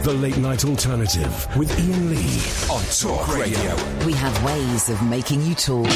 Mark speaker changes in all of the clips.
Speaker 1: The Late Night Alternative with Iain Lee on Talk Radio.
Speaker 2: We have ways of making you talk.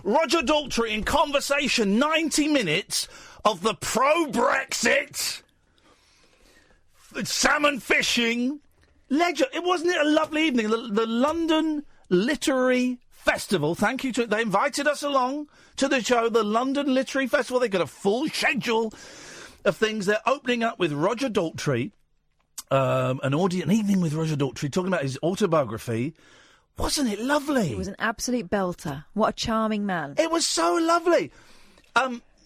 Speaker 3: Roger Daltrey in conversation, 90 minutes of the pro-Brexit, salmon fishing, legend. It wasn't it a lovely evening? The London Literary Festival. Thank you to they invited us along to the show, the London Literary Festival. They've got a full schedule of things. They're opening up with Roger Daltrey, an evening with Roger Daltrey, talking about his autobiography. Wasn't it lovely?
Speaker 4: It was an absolute belter. What a charming man.
Speaker 3: It was so lovely.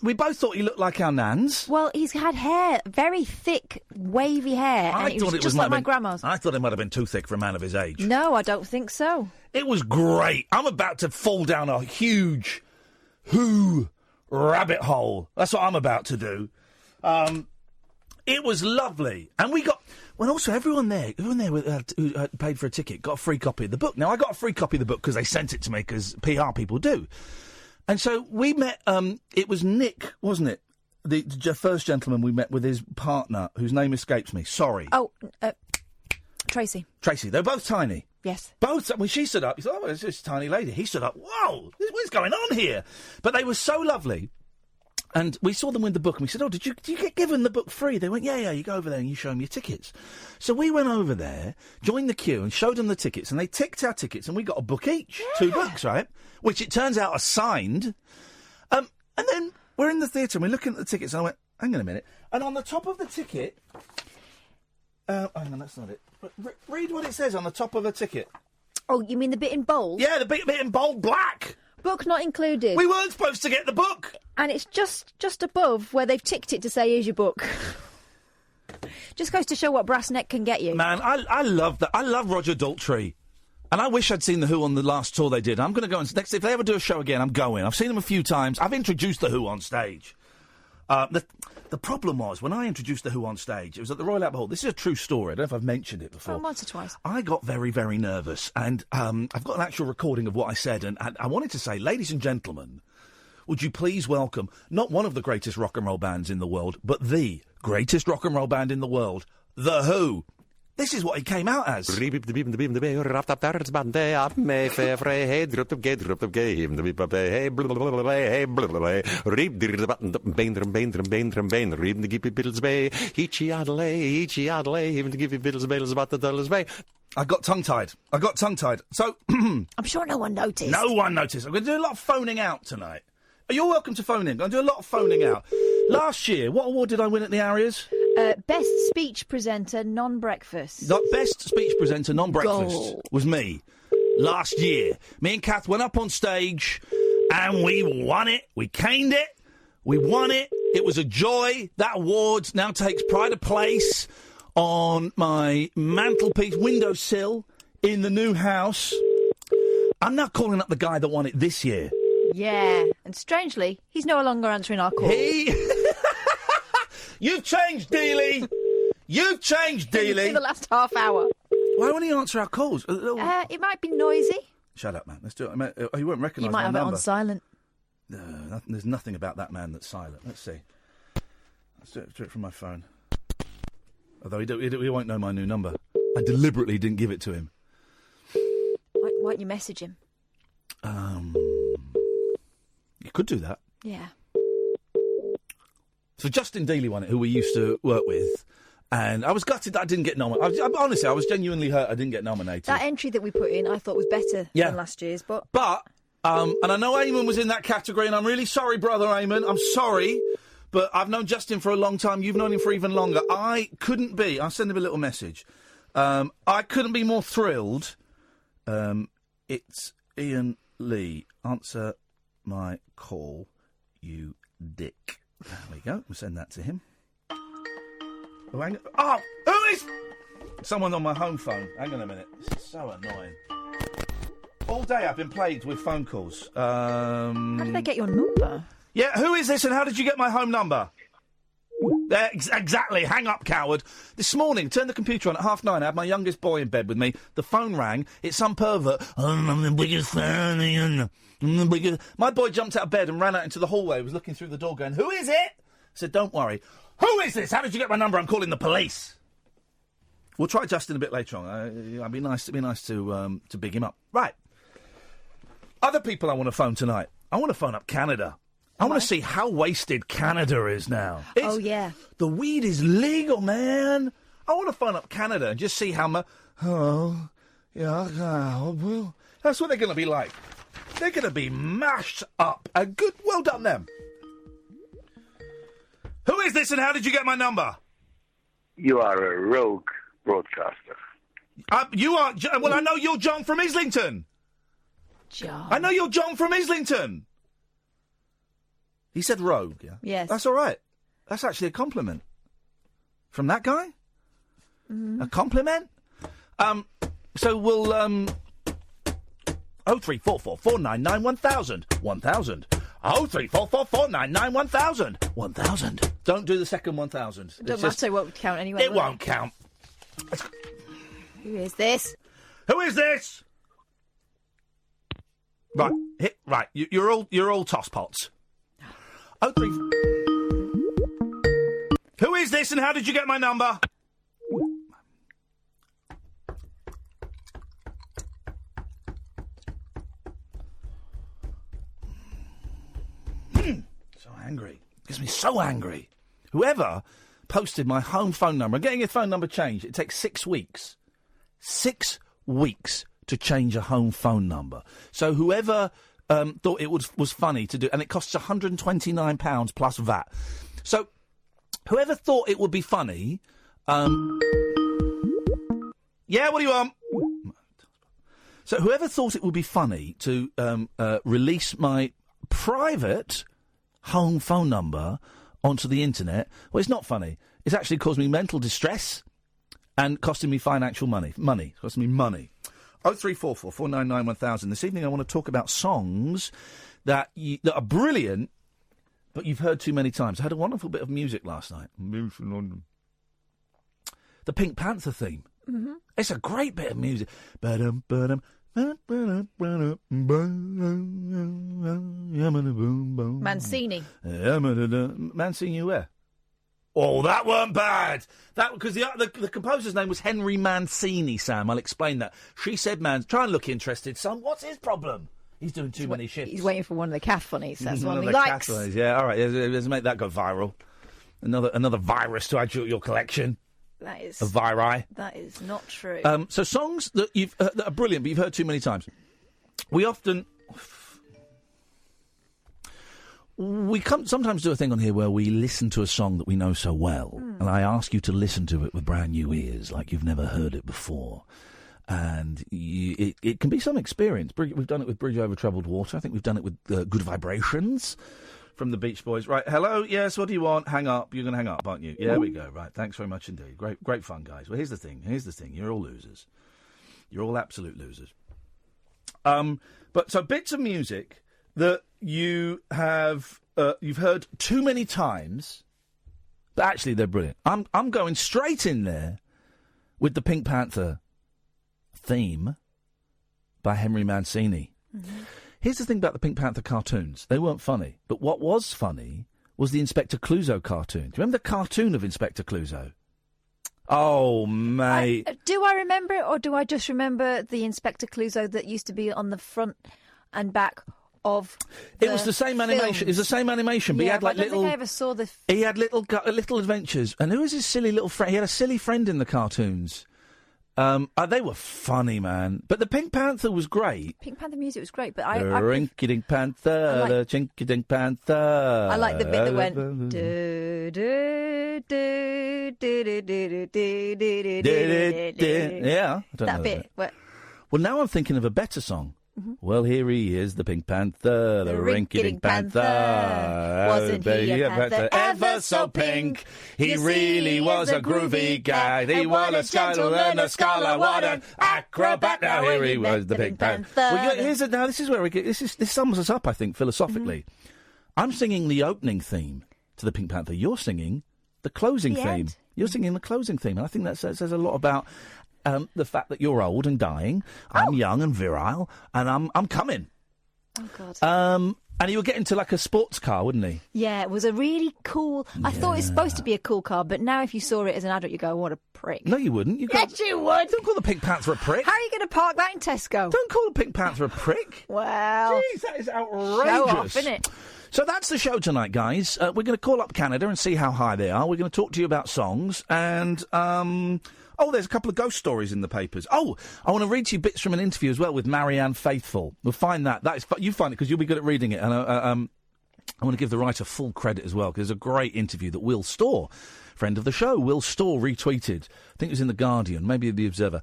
Speaker 3: We both thought he looked like our nans.
Speaker 4: Well, he's had hair, very thick, wavy hair.
Speaker 3: I thought it was
Speaker 4: just like my grandma's.
Speaker 3: I thought it might have been too thick for a man of his age.
Speaker 4: No, I don't think so.
Speaker 3: It was great. I'm about to fall down a huge rabbit hole. That's what I'm about to do. It was lovely. And we got... Well, also, everyone there who paid for a ticket got a free copy of the book. Now, I got a free copy of the book because they sent it to me, because PR people do. And so we met... it was Nick, wasn't it? The first gentleman we met with his partner, whose name escapes me. Sorry.
Speaker 4: Oh, Tracy.
Speaker 3: Tracy. They're both tiny.
Speaker 4: Yes.
Speaker 3: Both. When she stood up, he thought, oh, it's this tiny lady. He stood up, whoa, what's going on here? But they were so lovely. And we saw them with the book, and we said, oh, did you get given the book free? They went, yeah, you go over there and you show them your tickets. So we went over there, joined the queue, and showed them the tickets, and they ticked our tickets, and we got a book each. Yeah. 2 books, right? Which it turns out are signed. And then we're in the theatre, and we're looking at the tickets, and I went, hang on a minute. And on the top of the ticket... hang on, that's not it. Read what it says on the top of the ticket.
Speaker 4: Oh, you mean the bit in bold?
Speaker 3: Yeah, the bit in bold black.
Speaker 4: Book not included.
Speaker 3: We weren't supposed to get the book.
Speaker 4: And it's just above where they've ticked it to say, here's your book. Just goes to show what brass neck can get you.
Speaker 3: Man, I love that. I love Roger Daltrey. And I wish I'd seen The Who on the last tour they did. I'm going to go next. If they ever do a show again, I'm going. I've seen them a few times. I've introduced The Who on stage. The problem was, when I introduced The Who on stage, it was at the Royal Albert Hall. This is a true story. I don't know if I've mentioned it before.
Speaker 4: Oh, once or twice.
Speaker 3: I got very, very nervous. And I've got an actual recording of what I said. And I wanted to say, ladies and gentlemen, would you please welcome not one of the greatest rock and roll bands in the world, but the greatest rock and roll band in the world, The Who. This is what he came out as. I got tongue-tied. So...
Speaker 4: I'm sure no one noticed.
Speaker 3: No one noticed. I'm going to do a lot of phoning out tonight. You're welcome to phone in. I'm going to do a lot of phoning out. Last year, what award did I win at the Arias?
Speaker 4: Best speech presenter, non-breakfast.
Speaker 3: The best speech presenter, non-breakfast,
Speaker 4: Goal.
Speaker 3: was me. Last year. Me and Kath went up on stage and we won it. We caned it. We won it. It was a joy. That award now takes pride of place on my mantelpiece windowsill in the new house. I'm now calling up the guy that won it this year.
Speaker 4: Yeah, and strangely, he's no longer answering our calls.
Speaker 3: You've changed, Dealey. You've changed, Dealey.
Speaker 4: In the last half hour.
Speaker 3: Why won't he answer our calls?
Speaker 4: It might be noisy.
Speaker 3: Shut up, man. Let's do it. You won't recognise my
Speaker 4: You might have
Speaker 3: number.
Speaker 4: it on silent.
Speaker 3: No, there's nothing about that man that's silent. Let's see. Let's do it from my phone. Although he won't know my new number. I deliberately didn't give it to him.
Speaker 4: Why don't you message him?
Speaker 3: You could do that.
Speaker 4: Yeah.
Speaker 3: So Justin Dealey won it, who we used to work with, and I was gutted that I didn't get nominated. Honestly, I was genuinely hurt I didn't get nominated.
Speaker 4: That entry that we put in, I thought was better than last year's, but...
Speaker 3: And I know Eamon was in that category, and I'm really sorry, brother Eamon. I'm sorry, but I've known Justin for a long time. You've known him for even longer. I couldn't be... I'll send him a little message. I couldn't be more thrilled. It's Ian Lee. Answer my call, you dick. There we go. We'll send that to him. Oh, who is... Someone on my home phone. Hang on a minute. This is so annoying. All day I've been plagued with phone calls.
Speaker 4: How did they get your number?
Speaker 3: Yeah, who is this and how did you get my home number? There, exactly. Hang up, coward. This morning, turned the computer on at 9:30. I had my youngest boy in bed with me. The phone rang. It's some pervert. I'm the biggest fan, Ian. I'm the biggest... My boy jumped out of bed and ran out into the hallway. He was looking through the door going, who is it? I said, don't worry. Who is this? How did you get my number? I'm calling the police. We'll try Justin a bit later on. It'd be nice to big him up. Right. Other people I want to phone tonight. I want to phone up Canada. I want to see how wasted Canada is now.
Speaker 4: Oh, yeah.
Speaker 3: The weed is legal, man. I want to phone up Canada and just see how much... Oh, yeah, well, that's what they're going to be like. They're going to be mashed up. A good... Well done, them. Who is this and how did you get my number?
Speaker 5: You are a rogue broadcaster.
Speaker 3: You are... Well, I know you're John from Islington.
Speaker 4: John.
Speaker 3: I know you're John from Islington. He said rogue, yeah?
Speaker 4: Yes.
Speaker 3: That's all right. That's actually a compliment. From that guy? Mm. A compliment? So we'll, 0344 499 1000. 1000. 0344 499 1000. 1000. Don't do the second 1000.
Speaker 4: It doesn't matter, it won't count anyway.
Speaker 3: It won't count.
Speaker 4: Who is this?
Speaker 3: Who is this? Right, you're all tosspots. 03. Who is this and how did you get my number? So angry. Gets me so angry. Whoever posted my home phone number, I'm getting your phone number changed. It takes 6 weeks. 6 weeks to change a home phone number. So whoever thought it was funny to do, and it costs £129 plus VAT. So whoever thought it would be funny, yeah, what do you want? So whoever thought it would be funny to release my private home phone number onto the internet, well, it's not funny. It's actually caused me mental distress and costing me financial money. It's costing me money. 0344 499 1000. This evening I want to talk about songs that are brilliant, but you've heard too many times. I had a wonderful bit of music last night. The Pink Panther theme. Mm-hmm. It's a great bit of music. Ba-dum, ba-dum.
Speaker 4: Mancini.
Speaker 3: Mancini where? Oh, that weren't bad. That because the composer's name was Henry Mancini. Sam, I'll explain that. She said, "Man, try and look interested, son. What's his problem? He's doing too many shifts.
Speaker 4: He's waiting for one of the cacophonies. That's one he
Speaker 3: of the
Speaker 4: likes.
Speaker 3: cacophonies. Yeah, all right. Let's make that go viral. Another virus to add to your collection.
Speaker 4: That is
Speaker 3: a viri.
Speaker 4: That is not true.
Speaker 3: So songs that that are brilliant, but you've heard too many times. We sometimes do a thing on here where we listen to a song that we know so well, and I ask you to listen to it with brand new ears, like you've never heard it before. And it can be some experience. We've done it with Bridge Over Troubled Water. I think we've done it with Good Vibrations from the Beach Boys. Right, hello, yes, what do you want? Hang up. You're going to hang up, aren't you? Yeah, there we go. Right, thanks very much indeed. Great fun, guys. Well, here's the thing. You're all losers. You're all absolute losers. But so bits of music that you have you've heard too many times, but actually they're brilliant. I'm going straight in there with the Pink Panther theme by Henry Mancini. Mm-hmm. Here's the thing about the Pink Panther cartoons. They weren't funny, but what was funny was the Inspector Clouseau cartoon. Do you remember the cartoon of Inspector Clouseau? Oh, mate.
Speaker 4: Do I remember it, or do I just remember the Inspector Clouseau that used to be on the front and back of
Speaker 3: It was the same animation. It was the same animation, but he had like
Speaker 4: I don't
Speaker 3: little...
Speaker 4: think I ever saw the...
Speaker 3: He had little adventures. And who was his silly little friend? He had a silly friend in the cartoons. They were funny, man. But the Pink Panther was great.
Speaker 4: Pink Panther music was great, but
Speaker 3: the Rinky-Dink Panther, the Chinky-Dink Panther.
Speaker 4: I like the bit that went... Do, do, do, do, do, do, do, do, do.
Speaker 3: Yeah. I don't know
Speaker 4: that bit.
Speaker 3: Well, now I'm thinking of a better song. Mm-hmm. Well, here he is, the Pink Panther, the Rinky-Dink Panther.
Speaker 4: Wasn't he a panther ever so pink?
Speaker 3: He really was a groovy guy. He was a gentleman, a scholar, what an acrobat. Now here he was, the Pink Panther. Well, now this is where this sums us up, I think, philosophically. Mm-hmm. I'm singing the opening theme to the Pink Panther. You're singing the closing theme.
Speaker 4: End.
Speaker 3: You're singing the closing theme, and I think that says a lot about the fact that you're old and dying. I'm young and virile, and I'm coming.
Speaker 4: Oh God.
Speaker 3: And he would get into like a sports car, wouldn't he?
Speaker 4: Yeah, it was a really cool... I thought it was supposed to be a cool car, but now if you saw it as an adult, you go, what a prick.
Speaker 3: No, you wouldn't.
Speaker 4: Yes, you would.
Speaker 3: Don't call the Pink Panther a prick.
Speaker 4: How are you going to park that in Tesco?
Speaker 3: Don't call the Pink Panther a prick.
Speaker 4: Well...
Speaker 3: Jeez, that is outrageous.
Speaker 4: Show off, isn't it?
Speaker 3: So that's the show tonight, guys. We're going to call up Canada and see how high they are. We're going to talk to you about songs and... there's a couple of ghost stories in the papers. Oh, I want to read to you bits from an interview as well with Marianne Faithfull. We'll find that. You find it because you'll be good at reading it. And I want to give the writer full credit as well because there's a great interview that Will Storr, friend of the show, Will Storr retweeted. I think it was in The Guardian, maybe The Observer.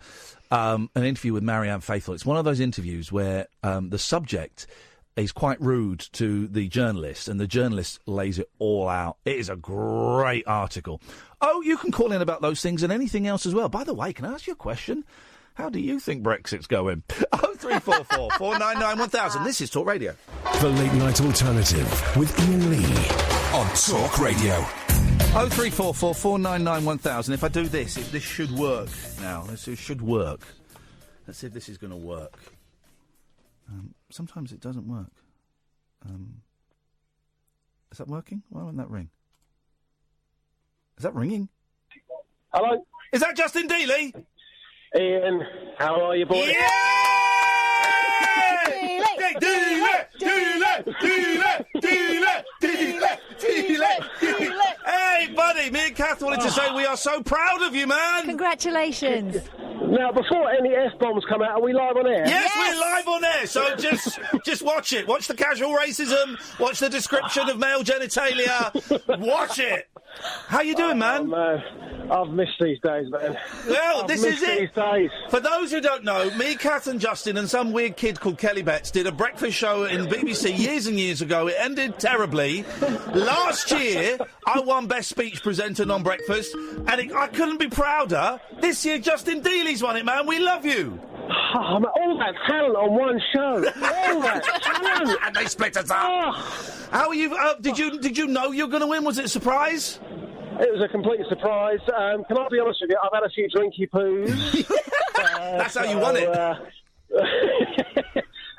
Speaker 3: An interview with Marianne Faithfull. It's one of those interviews where the subject is quite rude to the journalist, and the journalist lays it all out. It is a great article. Oh, you can call in about those things and anything else as well. By the way, can I ask you a question? How do you think Brexit's going? 0344 499 1000. This is Talk Radio.
Speaker 1: The Late Night Alternative with Iain Lee on Talk Radio.
Speaker 3: 0344 499 1000. If I do this, this should work now. This should work. Let's see if this is going to work. Sometimes it doesn't work. Is that working? Why won't that ring? Is that ringing?
Speaker 6: Hello?
Speaker 3: Is that Justin Dealey?
Speaker 6: Ian, how are you, boy?
Speaker 3: Yeah! Hey, buddy, me and Kath wanted to say we are so proud of you, man.
Speaker 4: Congratulations.
Speaker 6: Now, before any F-bombs come out, are we live on air?
Speaker 3: Yes, we're live on air, so just watch it. Watch the casual racism, watch the description of male genitalia, watch it. How you doing, man?
Speaker 6: Oh, man, I've missed these days, man.
Speaker 3: Well, this is it.
Speaker 6: These days.
Speaker 3: For those who don't know, me, Kath and Justin and some weird kid called Kelly Betts did a breakfast show in BBC years and years ago. It ended terribly. Last year, I won Best Speech Presenter non-breakfast, and I couldn't be prouder. This year, Justin Dealey's won it, man. We love you.
Speaker 6: Oh, man, all that talent on one show. All that talent.
Speaker 3: And they split us up. Oh. How are you? Did you know you were going to win? Was it a surprise?
Speaker 6: It was a complete surprise. Can I be honest with you? I've had a few drinky poos.
Speaker 3: That's how you won it.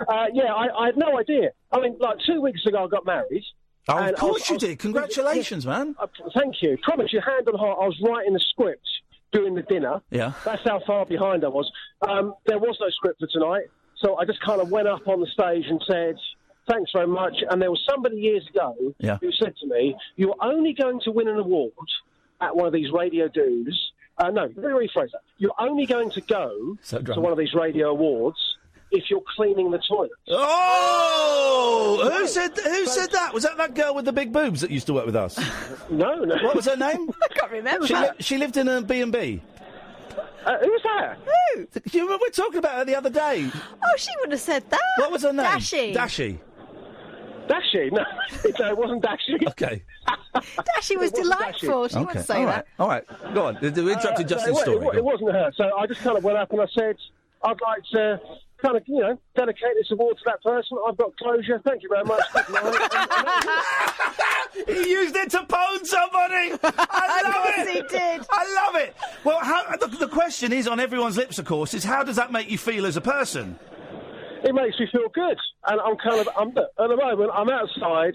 Speaker 6: I had no idea. I mean, like 2 weeks ago, I got married.
Speaker 3: Oh, of course you did. Congratulations, man.
Speaker 6: Thank you. Promise you, hand on heart, I was writing the script during the dinner.
Speaker 3: Yeah.
Speaker 6: That's how far behind I was. There was no script for tonight, so I just kind of went up on the stage and said, thanks very much. And there was somebody years ago who said to me, you're only going to win an award at one of these radio dues. No, let me rephrase that. You're only going to go to one of these radio awards if you're cleaning the toilet.
Speaker 3: Oh! Who said that? Was that girl with the big boobs that used to work with us?
Speaker 6: No.
Speaker 3: What was her name?
Speaker 4: I can't remember.
Speaker 3: She lived in a B&B.
Speaker 6: Who was that?
Speaker 4: Who?
Speaker 3: Do you remember we were talking about her the other day?
Speaker 4: Oh, she wouldn't have said that.
Speaker 3: What was her name?
Speaker 4: Dashy.
Speaker 6: Dashy? No, it wasn't Dashy.
Speaker 3: Okay.
Speaker 4: Dashy was delightful. She wouldn't say that.
Speaker 3: All right. Go on. We interrupted Justin's story.
Speaker 6: It wasn't her. So I just kind of went up and I said, I'd like to kind of, dedicate this award to that person. I've got closure. Thank you very much. Good night.
Speaker 3: He used it to pwn somebody. I love it.
Speaker 4: He did.
Speaker 3: I love it. Well, the question is on everyone's lips, of course, is how does that make you feel as a person?
Speaker 6: It makes me feel good. And at the moment, I'm outside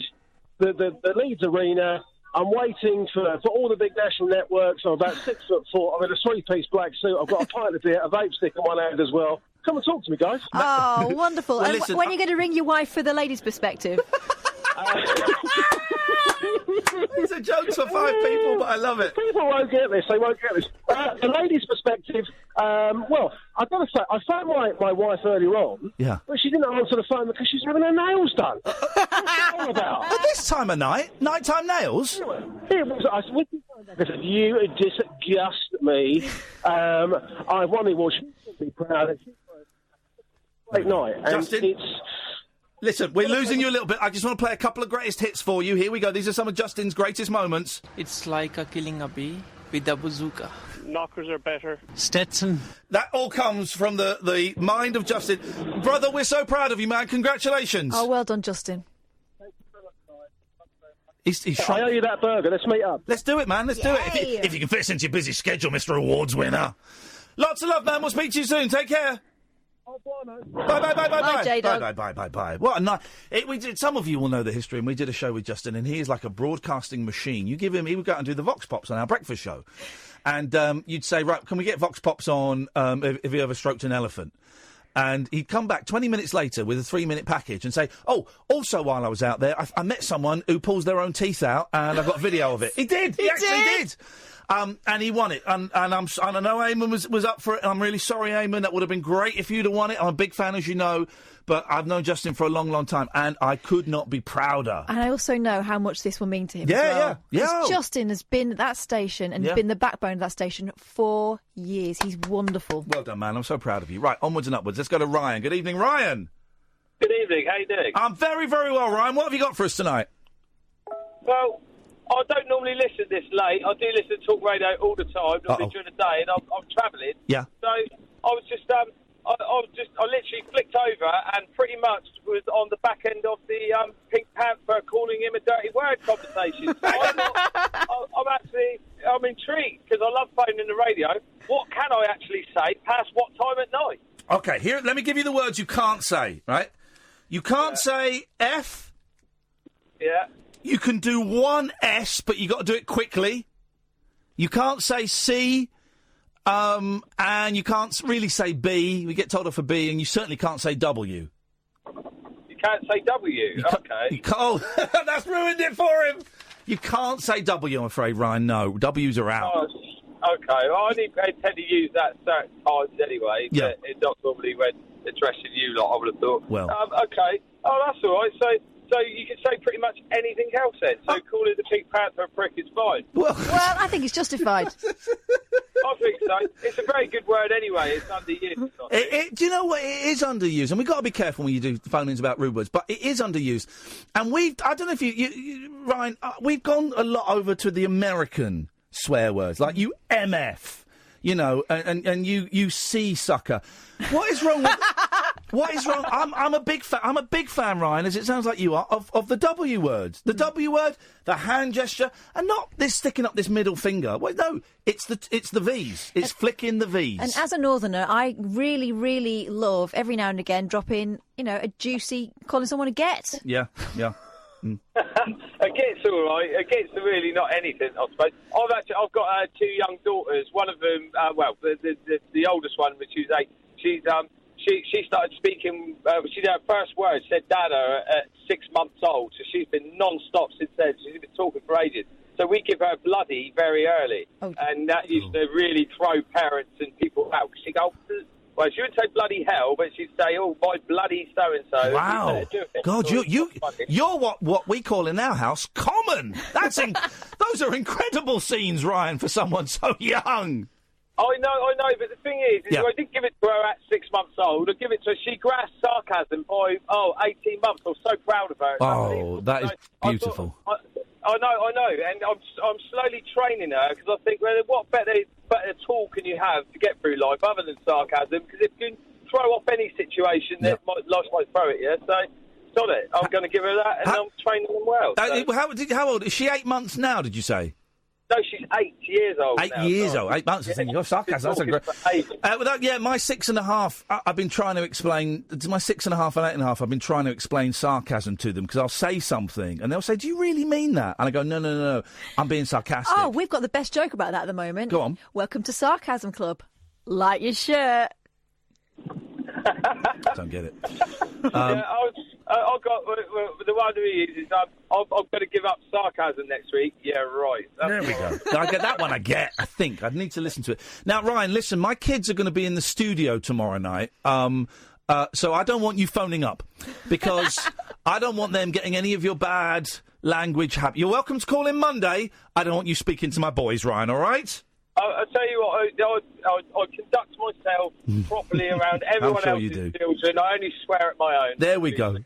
Speaker 6: the Leeds Arena. I'm waiting for all the big national networks. I'm about 6'4". I'm in a 3-piece black suit. I've got a pint of beer, a vape stick in one hand as well. Come and talk to me, guys.
Speaker 4: Oh, wonderful.
Speaker 3: Well,
Speaker 4: and
Speaker 3: listen,
Speaker 4: when are you going to ring your wife for the ladies' perspective?
Speaker 6: These
Speaker 3: are jokes for 5 people, but I love it.
Speaker 6: People won't get this. They won't get this. The ladies' perspective, well, I've got to say, I phoned my wife earlier on, but she didn't answer the phone because she's having her nails done. What's that all about?
Speaker 3: At this time of night? Nighttime nails?
Speaker 6: It was, I said, you disgust me. I wanted more. She should be proud. It's a great night. And
Speaker 3: Justin, listen, we're losing you a little bit. I just want to play a couple of greatest hits for you. Here we go. These are some of Justin's greatest moments.
Speaker 7: It's like killing a bee with a bazooka.
Speaker 8: Knockers are better.
Speaker 7: Stetson.
Speaker 3: That all comes from the mind of Justin. Brother, we're so proud of you, man. Congratulations.
Speaker 4: Oh, well done, Justin.
Speaker 6: I owe you that burger. Let's meet up.
Speaker 3: Let's do it, man. Let's do it. If you can fit us into your busy schedule, Mr. Awards winner. Lots of love, man. We'll speak to you soon. Take care. Bye,
Speaker 4: J-Dog.
Speaker 3: bye. What a night. Some of you will know the history, and we did a show with Justin, and he is like a broadcasting machine. You give him, he would go out and do the Vox Pops on our breakfast show. And you'd say, right, can we get Vox Pops on if he ever stroked an elephant? And he'd come back 20 minutes later with a 3-minute package and say, oh, also while I was out there, I met someone who pulls their own teeth out, and I've got video of it. He did. He actually did. And he won it. And I know Eamon was up for it. And I'm really sorry, Eamon. That would have been great if you'd have won it. I'm a big fan, as you know. But I've known Justin for a long, long time. And I could not be prouder.
Speaker 4: And I also know how much this will mean to him
Speaker 3: yeah,
Speaker 4: as well.
Speaker 3: Yeah.
Speaker 4: Because Justin has been at that station and been the backbone of that station for years. He's wonderful.
Speaker 3: Well done, man. I'm so proud of you. Right, onwards and upwards. Let's go to Ryan. Good evening, Ryan.
Speaker 9: Good evening. How you doing?
Speaker 3: I'm very, very well, Ryan. What have you got for us tonight?
Speaker 9: Well, I don't normally listen this late. I do listen to talk radio all the time, normally during the day, and I'm travelling.
Speaker 3: Yeah.
Speaker 9: So I was just, I literally flicked over and pretty much was on the back end of the Pink Panther calling him a dirty word conversation. So I'm intrigued because I love phoning the radio. What can I actually say past what time at night?
Speaker 3: Okay, here, let me give you the words you can't say, right? You can't say F.
Speaker 9: Yeah.
Speaker 3: You can do one S, but you got to do it quickly. You can't say C, and you can't really say B. We get told off for B, and you certainly can't say W.
Speaker 9: You can't say W? Okay.
Speaker 3: That's ruined it for him. You can't say W, I'm afraid, Ryan. No, W's are out.
Speaker 9: Oh, okay. Well, I tend to use that certain times anyway.
Speaker 3: Yeah.
Speaker 9: But it's not normally when addressing you lot, I would have thought.
Speaker 3: Well.
Speaker 9: Okay. Oh, that's all right. So you can say pretty much anything else then. So calling the Pink Panther a prick is fine.
Speaker 4: Well, I think it's justified.
Speaker 9: I think so. It's a very good word anyway. It's underused.
Speaker 3: Do you know what? It is underused, and we've got to be careful when you do phone-ins about rude words, but it is underused. And I don't know if you Ryan, we've gone a lot over to the American swear words, like you MF, and you C sucker. What is wrong with... What is wrong? I'm a big fan. I'm a big fan, Ryan, as it sounds like you are, of the W words. The W word, the hand gesture, and not this sticking up this middle finger. Well, no, it's the V's. It's flicking the V's.
Speaker 4: And as a northerner, I really, really love every now and again dropping, a juicy calling someone a get.
Speaker 3: Yeah.
Speaker 9: A get's all right. A get's really not anything, I suppose. I've got 2 young daughters. One of them, the oldest one, which is 8. She started speaking. She did her first word. Said "dada" at 6 months old. So she's been non-stop since then. She's been talking for ages. So we give her bloody very early, and that used to really throw parents and people out. She go, well, she wouldn't say bloody hell, but she'd say, "Oh, by bloody so and so."
Speaker 3: Wow, God, you're what we call in our house common. Those are incredible scenes, Ryan, for someone so young.
Speaker 9: I know, but the thing is I didn't give it to her at 6 months old. I give it to her. She grasped sarcasm by 18 months. I was so proud of her.
Speaker 3: Oh, that is beautiful.
Speaker 9: I know, and I'm slowly training her because I think, well, what better tool can you have to get through life other than sarcasm? Because if you can throw off any situation, that life might throw at you. So, sod it. I'm going to give her that, and I'm training them well.
Speaker 3: How old is she? 8 months now? Did you say?
Speaker 9: No, she's 8 years old.
Speaker 3: 8 years old. 8 months. I think your sarcasm. That's a great. My 6.5. I've been trying to explain to my 6.5 and 8.5. I've been trying to explain sarcasm to them because I'll say something and they'll say, "Do you really mean that?" And I go, "No. I'm being sarcastic."
Speaker 4: Oh, we've got the best joke about that at the moment.
Speaker 3: Go on.
Speaker 4: Welcome to Sarcasm Club. Like your shirt.
Speaker 3: Don't get it.
Speaker 9: I've got the one we use is I've got to give up sarcasm next week. Yeah, right.
Speaker 3: There we go. I get that one. I think I'd need to listen to it. Now, Ryan, listen. My kids are going to be in the studio tomorrow night. So I don't want you phoning up because I don't want them getting any of your bad language. You're welcome to call in Monday. I don't want you speaking to my boys, Ryan. All right?
Speaker 9: I'll tell you what, I conduct myself properly around everyone else's children. I only swear at my own.
Speaker 3: There we go.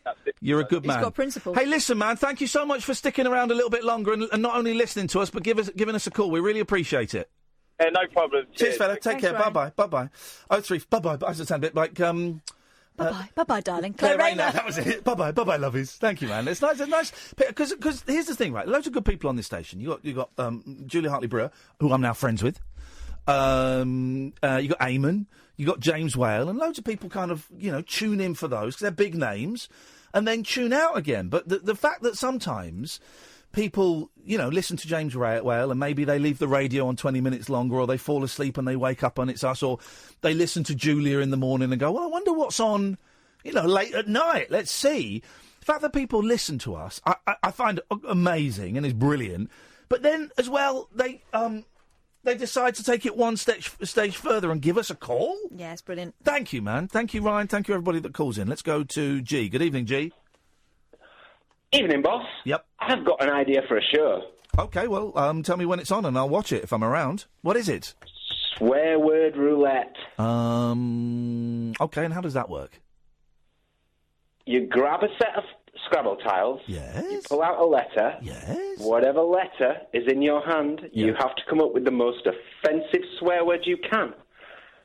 Speaker 3: You're a good man.
Speaker 4: He's got principles.
Speaker 3: Hey, listen, man, thank you so much for sticking around a little bit longer and not only listening to us, but giving us a call. We really appreciate it.
Speaker 9: No problem.
Speaker 3: Cheers, fella. Take care.
Speaker 4: Ryan.
Speaker 3: Bye-bye. 03, bye-bye. I just sound a bit like...
Speaker 4: Bye-bye, darling.
Speaker 3: Claire Rayner. That was it. Bye-bye, lovies. Thank you, man. It's nice. Because here's the thing, right? Loads of good people on this station. You got Julia Hartley-Brewer, who I'm now friends with. You got Eamon. You got James Whale. And loads of people kind of, tune in for those because they're big names and then tune out again. But the fact that sometimes people, listen to James Whale and maybe they leave the radio on 20 minutes longer or they fall asleep and they wake up and it's us, or they listen to Julia in the morning and go, well, I wonder what's on, late at night. Let's see. The fact that people listen to us, I find amazing and is brilliant. But then as well, they decide to take it one stage further and give us a call.
Speaker 4: Yeah, it's brilliant.
Speaker 3: Thank you, man. Thank you, Ryan. Thank you, everybody that calls in. Let's go to G. Good evening, G.
Speaker 8: Evening, boss.
Speaker 3: Yep.
Speaker 8: I've got an idea for a show.
Speaker 3: OK, well, tell me when it's on and I'll watch it if I'm around. What is it?
Speaker 8: Swear word roulette.
Speaker 3: OK, and how does that work?
Speaker 8: You grab a set of Scrabble tiles.
Speaker 3: Yes.
Speaker 8: You pull out a letter.
Speaker 3: Yes.
Speaker 8: Whatever letter is in your hand, you have to come up with the most offensive swear word you can.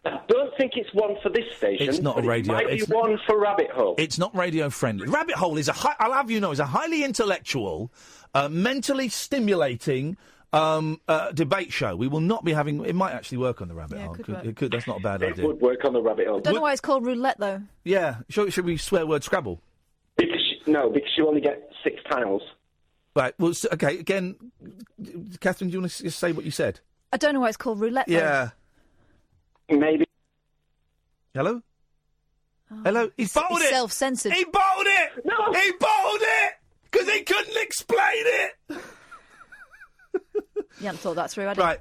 Speaker 8: I don't think it's one for this station.
Speaker 3: It's not a radio.
Speaker 8: It might be one for Rabbit Hole.
Speaker 3: It's not radio friendly. Rabbit Hole is I'll have you know, is a highly intellectual, mentally stimulating debate show. We will not be having. It might actually work on the Rabbit Hole. It could. That's not a bad idea.
Speaker 8: It would work on the Rabbit Hole.
Speaker 4: I don't know why it's called roulette though.
Speaker 3: Yeah. Should we swear word Scrabble?
Speaker 8: Because you only get 6 tiles.
Speaker 3: Right. Well, okay. Again, Catherine, do you want to just say what you said?
Speaker 4: I don't know why it's called roulette though.
Speaker 3: Yeah.
Speaker 8: Maybe.
Speaker 3: Hello? Hello? He bottled it!
Speaker 4: Self-censored.
Speaker 3: He bottled it!
Speaker 8: No!
Speaker 3: He bottled it! Because he couldn't explain it!
Speaker 4: You hadn't thought that through, had you?
Speaker 3: Right,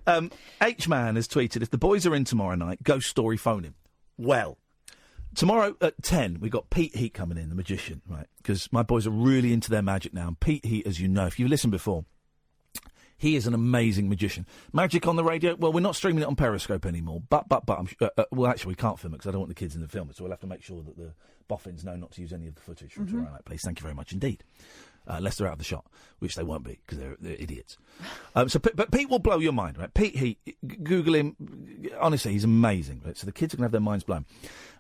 Speaker 3: H-Man has tweeted, if the boys are in tomorrow night, ghost story phone him. Well, tomorrow at 10, we've got Pete Heat coming in, the magician, right? Because my boys are really into their magic now. And Pete Heat, as you know, if you've listened before, he is an amazing magician. Magic on the radio, well, we're not streaming it on Periscope anymore, but I'm well, actually, we can't film it because I don't want the kids in the film, so we'll have to make sure that the boffins know not to use any of the footage from tomorrow night, please. Thank you very much indeed. Unless they're out of the shot, which they won't be because they're idiots. But Pete will blow your mind, right? Pete, Google him. Honestly, he's amazing, right? So the kids are going to have their minds blown.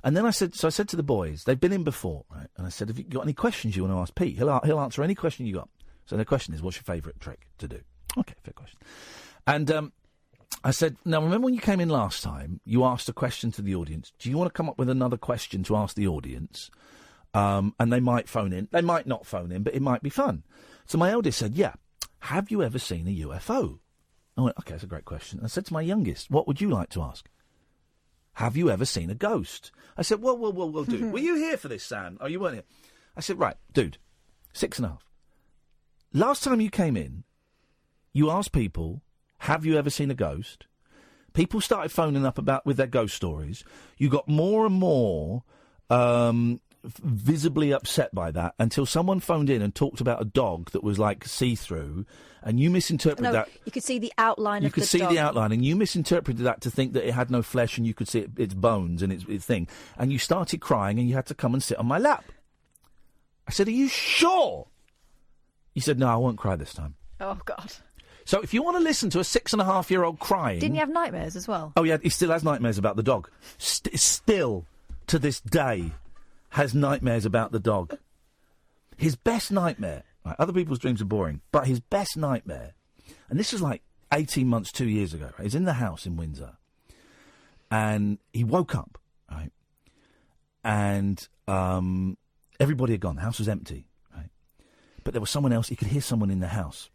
Speaker 3: And then I said to the boys, they've been in before, right? And I said, have you got any questions you want to ask Pete? He'll answer any question you got. So the question is, what's your favourite trick to do? Okay, fair question. And I said, now remember when you came in last time, you asked a question to the audience. Do you want to come up with another question to ask the audience? And they might phone in. They might not phone in, but it might be fun. So my eldest said, yeah, have you ever seen a UFO? I went, okay, that's a great question. I said to my youngest, what would you like to ask? Have you ever seen a ghost? I said, well, dude, were you here for this, Sam? Oh, you weren't here. I said, right, dude, 6.5. Last time you came in, you asked people, have you ever seen a ghost? People started phoning up with their ghost stories. You got more and more visibly upset by that until someone phoned in and talked about a dog that was like see-through, and you misinterpreted that.
Speaker 4: You could see the outline of the dog.
Speaker 3: You could see the outline, and you misinterpreted that to think that it had no flesh and you could see its bones and its thing. And you started crying and you had to come and sit on my lap. I said, are you sure? He said, no, I won't cry this time.
Speaker 4: Oh, God.
Speaker 3: So if you want to listen to a 6.5-year-old crying...
Speaker 4: Didn't he have nightmares as well?
Speaker 3: Oh, yeah, he still has nightmares about the dog. Still, to this day, has nightmares about the dog. His best nightmare... Right, other people's dreams are boring, but his best nightmare... And this was like 18 months, 2 years ago. Right? He's in the house in Windsor. And he woke up, right? And everybody had gone. The house was empty, right? But there was someone else. He could hear someone in the house.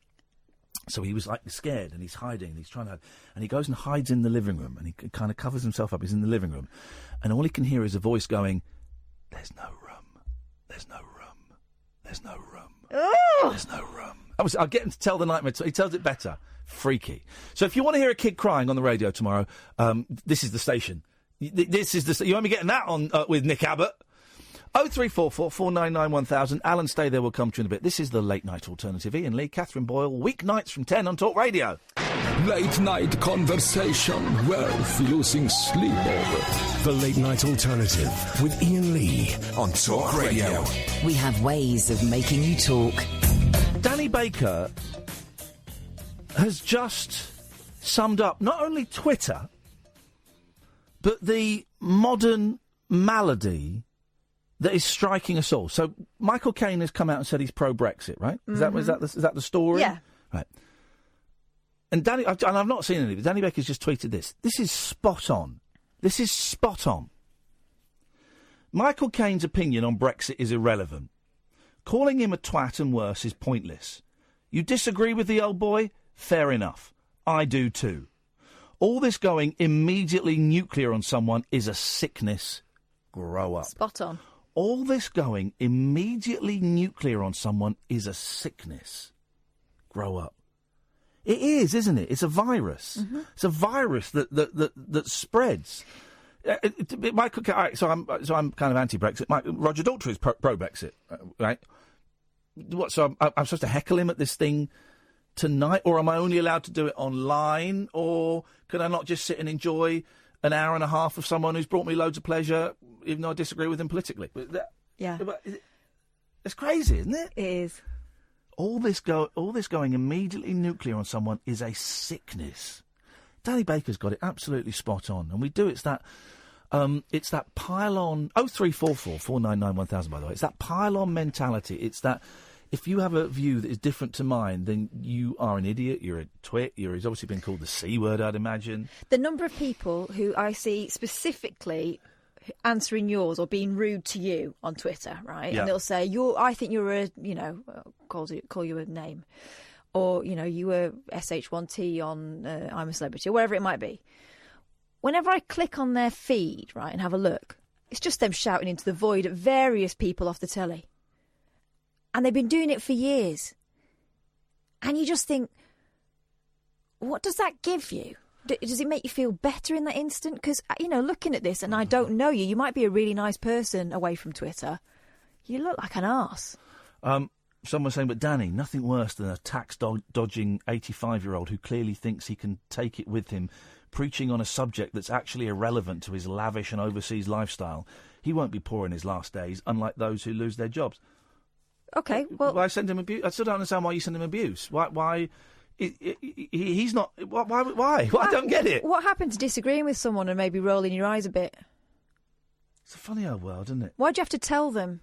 Speaker 3: So he was like scared, and he's hiding, and he's trying to... And he goes and hides in the living room, and he kind of covers himself up. He's in the living room. And all he can hear is a voice going, there's no room. There's no room. There's no room.
Speaker 4: Oh!
Speaker 3: There's no room. I'll get him to tell the nightmare. He tells it better. Freaky. So if you want to hear a kid crying on the radio tomorrow, this is the station. This is the... You won't be getting that on with Nick Abbott. 0344 499 1000. Alan, stay there. We'll come to you in a bit. This is the Late Night Alternative. Ian Lee, Catherine Boyle, weeknights from 10 on Talk Radio.
Speaker 1: Late night conversation worth losing sleep over. The Late Night Alternative with Ian Lee on Talk Radio.
Speaker 2: We have ways of making you talk.
Speaker 3: Danny Baker has just summed up not only Twitter, but the modern malady that is striking us all. So Michael Caine has come out and said he's pro-Brexit, right?
Speaker 4: Mm-hmm.
Speaker 3: Is that the story?
Speaker 4: Yeah.
Speaker 3: Right. And I've not seen any, but Danny Baker's just tweeted this. This is spot on. This is spot on. Michael Caine's opinion on Brexit is irrelevant. Calling him a twat and worse is pointless. You disagree with the old boy? Fair enough. I do too. All this going immediately nuclear on someone is a sickness. Grow up.
Speaker 4: Spot on.
Speaker 3: All this going immediately nuclear on someone is a sickness. Grow up. It is, isn't it? It's a virus. Mm-hmm. It's a virus that spreads. Michael, all right, so I'm kind of anti-Brexit. Roger Daltrey is pro-Brexit, right? What? So I'm supposed to heckle him at this thing tonight, or am I only allowed to do it online, or can I not just sit and enjoy an hour and a half of someone who's brought me loads of pleasure, even though I disagree with him politically?
Speaker 4: Yeah.
Speaker 3: It's crazy, isn't it?
Speaker 4: It is.
Speaker 3: All this going immediately nuclear on someone is a sickness. Danny Baker's got it absolutely spot on, and we do. It's that pile-on... 0344 499 1000, by the way. It's that pile-on mentality. It's that if you have a view that is different to mine, then you are an idiot, you're a twit, he's obviously been called the C word, I'd imagine.
Speaker 4: The number of people who I see specifically answering yours or being rude to you on Twitter, right? Yeah. And they'll say, I think you're a, call you a name. Or, you were SH1T on I'm a Celebrity, or whatever it might be. Whenever I click on their feed, right, and have a look, it's just them shouting into the void at various people off the telly. And they've been doing it for years. And you just think, what does that give you? Does it make you feel better in that instant? Because, looking at this, and I don't know you might be a really nice person away from Twitter. You look like an arse.
Speaker 3: Someone's saying, but Danny, nothing worse than a tax-dodging 85-year-old who clearly thinks he can take it with him, preaching on a subject that's actually irrelevant to his lavish and overseas lifestyle. He won't be poor in his last days, unlike those who lose their jobs.
Speaker 4: Okay, well...
Speaker 3: Why send him abuse? I still don't understand why you send him abuse. Why he's not... Why? I don't get it.
Speaker 4: What happened to disagreeing with someone and maybe rolling your eyes a bit?
Speaker 3: It's a funny old world, isn't it?
Speaker 4: Why'd you have to tell them?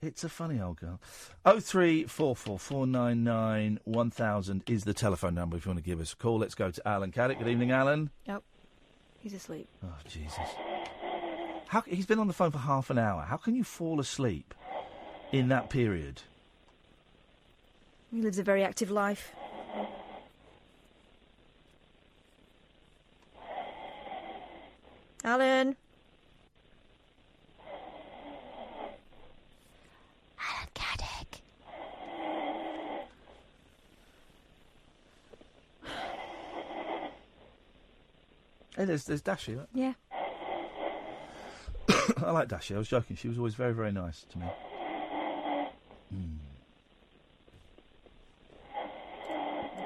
Speaker 3: It's a funny old girl. 0344 499 1000 is the telephone number if you want to give us a call. Let's go to Alan Caddick. Good evening, Alan.
Speaker 4: Nope. He's asleep.
Speaker 3: Oh, Jesus. He's been on the phone for half an hour. How can you fall asleep in that period?
Speaker 4: He lives a very active life. Alan. Alan Caddick.
Speaker 3: Hey, there's Dashi. Right?
Speaker 4: Yeah.
Speaker 3: I like Dashi. I was joking. She was always very, very nice to me.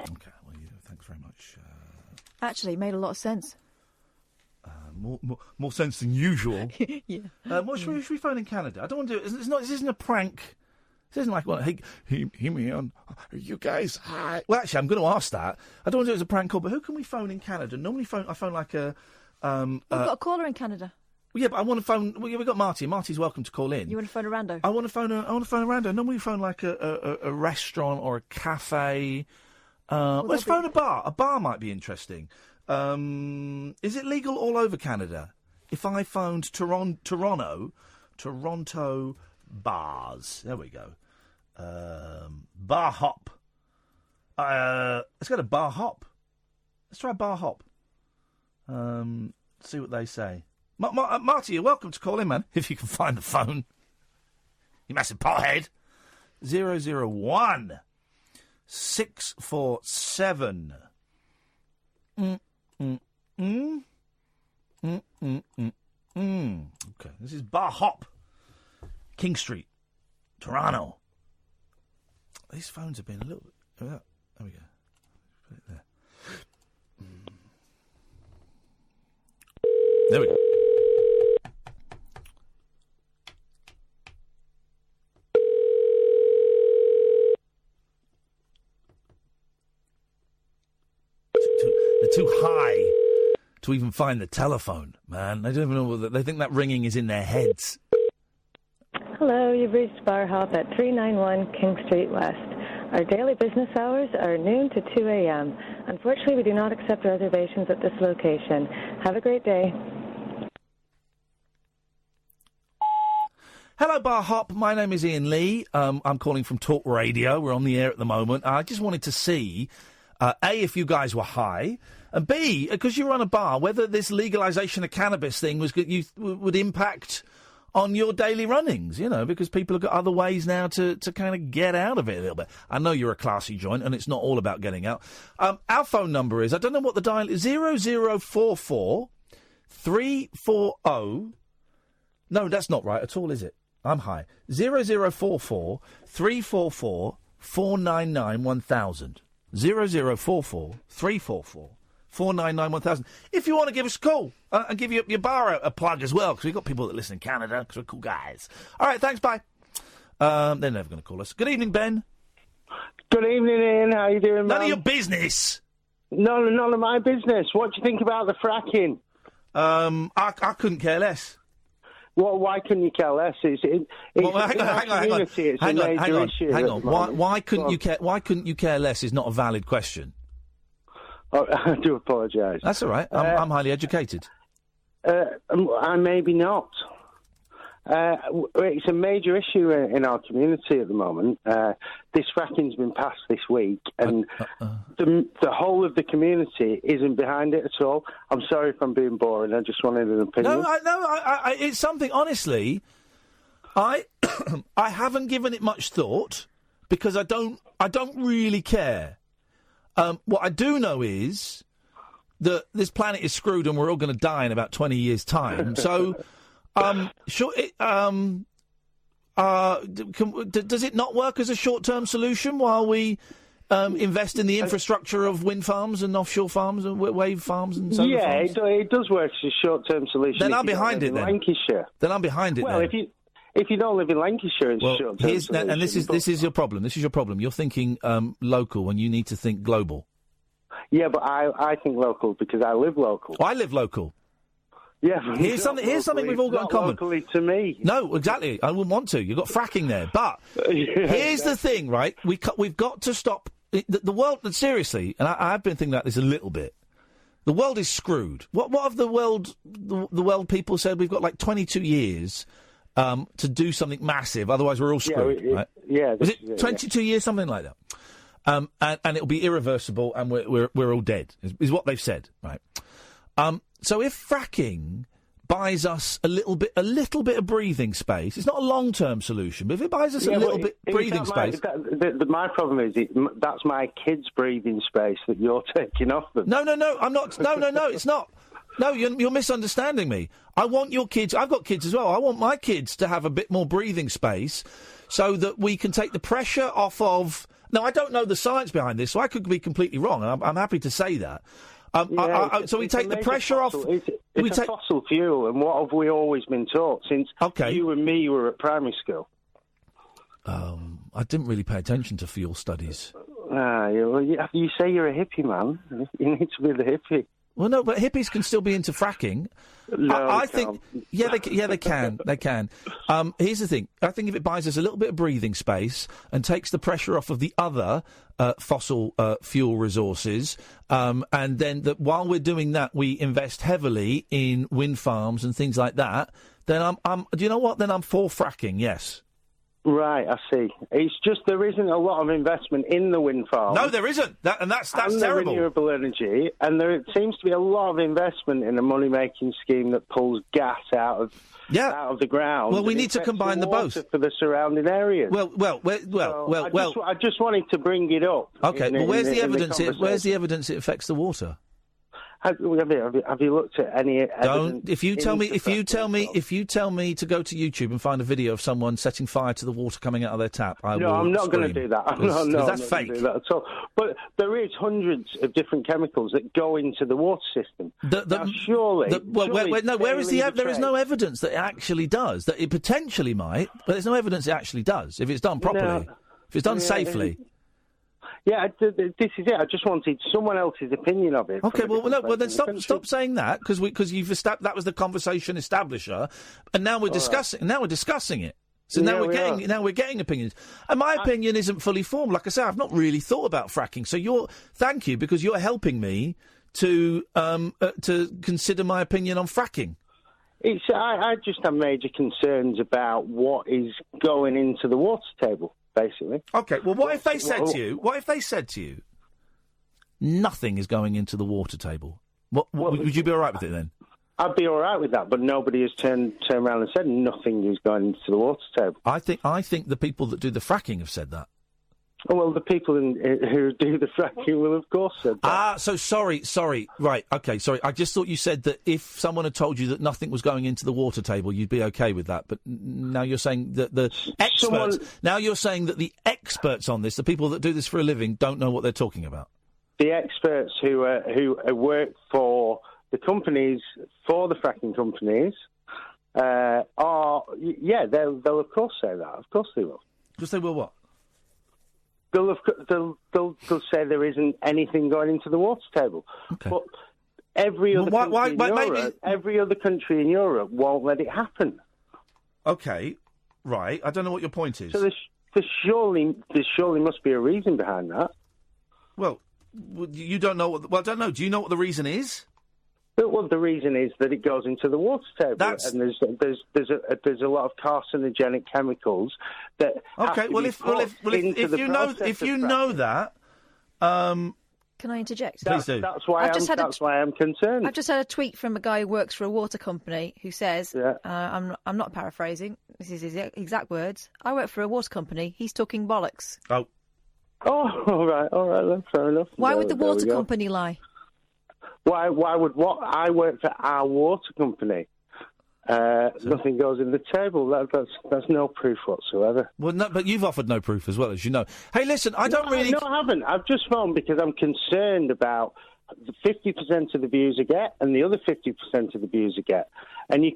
Speaker 3: Okay, well, thanks very much.
Speaker 4: Actually, it made a lot of sense.
Speaker 3: More sense than usual.
Speaker 4: Yeah.
Speaker 3: What should we phone in Canada? I don't want to do it. This isn't a prank. This isn't like, well, hey, man, you guys, hi. Well, actually, I'm going to ask that. I don't want to do it as a prank call, but who can we phone in Canada? Normally, I phone like a...
Speaker 4: We've got a caller in Canada.
Speaker 3: Yeah, but I want to phone... Well, yeah, we've got Marty. Marty's welcome to call in.
Speaker 4: You want to phone a rando?
Speaker 3: I want to phone a rando. Normally, we phone like a restaurant or a cafe. Let's phone a bar. A bar might be interesting. Is it legal all over Canada? If I phoned Toronto bars. There we go. Bar hop. Let's go to bar hop. Let's try bar hop. See what they say. Marty, you're welcome to call in, man, if you can find the phone. You massive pothead. 001 647. Okay, this is Bar Hop, King Street, Toronto. These phones have been a little bit... there we go. Put it there. There we go. They're too high to even find the telephone, man. They don't even know. They think that ringing is in their heads.
Speaker 10: Hello, you've reached Bar Hop at 391 King Street West. Our daily business hours are noon to 2 a.m. Unfortunately, we do not accept reservations at this location. Have a great day.
Speaker 3: Hello, Bar Hop. My name is Iain Lee. I'm calling from Talk Radio. We're on the air at the moment. I just wanted to see, A, if you guys were high, and B, because you run a bar, whether this legalisation of cannabis thing would impact on your daily runnings, because people have got other ways now to kind of get out of it a little bit. I know you're a classy joint, and it's not all about getting out. Our phone number is, I don't know what the dial is, 0044 340... No, that's not right at all, is it? I'm high. 0044 344 499 1000. 0044 344 499 1000. If you want to give us a call and give your bar a plug as well, because we've got people that listen in Canada, because we're cool guys. All right, thanks, bye. They're never going to call us. Good evening, Ben.
Speaker 11: Good evening, Ian. How you doing, man?
Speaker 3: None of your business.
Speaker 11: None of my business. What do you think about the fracking?
Speaker 3: I couldn't care less.
Speaker 11: Well, why couldn't you care less? Hang on.
Speaker 3: Why couldn't you care? Why couldn't you care less? Is not a valid question.
Speaker 11: Oh, I do apologise.
Speaker 3: That's all right. I'm highly educated.
Speaker 11: I maybe not. It's a major issue in our community at the moment. This fracking's been passed this week, and the whole of the community isn't behind it at all. I'm sorry if I'm being boring. I just wanted an opinion.
Speaker 3: No, it's something. Honestly, I haven't given it much thought because I don't really care. What I do know is that this planet is screwed, and we're all going to die in about 20 years' time. So. Does it not work as a short-term solution while we invest in the infrastructure of wind farms and offshore farms and wave farms and solar farms?
Speaker 11: Yeah, it does work as a short-term solution.
Speaker 3: Then I'm behind it.
Speaker 11: Lancashire.
Speaker 3: Then I'm behind it.
Speaker 11: Well, if you don't live in Lancashire, it's a short-term solution.
Speaker 3: And this is your problem. This is your problem. You're thinking local when you need to think global.
Speaker 11: Yeah, but I think local because I live local.
Speaker 3: I live local.
Speaker 11: Yeah.
Speaker 3: Here's something we've all got in common.
Speaker 11: Locally to me.
Speaker 3: No, exactly. I wouldn't want to. You've got fracking there. But here's the thing, right? We've got to stop... The world... Seriously, and I've been thinking about this a little bit. The world is screwed. What have the world people said? We've got like 22 years to do something massive. Otherwise, we're all screwed. Right?
Speaker 11: Yeah.
Speaker 3: Was it 22 years, something like that? And it'll be irreversible, and we're all dead. Is what they've said, right? So if fracking buys us a little bit of breathing space, it's not a long-term solution, but if it buys us a little bit breathing space...
Speaker 11: My problem is that's my kids' breathing space that you're taking off them.
Speaker 3: No, I'm not... No, it's not. No, you're misunderstanding me. I want your kids... I've got kids as well. I want my kids to have a bit more breathing space so that we can take the pressure off of... Now, I don't know the science behind this, so I could be completely wrong, and I'm happy to say that. So we take the pressure off...
Speaker 11: It's a fossil fuel, and what have we always been taught since you and me were at primary school?
Speaker 3: I didn't really pay attention to fuel studies.
Speaker 11: You say you're a hippie, man. You need to be the hippie.
Speaker 3: Well, no, but hippies can still be into fracking.
Speaker 11: No,
Speaker 3: I think, they can. They can. Here's the thing. I think if it buys us a little bit of breathing space and takes the pressure off of the other fossil fuel resources, and then that while we're doing that, we invest heavily in wind farms and things like that. Then do you know what? Then I'm for fracking. Yes.
Speaker 11: Right, I see. It's just there isn't a lot of investment in the wind farm.
Speaker 3: No, there isn't. That's terrible.
Speaker 11: Renewable energy, and there seems to be a lot of investment in a money-making scheme that pulls gas out of the ground.
Speaker 3: Well, we need to combine the both
Speaker 11: for the surrounding areas.
Speaker 3: I
Speaker 11: just wanted to bring it up.
Speaker 3: Okay, but where's the evidence? Where's the evidence it affects the water?
Speaker 11: Have you looked at any evidence?
Speaker 3: Don't. If you tell me to go to YouTube and find a video of someone setting fire to the water coming out of their tap, I'm not
Speaker 11: going to do that.
Speaker 3: That's fake.
Speaker 11: That at all. But there is hundreds of different chemicals that go into the water system. Surely.
Speaker 3: Where is there is no evidence that it actually does. That it potentially might, but there's no evidence it actually does. If it's done properly, if it's done safely.
Speaker 11: Yeah, this is it. I just wanted someone else's opinion of it.
Speaker 3: Okay, then stop saying that because you've that was the conversation establisher, and now we're discussing. Now we're discussing it. So now we're getting opinions, and my opinion isn't fully formed. Like I say, I've not really thought about fracking. So thank you because you're helping me to consider my opinion on fracking.
Speaker 11: I just have major concerns about what is going into the water table. Basically.
Speaker 3: Okay, well, what if they said to you, nothing is going into the water table? Would you be all right with it then?
Speaker 11: I'd be all right with that, but nobody has turned around and said nothing is going into the water table.
Speaker 3: I think the people that do the fracking have said that.
Speaker 11: Oh, well, the people who do the fracking will, of course, said that.
Speaker 3: So sorry. Right, okay, sorry. I just thought you said that if someone had told you that nothing was going into the water table, you'd be okay with that. But now you're saying that the experts... Now you're saying that the experts on this, the people that do this for a living, don't know what they're talking about.
Speaker 11: The experts who work for the companies, for the fracking companies, they'll of course say that. Of course they will.
Speaker 3: Because they will what?
Speaker 11: They'll say there isn't anything going into the water table.
Speaker 3: Okay.
Speaker 11: But every other country in Europe won't let it happen.
Speaker 3: Okay, right. I don't know what your point is.
Speaker 11: So there surely must be a reason behind that.
Speaker 3: Well, you don't know what... Well, I don't know. Do you know what the reason is?
Speaker 11: Well, the reason is that it goes into the water table, and there's a lot of carcinogenic chemicals that. Okay,
Speaker 3: if you know that,
Speaker 4: can I interject?
Speaker 11: Please do. That's why I'm concerned.
Speaker 4: I've just had a tweet from a guy who works for a water company who says, I'm not paraphrasing. This is his exact words. I work for a water company. He's talking bollocks.
Speaker 11: Oh, all right, then, fair enough.
Speaker 4: Why would the water company lie?
Speaker 11: Why would what? I work for our water company. Nothing goes in the table. That's no proof whatsoever.
Speaker 3: Well, no, but you've offered no proof as well, as you know. Hey, listen, I don't really...
Speaker 11: No, I haven't. I've just phoned because I'm concerned about 50% of the views I get, and the other 50% of the views I get. And I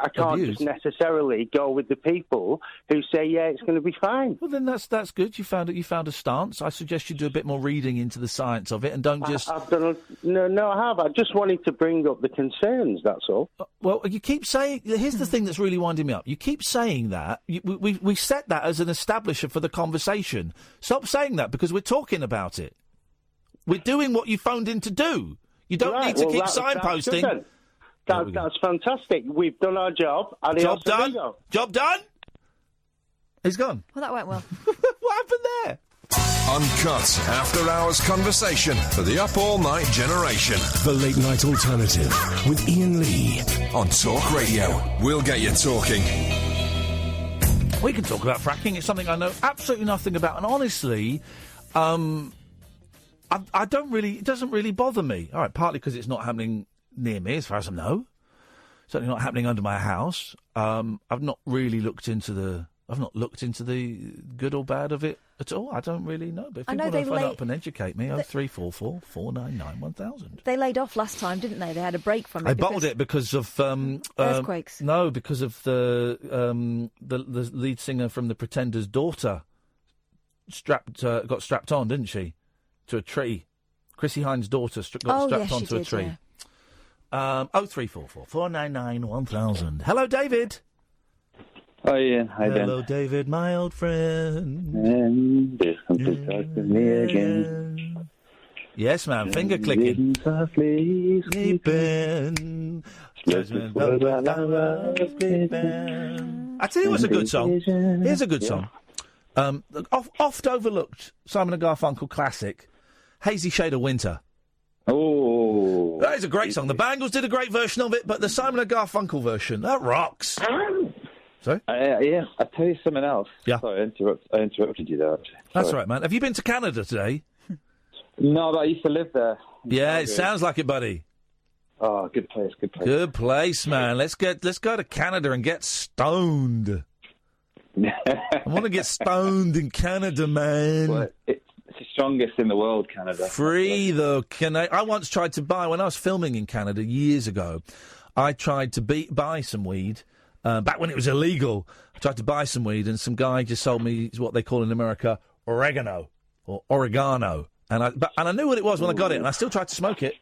Speaker 11: can't just necessarily go with the people who say, yeah, it's going to be fine.
Speaker 3: Well, then that's good. You found a stance. I suggest you do a bit more reading into the science of it, and don't just.
Speaker 11: I have. I just wanted to bring up the concerns. That's all.
Speaker 3: Well, you keep saying. Here's the thing that's really winding me up. You keep saying that. We set that as an establisher for the conversation. Stop saying that because we're talking about it. We're doing what you phoned in to do. You don't need to keep signposting.
Speaker 11: That's fantastic. We've done our job.
Speaker 3: Job done. Job done. He's gone.
Speaker 4: Well, that went well.
Speaker 3: What happened there?
Speaker 1: Uncut after-hours conversation for the up-all-night generation. The Late Night Alternative with Iain Lee on Talk Radio. We'll get you talking.
Speaker 3: We can talk about fracking. It's something I know absolutely nothing about, and honestly, I don't really. It doesn't really bother me. All right, partly because it's not happening near me, as far as I know. Certainly not happening under my house. I've not really looked into the. I've not looked into the good or bad of it at all. I don't really know. But if you want to phone up and educate me, 0344 499 1000.
Speaker 4: They laid off last time, didn't they? They had a break from it.
Speaker 3: They bottled it because of
Speaker 4: earthquakes.
Speaker 3: No, because of the lead singer from the Pretenders' daughter got strapped on, didn't she, to a tree? Chrissy Hines' daughter got strapped onto a tree. Yeah. 0344 499 1000. Hello, David.
Speaker 12: Hi, Ian. Hi, Ben.
Speaker 3: Hello, David, my old friend.
Speaker 12: And there's something talk with me again.
Speaker 3: Yes, man. Finger clicking.
Speaker 12: Softly
Speaker 3: sleeping. I tell you what's a good song. Here's a good song. Oft overlooked Simon and Garfunkel classic, Hazy Shade of Winter.
Speaker 12: Oh.
Speaker 3: That is a great song. The Bangles did a great version of it, but the Simon and Garfunkel version, that rocks. Sorry?
Speaker 12: Yeah, I'll tell you something else.
Speaker 3: Yeah.
Speaker 12: Sorry, I interrupted you there, actually.
Speaker 3: That's all right, man. Have you been to Canada today?
Speaker 12: No, but I used to live there.
Speaker 3: Yeah, it sounds like it, buddy.
Speaker 12: Oh, good place.
Speaker 3: Good place, man. Let's go to Canada and get stoned. I want to get stoned in Canada, man.
Speaker 12: Well, it's the strongest in the world, Canada.
Speaker 3: Free, though. I once tried to buy, when I was filming in Canada years ago, I tried to buy some weed. Back when it was illegal, I tried to buy some weed, and some guy just sold me what they call in America oregano, or oregano. And I knew what it was when I got it, and I still tried to smoke it.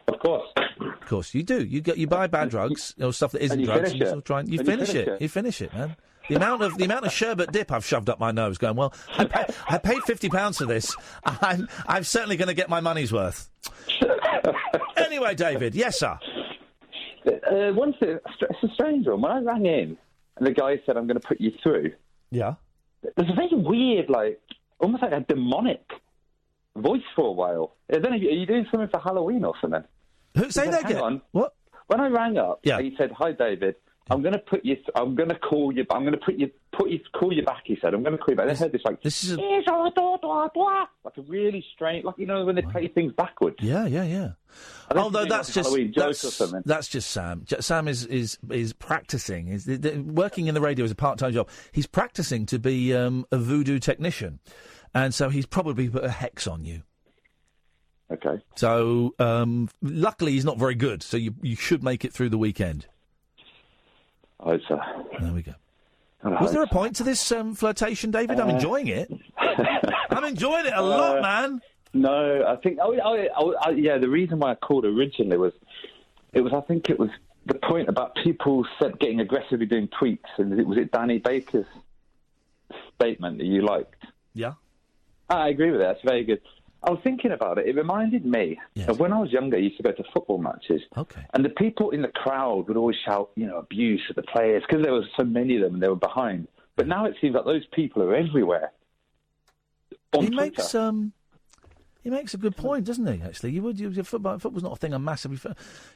Speaker 12: Of course.
Speaker 3: Of course, you do. You buy bad drugs, stuff that isn't drugs. You finish it. You finish it, man. The amount of sherbet dip I've shoved up my nose, going, well, I paid £50 for this. I'm certainly going to get my money's worth. Anyway, David, yes, sir.
Speaker 12: It's a strange one. When I rang in, and the guy said, "I'm going to put you through."
Speaker 3: Yeah.
Speaker 12: There's a very weird, almost like a demonic voice for a while. I don't know, are you doing something for Halloween or something?
Speaker 3: Say that again.
Speaker 12: On.
Speaker 3: What?
Speaker 12: When I rang up, he said, "Hi, David. I'm going to put you. I'm going to call you. I'm going to call you back." He said, "I'm going to call you back." I heard this
Speaker 3: this is
Speaker 12: like a really strange, when they play things backwards.
Speaker 3: Yeah. Although that's just
Speaker 12: something.
Speaker 3: That's just Sam. Sam is practicing. Is working in the radio is a part-time job. He's practicing to be a voodoo technician, and so he's probably put a hex on you.
Speaker 12: Okay.
Speaker 3: So luckily he's not very good. So you should make it through the weekend.
Speaker 12: I hope so.
Speaker 3: There we go. Was there a point to this flirtation, David? I'm enjoying it. I'm enjoying it a lot, man.
Speaker 12: No, I think. The reason why I called originally was the point about people getting aggressively doing tweets, and was it Danny Baker's statement that you liked?
Speaker 3: Yeah.
Speaker 12: I agree with that. It's very good. I was thinking about it. It reminded me of when I was younger, I used to go to football matches.
Speaker 3: Okay.
Speaker 12: And the people in the crowd would always shout, abuse of the players because there was so many of them and they were behind. But now it seems like those people are everywhere.
Speaker 3: He makes a good point, doesn't he? Actually, football's not a thing I'm massively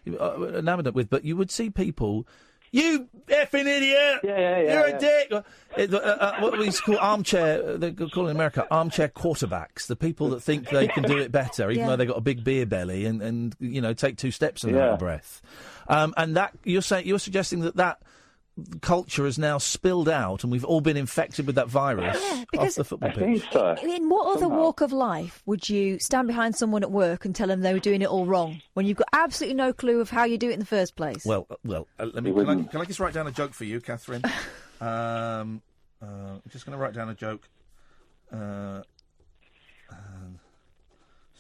Speaker 3: enamoured with, but you would see people. You effing idiot! You're a dick. What we call armchair. They call in America armchair quarterbacks. The people that think they can do it better, even though they got a big beer belly and take two steps and out of breath. And that you're suggesting that culture has now spilled out and we've all been infected with that virus off the football pitch.
Speaker 4: In what other walk of life would you stand behind someone at work and tell them they were doing it all wrong when you've got absolutely no clue of how you do it in the first place?
Speaker 3: Well, let me. Can I just write down a joke for you, Catherine? I'm just going to write down a joke. It's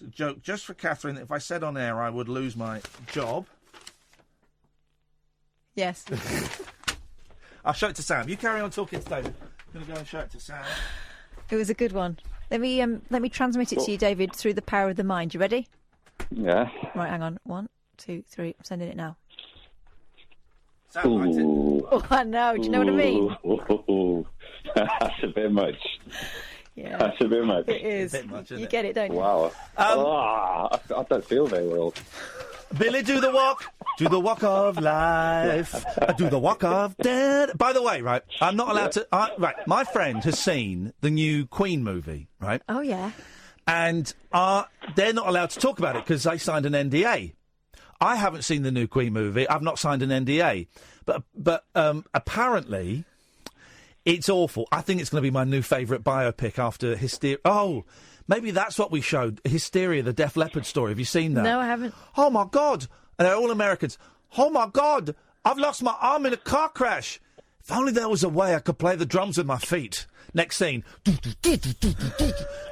Speaker 3: a joke just for Catherine. If I said on air, I would lose my job.
Speaker 4: Yes.
Speaker 3: I'll show it to Sam. You carry on talking to David. I'm going to go and show it to Sam.
Speaker 4: It was a good one. Let me transmit it to you, David, through the power of the mind. You ready?
Speaker 12: Yeah.
Speaker 4: Right, hang on. 1, 2, 3. I'm sending it now.
Speaker 3: Sam,
Speaker 4: oh, I know. Do you know what I mean?
Speaker 12: That's a bit much.
Speaker 4: Yeah.
Speaker 12: That's a bit much.
Speaker 4: It is.
Speaker 3: A bit much, isn't
Speaker 4: you
Speaker 3: it?
Speaker 4: get it, don't you?
Speaker 12: Wow. I don't feel very well.
Speaker 3: Billy, do the walk of life, do the walk of death. By the way, right, I'm not allowed to. Right, my friend has seen the new Queen movie, right?
Speaker 4: Oh yeah.
Speaker 3: And they're not allowed to talk about it because they signed an NDA. I haven't seen the new Queen movie. I've not signed an NDA, but apparently it's awful. I think it's going to be my new favourite biopic after Hysteria. Oh. Maybe that's what we showed. Hysteria, the Def Leppard story. Have you seen that?
Speaker 4: No, I haven't.
Speaker 3: Oh, my God. And they're all Americans. Oh, my God. I've lost my arm in a car crash. If only there was a way I could play the drums with my feet. Next scene.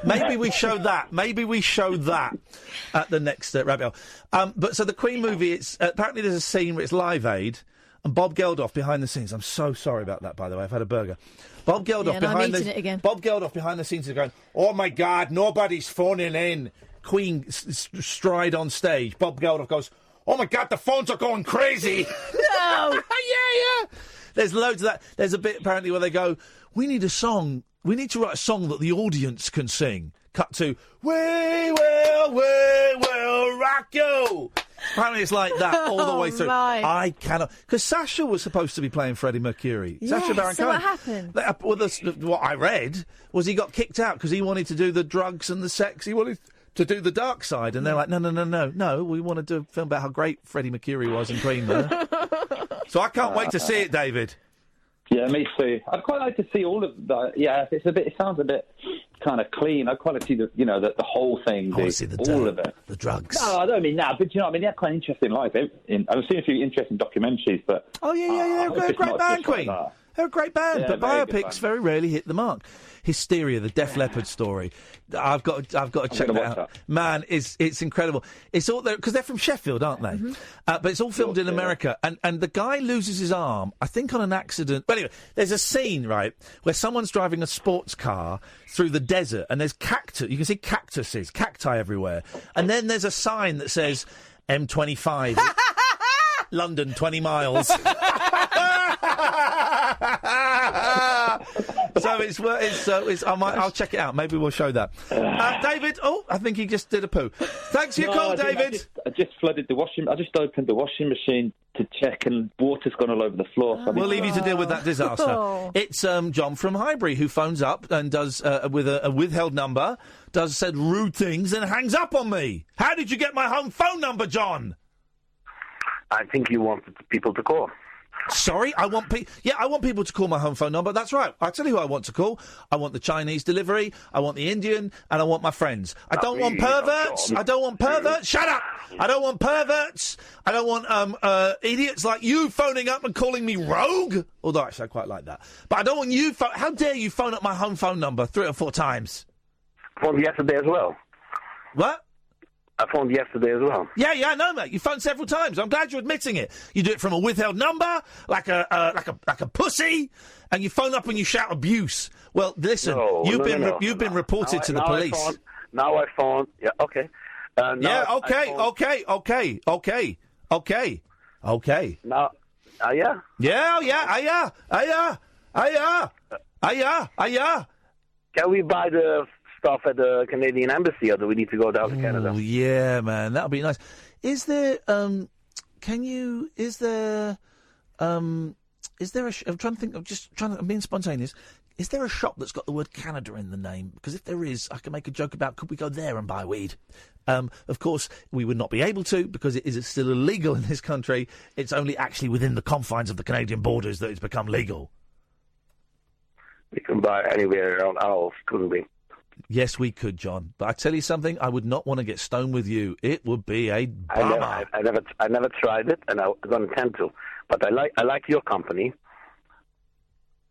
Speaker 3: Maybe we show that. Maybe we show that at the next rabbit hole. But so the Queen movie, it's apparently there's a scene where it's Live Aid and Bob Geldof behind the scenes. I'm so sorry about that, by the way. I've had a burger. Bob Geldof Bob Geldof behind the scenes is going, oh my God, nobody's phoning in. Queen stride on stage. Bob Geldof goes, oh my God, the phones are going crazy.
Speaker 4: No.
Speaker 3: yeah. There's loads of that. There's a bit apparently where they go, we need a song. We need to write a song that the audience can sing. Cut to, we will rock you. Apparently it's like that all the way through.
Speaker 4: My.
Speaker 3: I cannot... Because Sasha was supposed to be playing Freddie Mercury.
Speaker 4: Yes,
Speaker 3: Sasha Baron
Speaker 4: so
Speaker 3: Cohen.
Speaker 4: what happened?
Speaker 3: What I read was he got kicked out because he wanted to do the drugs and the sex. He wanted to do the dark side. And they're like, no. We want to do a film about how great Freddie Mercury was and Queen there. So I can't wait to see it, David.
Speaker 12: Yeah, me too. I'd quite like to see all of that. Yeah, it sounds a bit kind of clean. I'd quite like to see the whole thing. All of it.
Speaker 3: The drugs.
Speaker 12: No, I don't mean that, but you know what I mean? They have quite an interesting life. I've seen a few interesting documentaries, but...
Speaker 3: Oh, yeah. They're a great band, Queen.
Speaker 12: Like
Speaker 3: they're a great band,
Speaker 12: yeah,
Speaker 3: but biopics very rarely hit the mark. Hysteria, the Def Leppard story. I've got to check that out. Man, it's incredible. It's all there because they're from Sheffield, aren't they? Mm-hmm. But it's all filmed in America, and the guy loses his arm, I think, on an accident. But anyway, there's a scene right where someone's driving a sports car through the desert, and there's cactus. You can see cacti everywhere, and then there's a sign that says M25, London, 20 miles. So I'll check it out. Maybe we'll show that. David, I think he just did a poo. Thanks for your call, David.
Speaker 12: I just flooded the washing. I just opened the washing machine to check, and water's gone all over the floor. So
Speaker 3: we'll leave you to deal with that disaster. It's John from Highbury who phones up and does with a withheld number, said rude things and hangs up on me. How did you get my home phone number, John?
Speaker 5: I think you wanted people to call.
Speaker 3: Sorry, I want people to call my home phone number. That's right. I'll tell you who I want to call. I want the Chinese delivery, I want the Indian, and I want my friends. I don't want perverts. I don't want perverts. Shut up! I don't want perverts. I don't want idiots like you phoning up and calling me rogue. Although actually I quite like that. But I don't want you. How dare you phone up my home phone number 3 or 4 times?
Speaker 5: I phoned yesterday as well.
Speaker 3: What?
Speaker 5: I phoned yesterday as well.
Speaker 3: Yeah, I know, mate. You phoned several times. I'm glad you're admitting it. You do it from a withheld number, like a pussy, and you phone up and you shout abuse. Well, listen, you've been reported to the police.
Speaker 5: Now I phone. Yeah, okay.
Speaker 3: Okay.
Speaker 5: Now,
Speaker 3: yeah.
Speaker 5: Can we buy the stuff at the Canadian Embassy, or do we need to go down to Canada?
Speaker 3: Oh, yeah, man, that would be nice. Is there, I'm trying to think, I'm being spontaneous. Is there a shop that's got the word Canada in the name? Because if there is, I can make a joke about, could we go there and buy weed? Of course, we would not be able to, because it is still illegal in this country. It's only actually within the confines of the Canadian borders that it's become legal.
Speaker 5: We can buy anywhere around ours, couldn't we?
Speaker 3: Yes, we could, John. But I tell you something, I would not want to get stoned with you. It would be a bummer.
Speaker 5: I never tried it, and I don't intend to. But I like your company.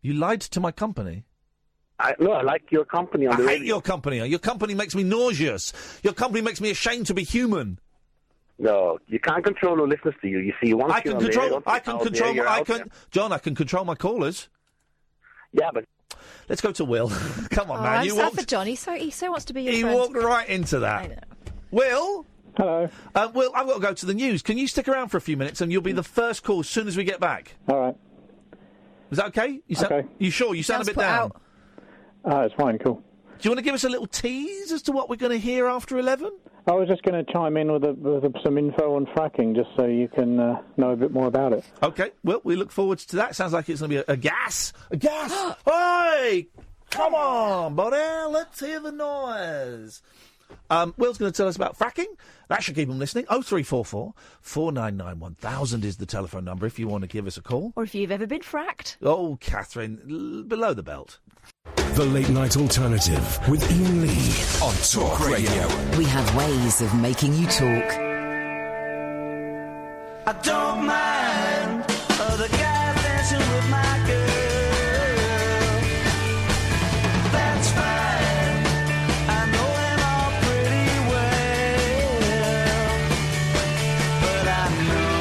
Speaker 3: You lied to my company?
Speaker 5: I like your company on the radio.
Speaker 3: I hate your company. Your company makes me nauseous. Your company makes me ashamed to be human.
Speaker 5: No, you can't control who listens to you. You see, John, I can
Speaker 3: control my callers.
Speaker 5: Yeah, but
Speaker 3: let's go to Will. Come on, man.
Speaker 4: I'm sad for John. He so wants to be your friend.
Speaker 3: He walked right into that.
Speaker 4: I know.
Speaker 3: Will?
Speaker 13: Hello.
Speaker 3: Will, I've got to go to the news. Can you stick around for a few minutes and you'll be the first call as soon as we get back?
Speaker 13: All right.
Speaker 3: Is that okay?
Speaker 13: Okay.
Speaker 3: You sure? You sound a bit down.
Speaker 13: It's fine, cool.
Speaker 3: Do you want to give us a little tease as to what we're going to hear after 11?
Speaker 13: I was just going to chime in with some info on fracking, just so you can know a bit more about it.
Speaker 3: Okay, well, we look forward to that. Sounds like it's going to be a gas. A gas! Hey! Come on, buddy, let's hear the noise. Will's going to tell us about fracking. That should keep him listening. 0344 499 1000 is the telephone number if you want to give us a call.
Speaker 4: Or if you've ever been fracked.
Speaker 3: Oh, Catherine, below the belt.
Speaker 1: The Late Night Alternative with Iain Lee on Talk Radio.
Speaker 2: We have ways of making you talk.
Speaker 14: I don't mind the guy dancing with my girl. That's fine. I know him all pretty well. But I know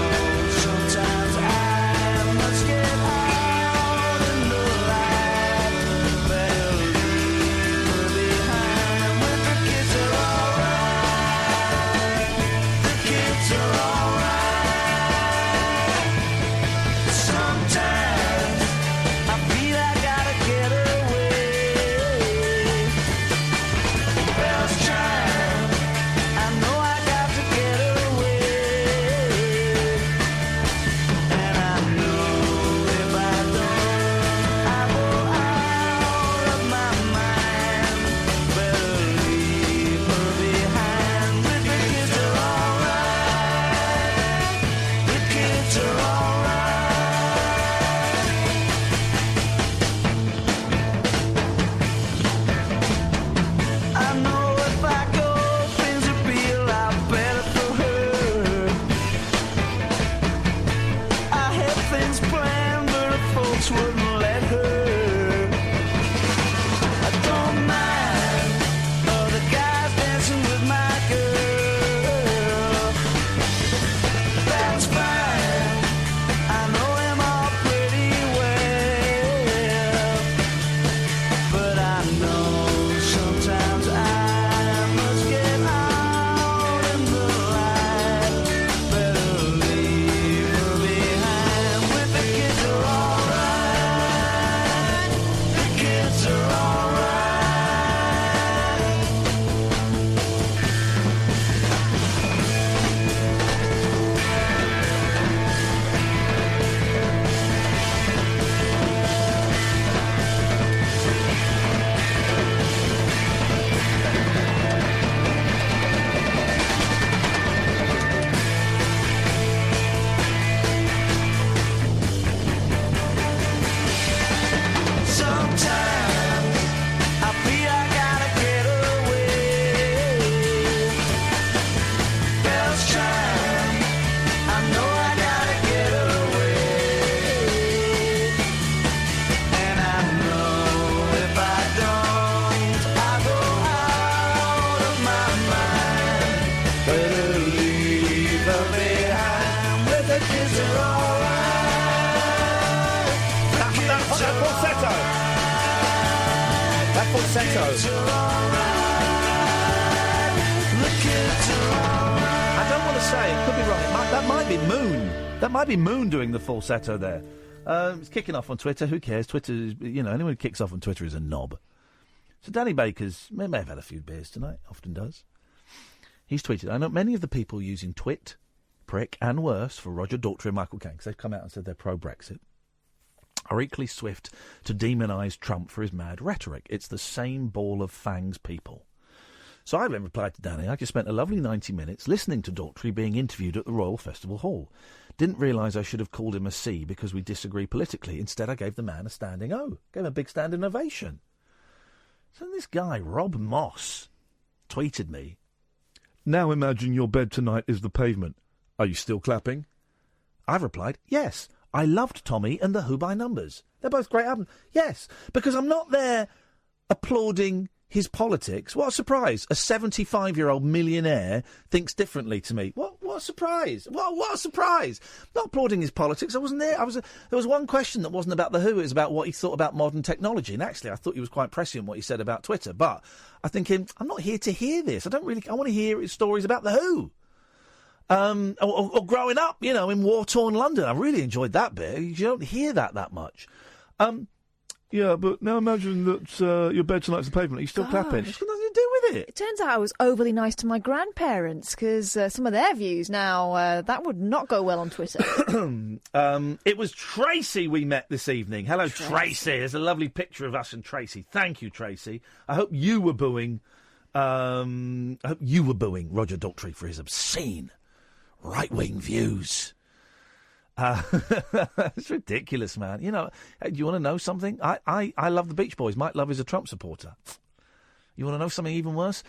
Speaker 14: sometimes I must get out in the light. Better leave her behind. When the kids are alright. The kids are alright. Sometimes I feel I gotta get away. Bells chime, I know I got to get away. And I know if I don't, I go out of my mind. Better leave her behind. With the kids are alright. The kids are alright. I know if I go, things will be a lot better for her. I had things planned, but the folks wouldn't let her. I don't mind the guys dancing with my girl. That's fine. I know him all pretty well. But I know sometimes I must get out in the light. Better leave her behind. With the kids are alright. The kids are alright. Sometimes I feel I gotta get away. Bells chime, I know I gotta get away. And I know if I don't, I go out of my mind. Better leave her behind. With the kids are alright. The kids are
Speaker 3: falsetto. That falsetto. I don't want to say, it could be wrong. That might be Moon. That might be Moon doing the falsetto there. It's kicking off on Twitter. Who cares? Twitter is, anyone who kicks off on Twitter is a knob. So Danny Baker's may have had a few beers tonight, often does. He's tweeted, I know many of the people using twit, prick and worse for Roger Daltrey and Michael Caine, because they've come out and said they're pro-Brexit. are equally swift to demonise Trump for his mad rhetoric. It's the same ball of fangs people. So I then replied to Danny, I just spent a lovely 90 minutes listening to Daughtry being interviewed at the Royal Festival Hall. Didn't realise I should have called him a C because we disagree politically. Instead, I gave the man a standing O. Gave him a big standing ovation. So this guy, Rob Moss, tweeted me, now imagine your bed tonight is the pavement. Are you still clapping? I've replied, yes. I loved Tommy and the Who by Numbers. They're both great albums. Yes, because I'm not there applauding his politics. What a surprise. A 75-year-old millionaire thinks differently to me. What a surprise. What a surprise. Not applauding his politics. I wasn't there. There was one question that wasn't about the Who. It was about what he thought about modern technology. And actually, I thought he was quite prescient what he said about Twitter. But I think I'm not here to hear this. I want to hear his stories about the Who. Or growing up, in war-torn London. I really enjoyed that bit. You don't hear that much. Yeah, but now imagine that your bed tonight's the pavement. Are you still clapping? It's got nothing to do with it.
Speaker 4: It turns out I was overly nice to my grandparents because some of their views now, that would not go well on Twitter.
Speaker 3: It was Tracy we met this evening. Hello, Tracy. There's a lovely picture of us and Tracy. Thank you, Tracy. I hope you were booing Roger Daltrey for his obscene right-wing views. It's ridiculous, man. Do you want to know something? I love the Beach Boys. Mike Love is a Trump supporter. You want to know something even worse?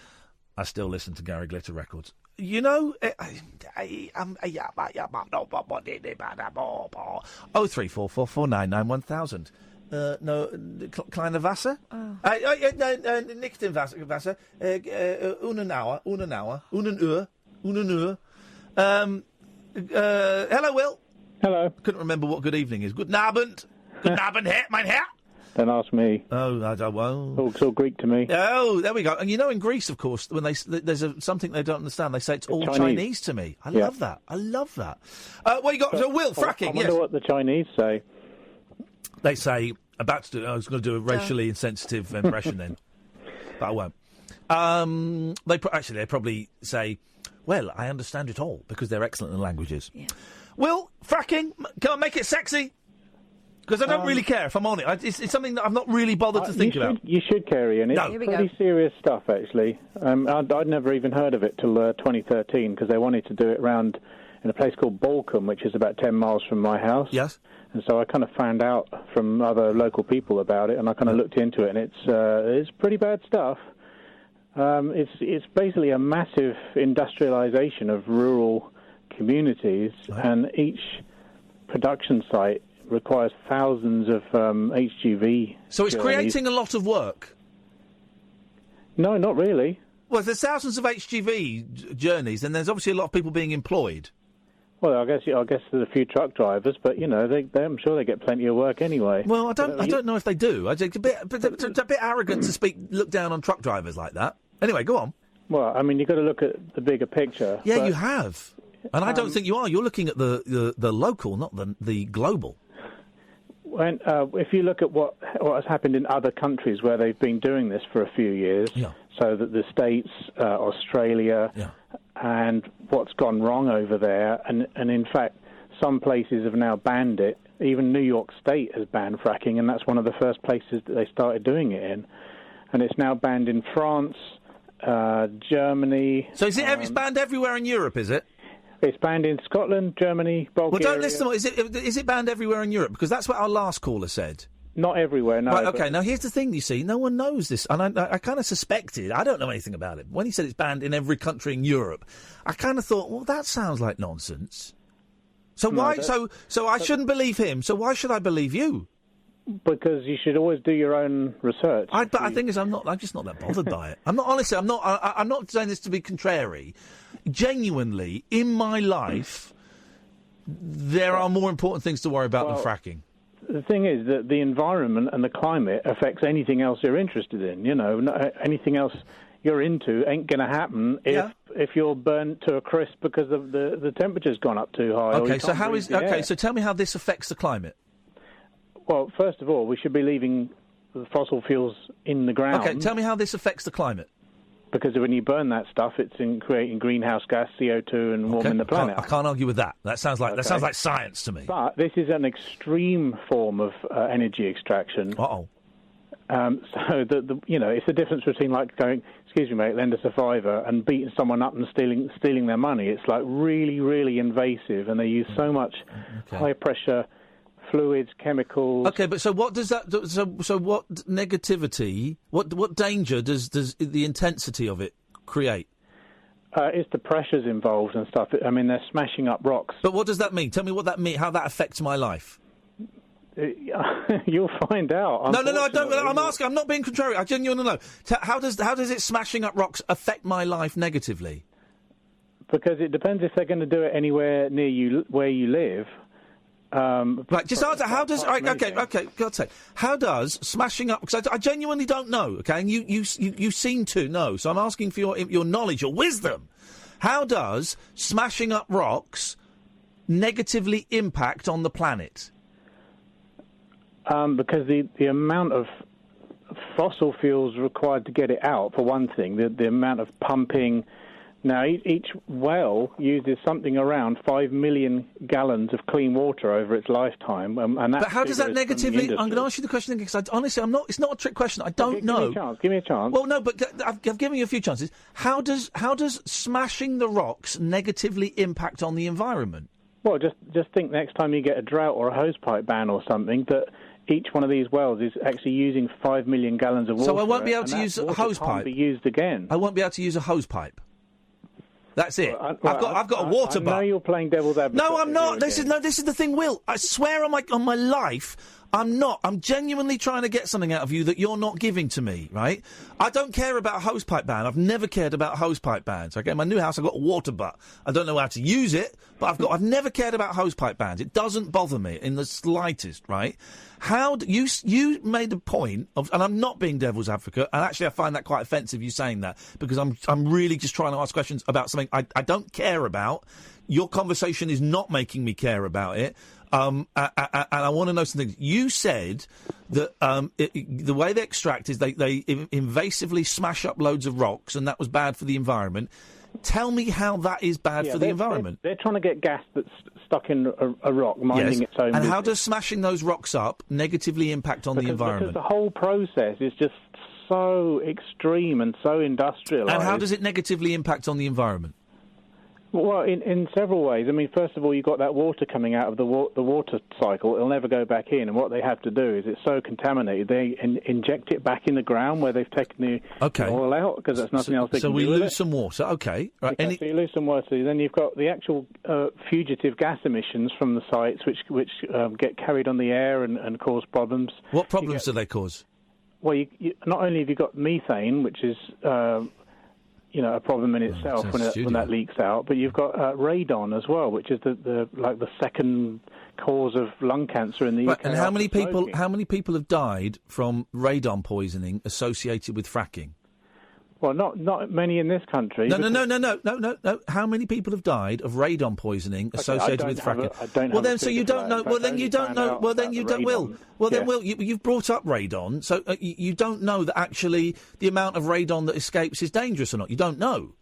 Speaker 3: I still listen to Gary Glitter records. 03444991000. No, kleine Wasser?
Speaker 4: Oh.
Speaker 3: Nicht Wasser. Unen Uhr. Hello, Will.
Speaker 13: Hello.
Speaker 3: Couldn't remember what good evening is. Guten Abend. Guten Abend, mein Herr.
Speaker 13: Don't ask me.
Speaker 3: Oh, I don't. Well,
Speaker 13: it's all Greek to me.
Speaker 3: Oh, there we go. And in Greece, of course, when there's something they don't understand, they say it's all Chinese to me. I love that. What you got? So, Will, fracking.
Speaker 13: I wonder what the Chinese say.
Speaker 3: They say I was going to do a racially insensitive impression then, but I won't. They probably say, well, I understand it all because they're excellent in languages. Yeah. Will, fracking, can I make it sexy? Because I don't really care, if I'm on it. It's something that I've not really bothered to think about.
Speaker 13: You should, Kerry, and it's pretty serious stuff, actually. I'd never even heard of it till 2013, because they wanted to do it round in a place called Balcombe, which is about 10 miles from my house.
Speaker 3: Yes.
Speaker 13: And so I kind of found out from other local people about it, and I kind of looked into it, and it's pretty bad stuff. It's basically a massive industrialization of rural communities, and each production site requires thousands of HGV.
Speaker 3: So it's creating a lot of work?
Speaker 13: No, not really.
Speaker 3: Well, if there's thousands of HGV journeys, then there's obviously a lot of people being employed.
Speaker 13: Well, I guess there's a few truck drivers, but I'm sure they get plenty of work anyway.
Speaker 3: Well, I don't know if they do. It's a bit arrogant to look down on truck drivers like that. Anyway, go on.
Speaker 13: Well, I mean, you've got to look at the bigger picture.
Speaker 3: Yeah, you have. And I don't think you are. You're looking at the local, not the global.
Speaker 13: If you look at what has happened in other countries where they've been doing this for a few years, so that the States, Australia, and what's gone wrong over there, and in fact, some places have now banned it. Even New York State has banned fracking, and that's one of the first places that they started doing it in. And it's now banned in France, Germany.
Speaker 3: So it's banned everywhere in Europe, is it?
Speaker 13: It's banned in Scotland, Germany, Bulgaria.
Speaker 3: Well, don't listen. Is it banned everywhere in Europe? Because that's what our last caller said.
Speaker 13: Not everywhere, no.
Speaker 3: Right, okay, now here's the thing, you see. No one knows this. And I kind of suspected. I don't know anything about it. When he said it's banned in every country in Europe, I kind of thought, well, that sounds like nonsense. So So I shouldn't believe him. So why should I believe you?
Speaker 13: Because you should always do your own research.
Speaker 3: But the thing is, I'm just not that bothered by it. I'm not saying this to be contrary. Genuinely, in my life, there are more important things to worry about than fracking.
Speaker 13: The thing is that the environment and the climate affects anything else you're interested in. Anything else you're into ain't going to happen if you're burnt to a crisp because the temperature's gone up too high.
Speaker 3: Okay, so tell me how this affects the climate.
Speaker 13: Well, first of all, we should be leaving the fossil fuels in the ground.
Speaker 3: Okay, tell me how this affects the climate.
Speaker 13: because when you burn that stuff, it's creating greenhouse gas, CO2, and warming the planet.
Speaker 3: I can't argue with that. That sounds like science to me.
Speaker 13: But this is an extreme form of energy extraction.
Speaker 3: Uh-oh.
Speaker 13: So it's the difference between like going, excuse me, mate, lend us a fiver, and beating someone up and stealing their money. It's like really, really invasive, and they use so much high pressure fluids, chemicals.
Speaker 3: Okay, but so what does that? So what negativity? What danger does the intensity of it create?
Speaker 13: It's the pressures involved and stuff. I mean, they're smashing up rocks.
Speaker 3: But what does that mean? Tell me what that means. How that affects my life.
Speaker 13: You'll find out.
Speaker 3: No, I don't. I'm asking. I'm not being contrary. I genuinely know. How does it smashing up rocks affect my life negatively?
Speaker 13: Because it depends if they're going to do it anywhere near you where you live.
Speaker 3: Right, just answer. How does? Right, okay. God's sake, how does smashing up? Because I genuinely don't know. Okay, and you seem to know. So I'm asking for your knowledge, your wisdom. How does smashing up rocks negatively impact on the planet?
Speaker 13: Because the amount of fossil fuels required to get it out, for one thing, the amount of pumping. Now, each well uses something around 5 million gallons of clean water over its lifetime. But
Speaker 3: how does that negatively... I'm going to ask you the question again, because honestly, it's not a trick question. I don't know.
Speaker 13: Give me a chance.
Speaker 3: Well, no, but I've given you a few chances. How does smashing the rocks negatively impact on the environment?
Speaker 13: Well, just think next time you get a drought or a hosepipe ban or something, that each one of these wells is actually using 5 million gallons of water.
Speaker 3: So I won't be able to use a hosepipe?
Speaker 13: Can't be used again.
Speaker 3: I won't be able to use a hosepipe? That's it. I've got a water butt.
Speaker 13: I know you're playing devil's advocate.
Speaker 3: No, I'm not. This is the thing, Will. I swear on my life, I'm not. I'm genuinely trying to get something out of you that you're not giving to me, right? I don't care about a hosepipe ban. I've never cared about hosepipe bans. Okay, in my new house, I've got a water butt. I don't know how to use it, but I've never cared about hosepipe bans. It doesn't bother me in the slightest, right? How you made a point of, and I'm not being devil's advocate, and actually I find that quite offensive, you saying that, because I'm really just trying to ask questions about something I don't care about. Your conversation is not making me care about it. And I want to know something. You said that the way they extract is they invasively smash up loads of rocks, and that was bad for the environment. Tell me how that is bad for the environment.
Speaker 13: They're trying to get gas that's stuck in a rock, minding its own
Speaker 3: And
Speaker 13: business.
Speaker 3: how does smashing those rocks up negatively impact on the environment?
Speaker 13: Because the whole process is just so extreme and so industrialised.
Speaker 3: And how does it negatively impact on the environment?
Speaker 13: Well, in several ways. I mean, first of all, you've got that water coming out of the water cycle. It'll never go back in. And what they have to do is it's so contaminated, they inject it back in the ground where they've taken the oil out, because there's nothing else they can do with it.
Speaker 3: So we lose some water. Okay. Right.
Speaker 13: Okay, so you lose some water. Then you've got the actual fugitive gas emissions from the sites, which get carried on the air and cause problems.
Speaker 3: What problems do they cause?
Speaker 13: Well, you not only have you got methane, which is... a problem in itself when that leaks out. But you've got radon as well, which is the second cause of lung cancer in the UK.
Speaker 3: And how many people have died from radon poisoning associated with fracking?
Speaker 13: Well, not many in this country.
Speaker 3: No. How many people have died of radon poisoning associated with fracking? Well, then, so you don't know. Well, then you don't know. Well, then you don't. Well, then, Will, you've brought up radon, so you don't know that actually the amount of radon that escapes is dangerous or not. You don't know.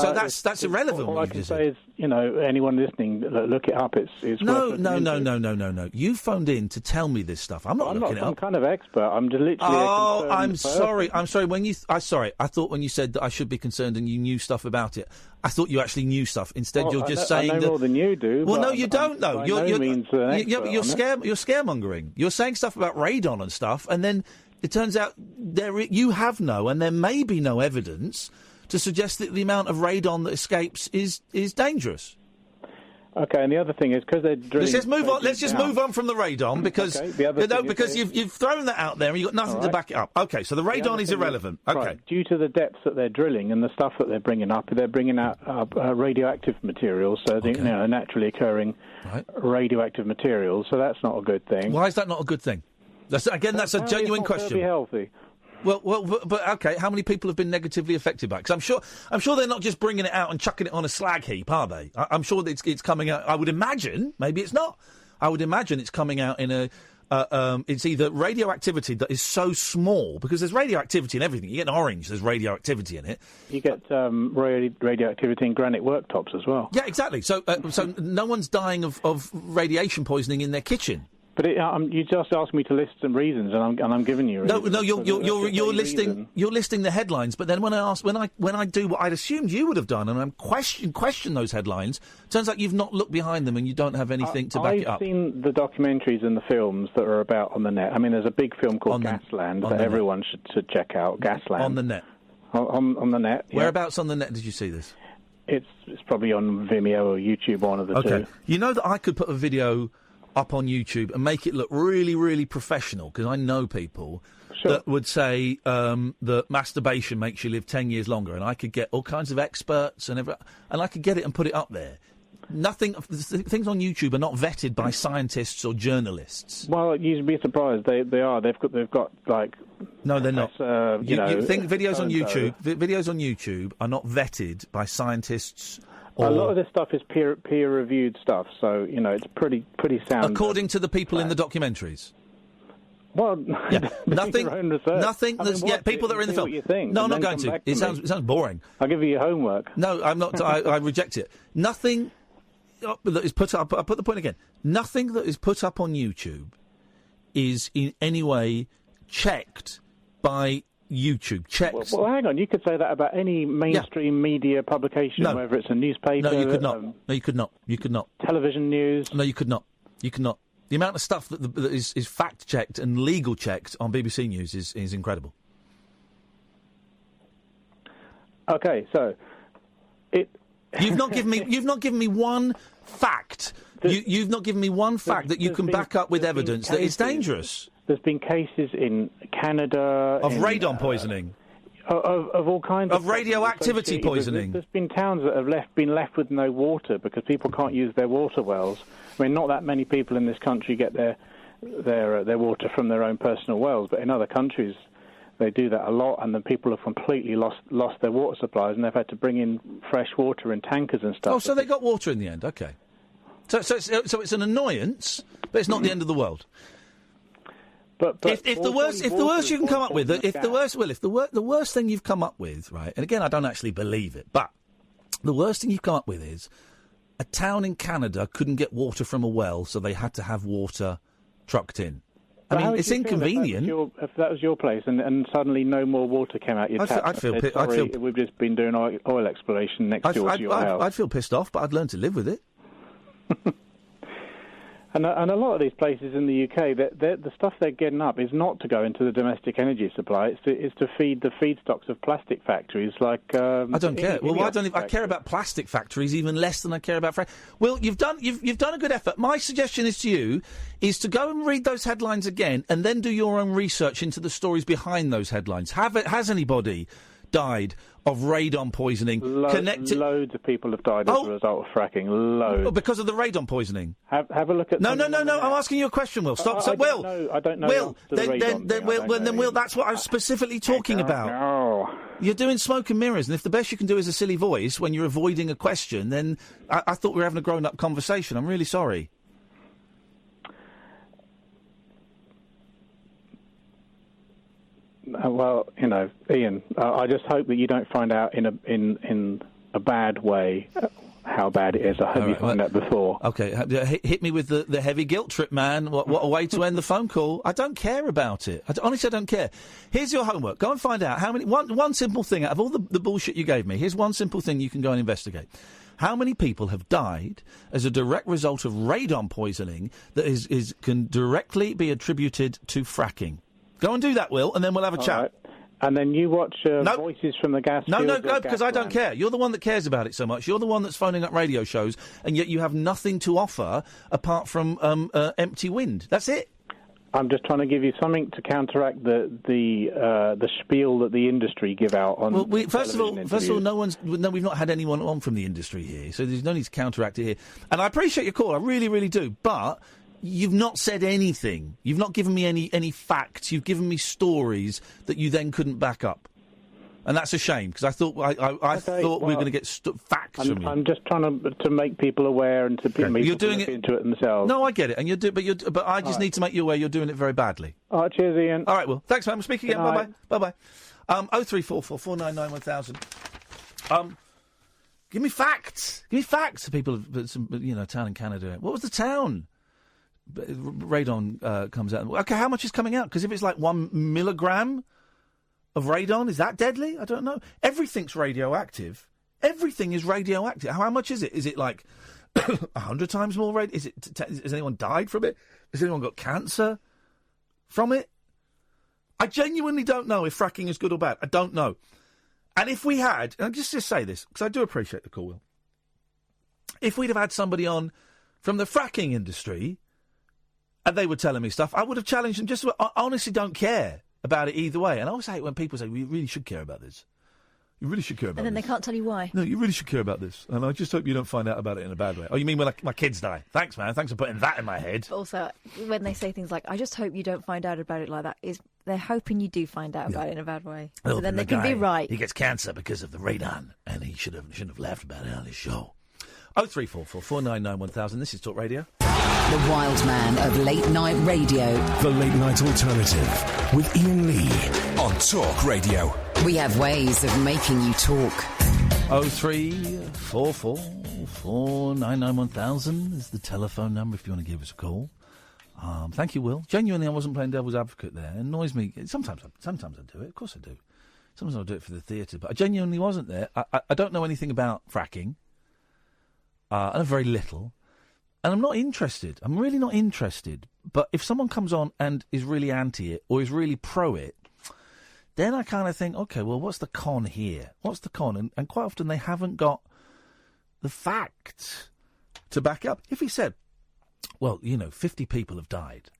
Speaker 3: So that's irrelevant.
Speaker 13: All I can say is, anyone listening, look it up. It's
Speaker 3: No. You phoned in to tell me this stuff. I'm not looking it up.
Speaker 13: I'm kind of expert. I'm just literally.
Speaker 3: Oh, I'm sorry. I'm sorry. I thought when you said that I should be concerned and you knew stuff about it, I thought you actually knew stuff. Instead, you're just saying
Speaker 13: I know more than you do.
Speaker 3: Well, no, you don't know. You're
Speaker 13: You're
Speaker 3: scaremongering. You're saying stuff about radon and stuff, and then it turns out you have and there may be no evidence to suggest that the amount of radon that escapes is dangerous.
Speaker 13: Okay, and the other thing is because they're drilling...
Speaker 3: Let's just move on from the radon because you've thrown that out there and you've got nothing to back it up. Okay, so the radon is irrelevant. Okay.
Speaker 13: Right. Due to the depths that they're drilling and the stuff that they're bringing up out radioactive materials, so naturally occurring radioactive materials. So that's not a good thing.
Speaker 3: Why is that not a good thing? That's a genuine question.
Speaker 13: Be healthy.
Speaker 3: Well, but okay. How many people have been negatively affected by it? Because I'm sure they're not just bringing it out and chucking it on a slag heap, are they? I'm sure that it's coming out. I would imagine, maybe it's not. I would imagine it's coming out in it's either radioactivity that is so small, because there's radioactivity in everything. You get an orange, there's radioactivity in it.
Speaker 13: You get radioactivity in granite worktops as well.
Speaker 3: Yeah, exactly. So no one's dying of radiation poisoning in their kitchen.
Speaker 13: But you just asked me to list some reasons, and I'm giving you reasons.
Speaker 3: No, you're listing the headlines. But then when I do what I'd assumed you would have done, and I'm question those headlines, turns out you've not looked behind them and you don't have anything to back it up.
Speaker 13: I've seen the documentaries and the films that are about on the net. I mean, there's a big film called Gasland that everyone should check out. Gasland
Speaker 3: on the net.
Speaker 13: On the net. Yeah.
Speaker 3: Whereabouts on the net did you see this?
Speaker 13: It's probably on Vimeo or YouTube, one of the two.
Speaker 3: Okay. You know that I could put a video up on YouTube and make it look really, really professional, because I know people that would say that masturbation makes you live 10 years longer, and I could get all kinds of experts and I could get it and put it up there. Things on YouTube are not vetted by scientists or journalists.
Speaker 13: Well, you'd be surprised. They are. They've got like.
Speaker 3: No, they're not.
Speaker 13: You
Speaker 3: think videos on YouTube? Videos on YouTube are not vetted by scientists.
Speaker 13: A lot of this stuff is peer-reviewed stuff, so, it's pretty sound.
Speaker 3: According to the people in the documentaries?
Speaker 13: Well,
Speaker 3: yeah. Nothing people that are in the film. No, I'm not going to. It sounds boring.
Speaker 13: I'll give you your homework.
Speaker 3: No, I'm not. I reject it. Nothing that is put up... I'll put the point again. Nothing that is put up on YouTube is in any way checked by... YouTube checked.
Speaker 13: Well, hang on. You could say that about any mainstream media publication, whether it's a newspaper.
Speaker 3: No, you could not. No, you could not. You could not.
Speaker 13: Television news.
Speaker 3: No, you could not. You could not. The amount of stuff that is fact checked and legal checked on BBC News is incredible.
Speaker 13: Okay, so
Speaker 3: you've not given me one fact. You've not given me one fact that you can back up with evidence that it's dangerous.
Speaker 13: There's been cases in Canada...
Speaker 3: Of radon poisoning?
Speaker 13: Of all kinds of...
Speaker 3: Of radioactivity poisoning?
Speaker 13: There's been towns that have been left with no water because people can't use their water wells. I mean, not that many people in this country get their water from their own personal wells, but in other countries they do that a lot, and then people have completely lost their water supplies, and they've had to bring in fresh water in tankers and stuff.
Speaker 3: Oh, so they got water in the end, OK. So it's an annoyance, but it's not the end of the world.
Speaker 13: But
Speaker 3: if the worst you can come up with, the worst thing you've come up with, right? And again, I don't actually believe it, but the worst thing you've come up with is a town in Canada couldn't get water from a well, so they had to have water trucked in. I mean, it's inconvenient.
Speaker 13: If that was your place, and suddenly no more water came out your tap, we've just been doing oil exploration next door to your house.
Speaker 3: I'd feel pissed off, but I'd learn to live with it.
Speaker 13: And a lot of these places in the UK, the stuff they're getting up is not to go into the domestic energy supply. It's to feed the feedstocks of plastic factories like...
Speaker 3: I don't care. Well, I care about plastic factories even less than I care about... Well, you've done a good effort. My suggestion is to you is to go and read those headlines again and then do your own research into the stories behind those headlines. Has anybody died of radon poisoning connected?
Speaker 13: Loads of people have died as a result of fracking. Loads.
Speaker 3: Because of the radon poisoning?
Speaker 13: Have a look at...
Speaker 3: No. I'm asking you a question, Will. Stop.
Speaker 13: I don't know.
Speaker 3: Will, then Will, that's what I was specifically talking about.
Speaker 13: No.
Speaker 3: You're doing smoke and mirrors, and if the best you can do is a silly voice when you're avoiding a question, then I thought we were having a grown-up conversation. I'm really sorry.
Speaker 13: Well, Ian, I just hope that you don't find out in a bad way how bad it is. I hope you find out before.
Speaker 3: Okay, hit me with the heavy guilt trip, man. What a way to end the phone call. I don't care about it. Honestly, I don't care. Here's your homework. Go and find out how many... One simple thing out of all the bullshit you gave me. Here's one simple thing you can go and investigate. How many people have died as a direct result of radon poisoning that can directly be attributed to fracking? Go and do that, Will, and then we'll have a chat.
Speaker 13: Right. And then you watch Voices from the Gas Fields.
Speaker 3: No, because I don't care. You're the one that cares about it so much. You're the one that's phoning up radio shows, and yet you have nothing to offer apart from empty wind. That's it.
Speaker 13: I'm just trying to give you something to counteract the spiel that the industry give out on.
Speaker 3: Well, first of all, we've not had anyone on from the industry here, so there's no need to counteract it here. And I appreciate your call, I really, really do. But you've not said anything. You've not given me any facts. You've given me stories that you then couldn't back up. And that's a shame, because I thought I thought we were going to get facts from you.
Speaker 13: I'm just trying to make people aware and to people
Speaker 3: You're doing
Speaker 13: look into it themselves.
Speaker 3: No, I get it, and but I just need to make you aware you're doing it very badly.
Speaker 13: All right, cheers, Ian.
Speaker 3: All right, well, thanks, man. We'll speak again. Bye bye. 0344 499 1000. Give me facts. Give me facts for people of some, town in Canada. What was the town? Radon comes out. Okay, how much is coming out? Because if it's like 1 milligram of radon, is that deadly? I don't know. Everything's radioactive. Everything is radioactive. How much is it? Is it like 100 times more radioactive? Has anyone died from it? Has anyone got cancer from it? I genuinely don't know if fracking is good or bad. I don't know. And if we had, and I'll just say this, because I do appreciate the call, Will. If we'd have had somebody on from the fracking industry, and they were telling me stuff, I would have challenged them. I honestly don't care about it either way. And I always hate when people say, we really should care about this. You really should care about this.
Speaker 4: And then they can't tell you why.
Speaker 3: No, you really should care about this. And I just hope you don't find out about it in a bad way. Oh, you mean when my kids die? Thanks, man. Thanks for putting that in my head.
Speaker 4: Also, when they say things like, I just hope you don't find out about it like that, they're hoping you do find out about it in a bad way. So then they can be right.
Speaker 3: He gets cancer because of the radon, and he shouldn't have laughed about it on his show. 0344 499 1000. This is Talk Radio.
Speaker 2: The wild man of late night radio.
Speaker 1: The Late Night Alternative with Iain Lee on Talk Radio.
Speaker 2: We have ways of making you talk.
Speaker 3: 0344 499 1000 is the telephone number if you want to give us a call. Thank you, Will. Genuinely, I wasn't playing devil's advocate there. It annoys me. Sometimes I do it. Of course I do. Sometimes I'll do it for the theatre, but I genuinely wasn't there. I don't know anything about fracking. I know very little. And I'm not interested. I'm really not interested. But if someone comes on and is really anti it or is really pro it, then I kind of think, OK, well, what's the con here? What's the con? And quite often they haven't got the facts to back up. If he said, well, 50 people have died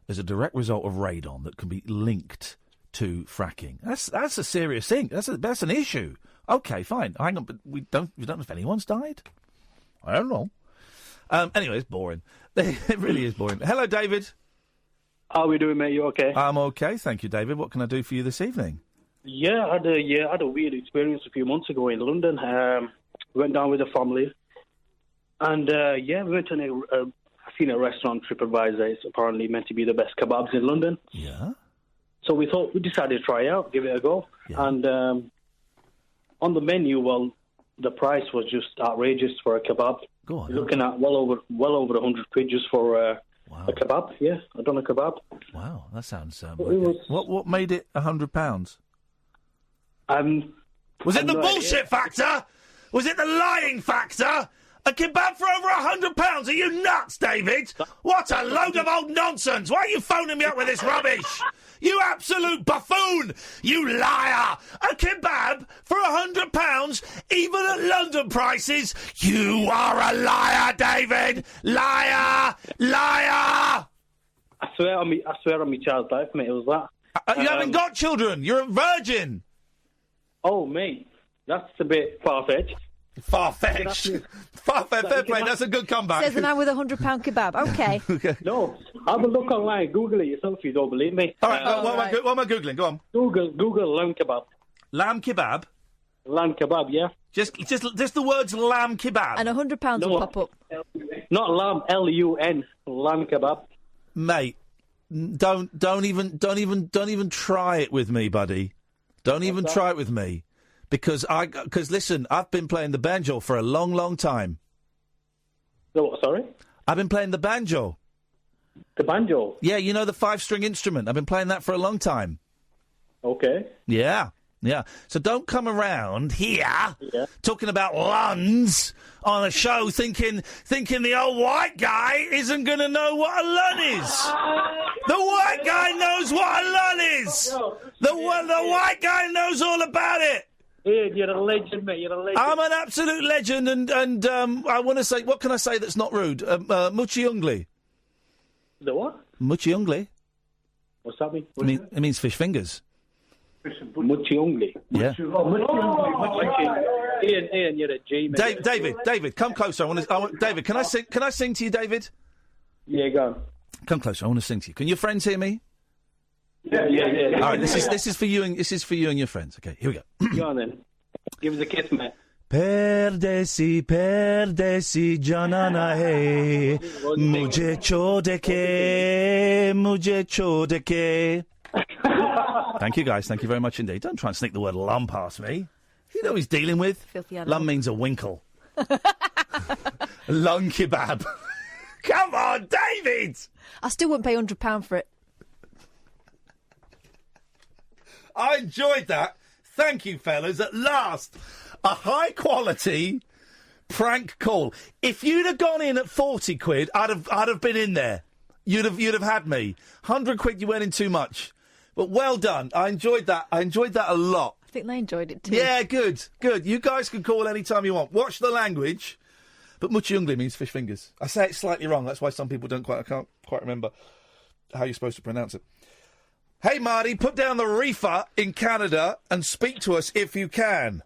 Speaker 3: as a direct result of radon that can be linked to fracking. That's a serious thing. That's an issue. OK, fine. Hang on, but we don't know if anyone's died. I don't know. Anyway, it's boring. It really is boring. Hello, David.
Speaker 15: How are we doing, mate? You okay?
Speaker 3: I'm okay, thank you, David. What can I do for you this evening?
Speaker 15: Yeah, I had a weird experience a few months ago in London. Went down with a family, and we went to I've seen a restaurant, TripAdvisor. It's apparently meant to be the best kebabs in London.
Speaker 3: Yeah.
Speaker 15: So we decided to try it out, give it a go, and on the menu, the price was just outrageous for a kebab.
Speaker 3: Go on.
Speaker 15: You're looking at well over 100 quid just for a kebab. Yeah, I've done a kebab.
Speaker 3: Wow, that sounds. What made it £100? Was it the bullshit factor? Was it the lying factor? A kebab for over £100? Are you nuts, David? What a load of old nonsense! Why are you phoning me up with this rubbish? You absolute buffoon! You liar! A kebab for £100, even at London prices? You are a liar, David! Liar! Liar!
Speaker 15: I swear on my child's life, mate, it was that.
Speaker 3: You haven't got children. You're a virgin.
Speaker 15: Oh, mate, that's a bit far-fetched.
Speaker 3: Far-fetched. Fair play. That's a good comeback.
Speaker 4: Says the man with a £100 kebab. Okay.
Speaker 15: No, have a look online. Google it yourself if you don't believe me.
Speaker 3: All right. What am I googling? Go on.
Speaker 15: Google lamb kebab.
Speaker 3: Lamb kebab.
Speaker 15: Lamb kebab. Yeah.
Speaker 3: Just the words lamb kebab.
Speaker 4: And £100 will pop up.
Speaker 15: Not lamb. LUN. Lamb kebab.
Speaker 3: Mate, don't even try it with me, buddy. Don't even try it with me. Because listen, I've been playing the banjo for a long, long time.
Speaker 15: The what, sorry?
Speaker 3: I've been playing the banjo.
Speaker 15: The banjo?
Speaker 3: Yeah, you know the 5-string instrument. I've been playing that for a long time.
Speaker 15: Okay.
Speaker 3: Yeah. So don't come around here talking about luns on a show thinking the old white guy isn't going to know what a lun is. The white guy knows what a lun is. The white guy knows all about it.
Speaker 15: Ian, you're a legend, mate. You're a legend.
Speaker 3: I'm an absolute legend, and I want to say, what can I say that's not rude? Muchi ungli.
Speaker 15: The what?
Speaker 3: Muchi ungli.
Speaker 15: What's that mean?
Speaker 3: It means fish fingers.
Speaker 15: Muchi ungli.
Speaker 3: Yeah.
Speaker 15: Ian, you're a G, mate.
Speaker 3: David, come closer. David, can I sing to you, David?
Speaker 15: Yeah, go on.
Speaker 3: Come closer. I want to sing to you. Can your friends hear me?
Speaker 15: Yeah.
Speaker 3: All right, this is for you and your friends. Okay, here we go.
Speaker 15: Go on then. Give us a kiss, mate.
Speaker 3: Perdesi janana hai, mujhe chode ke. Thank you, guys. Thank you very much indeed. Don't try and sneak the word lum past me. You know who he's dealing with?
Speaker 4: Filthy animal.
Speaker 3: Lum means a winkle. Lung kebab. Come on, David!
Speaker 4: I still wouldn't pay £100 for it.
Speaker 3: I enjoyed that. Thank you, fellas. At last, a high-quality prank call. If you'd have gone in at 40 quid, I'd have been in there. You'd have had me. 100 quid, you went in too much. But well done. I enjoyed that. I enjoyed that a lot.
Speaker 4: I think they enjoyed it too.
Speaker 3: Yeah, good. You guys can call any time you want. Watch the language. But muchungli means fish fingers. I say it slightly wrong. That's why some people I can't quite remember how you're supposed to pronounce it. Hey, Marty, put down the reefer in Canada and speak to us if you can.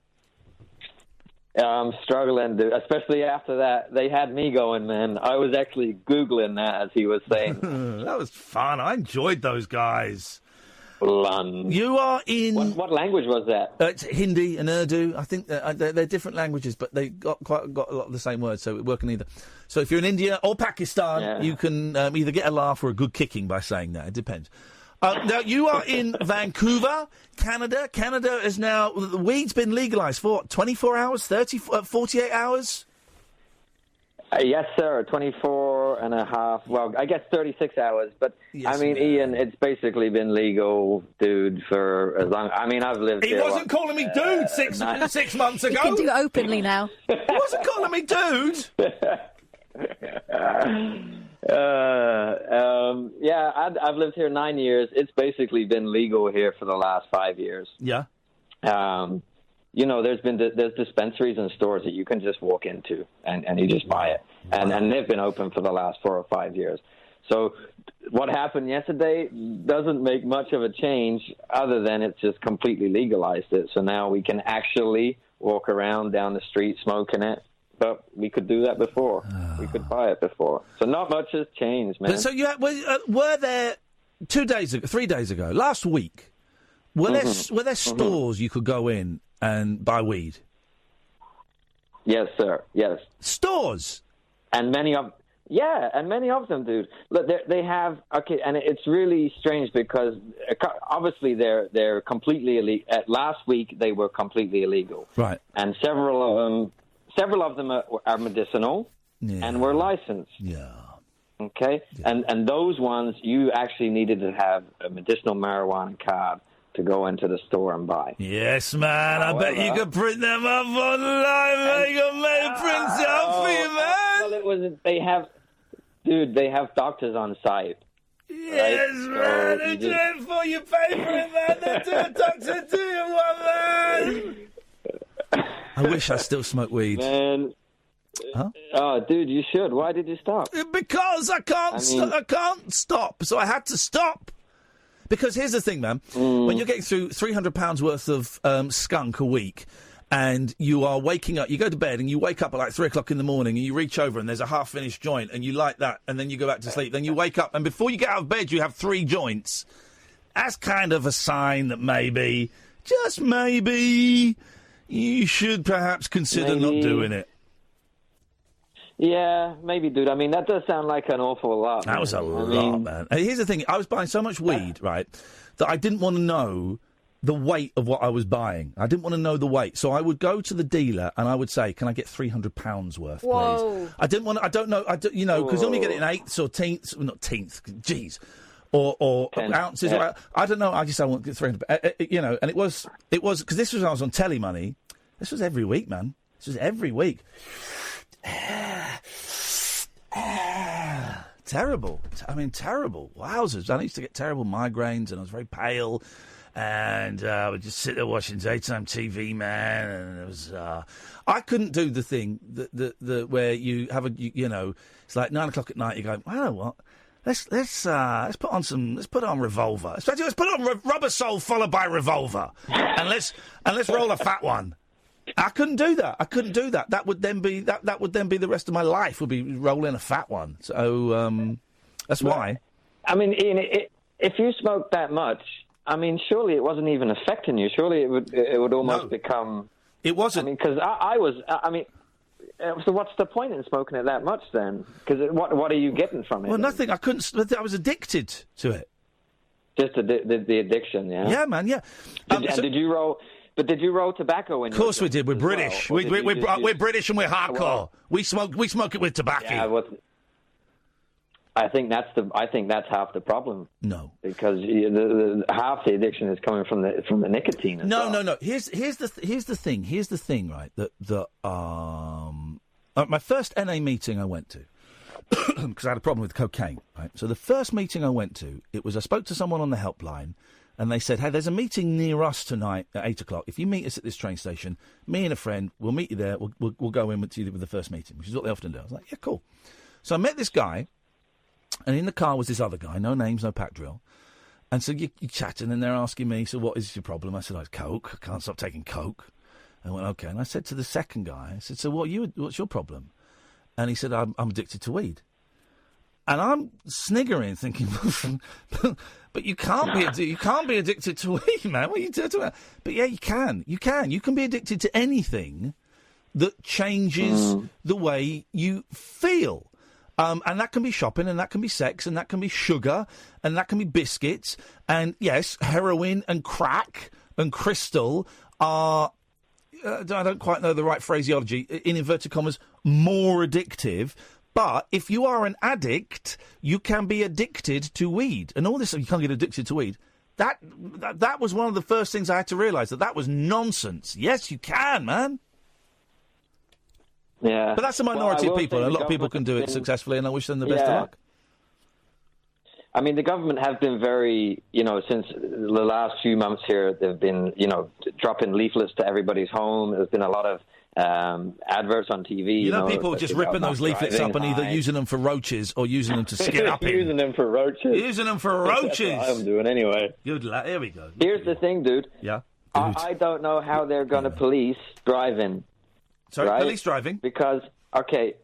Speaker 16: I'm struggling, dude. Especially after that. They had me going, man. I was actually Googling that as he was saying.
Speaker 3: That was fun. I enjoyed those guys.
Speaker 16: Lun.
Speaker 3: You are in...
Speaker 16: What language was that?
Speaker 3: It's Hindi and Urdu. I think they're different languages, but they got a lot of the same words, so it work in either. So if you're in India or Pakistan, you can either get a laugh or a good kicking by saying that. It depends. Now, you are in Vancouver, Canada. Canada is now... The weed's been legalised for, 24 hours, 48 hours?
Speaker 16: Yes, sir. 24 and a half. Well, I guess 36 hours. But, yes, I mean, Ian, it's basically been legal, dude, for as long... I mean, I've lived here...
Speaker 3: He wasn't calling me dude 6 months ago.
Speaker 4: You can do it openly now.
Speaker 3: He wasn't calling me dude.
Speaker 16: Yeah, I've lived here 9 years. It's basically been legal here for the last 5 years.
Speaker 3: Yeah.
Speaker 16: You know, there's dispensaries and stores that you can just walk into and you just buy it. And they've been open for the last 4 or 5 years. So what happened yesterday doesn't make much of a change other than it's just completely legalized it. So now we can actually walk around down the street smoking it. But we could do that before. We could buy it before. So not much has changed, man.
Speaker 3: So were there 3 days ago, last week, were there stores you could go in and buy weed?
Speaker 16: Yes, sir. Yes.
Speaker 3: Stores?
Speaker 16: And many of them, dude. Look, they have, okay, and it's really strange because obviously they're completely illegal. Last week they were completely illegal.
Speaker 3: Right.
Speaker 16: And several of them are medicinal and were licensed.
Speaker 3: Yeah.
Speaker 16: Okay? Yeah. And those ones, you actually needed to have a medicinal marijuana card to go into the store and buy.
Speaker 3: Yes, man. However, I bet you could print them up online. They got made prints out for you, man.
Speaker 16: Well, it wasn't. They have doctors on site.
Speaker 3: Yes,
Speaker 16: right?
Speaker 3: man. They do it for you. Pay for it, man. They do a doctor to you, man. I wish I still smoked weed.
Speaker 16: Man.
Speaker 3: Huh?
Speaker 16: Oh, dude, you should. Why did you stop?
Speaker 3: Because I can't stop. So I had to stop. Because here's the thing, man. When you're getting through £300 worth of skunk a week and you are waking up, you go to bed and you wake up at like 3 o'clock in the morning and you reach over and there's a half-finished joint and you light that and then you go back to sleep. Then you wake up and before you get out of bed you have 3 joints. That's kind of a sign that maybe, just maybe, you should perhaps consider not doing it.
Speaker 16: Yeah, maybe, dude. I mean, that does sound like an awful lot.
Speaker 3: That was a lot, man. And here's the thing. I was buying so much weed, right, that I didn't want to know the weight of what I was buying. I didn't want to know the weight. So I would go to the dealer and I would say, can I get £300 worth, please?
Speaker 4: Whoa.
Speaker 3: I didn't want to, I don't know, because normally you get it in eighths or tenths, well, not tenths, jeez, or ounces.
Speaker 16: Yeah.
Speaker 3: I don't know. I want to get 300, and it was, because this was when I was on telly money. This was every week, man. This was every week. Terrible. I mean, terrible. Wowzers. I used to get terrible migraines and I was very pale and I would just sit there watching daytime TV, man, and it was... I couldn't do the thing that where you have it's like 9 o'clock at night, you go, I don't know what, let's put on Revolver. Let's put on Rubber Soul followed by Revolver and let's roll a fat one. I couldn't do that. That would then be the rest of my life would be rolling a fat one. So that's why.
Speaker 16: I mean, Ian, if you smoked that much, I mean, surely it wasn't even affecting you. Surely it would almost become.
Speaker 3: It wasn't.
Speaker 16: I mean, because I was. I mean, so what's the point in smoking it that much then? Because what are you getting from it?
Speaker 3: Well, nothing. I couldn't. I was addicted to it.
Speaker 16: Just the addiction, yeah.
Speaker 3: Yeah, man. Yeah.
Speaker 16: Did you roll? But did you roll tobacco in?
Speaker 3: Of course we did. We're British.
Speaker 16: Well,
Speaker 3: we're British and we're hardcore.
Speaker 16: Well,
Speaker 3: we smoke it with tobacco.
Speaker 16: Yeah, I think that's half the problem.
Speaker 3: No,
Speaker 16: because half the addiction is coming from the nicotine.
Speaker 3: No. Here's the thing. Here's the thing, right? My first NA meeting I went to, because I had a problem with cocaine, right? So the first meeting I went to, I spoke to someone on the helpline, and they said, hey, there's a meeting near us tonight at 8 o'clock. If you meet us at this train station, me and a friend, we'll meet you there. We'll go in with the first meeting, which is what they often do. I was like, yeah, cool. So I met this guy, and in the car was this other guy, no names, no pack drill. And so you chatting, and they're asking me, so what is your problem? I said, it's Coke. I can't stop taking Coke. And I went, okay. And I said to the second guy, I said, so what's your problem? And he said, I'm addicted to weed. And I'm sniggering, thinking, but you can't be addicted to weed, man. What are you doing? But yeah, you can. You can be addicted to anything that changes the way you feel. And that can be shopping, and that can be sex, and that can be sugar, and that can be biscuits. And yes, heroin and crack and crystal are, I don't quite know the right phraseology, in inverted commas, more addictive. But if you are an addict, you can be addicted to weed. And all this, you can't get addicted to weed. That was one of the first things I had to realise, that was nonsense. Yes, you can, man.
Speaker 16: Yeah.
Speaker 3: But that's a minority of people, and a lot of people can do it successfully, and I wish them the best of luck.
Speaker 16: I mean, the government have been very, since the last few months here, they've been, dropping leaflets to everybody's home. There's been a lot of adverts on TV.
Speaker 3: People just ripping those leaflets up and either using them for roaches or using them to skin up in.
Speaker 16: Using them for roaches.
Speaker 3: That's what
Speaker 16: I'm doing anyway.
Speaker 3: Good lad. Here we go.
Speaker 16: Here's the thing, dude.
Speaker 3: Yeah.
Speaker 16: I don't know how they're going to police driving.
Speaker 3: Sorry,
Speaker 16: right?
Speaker 3: police driving?
Speaker 16: Because, okay,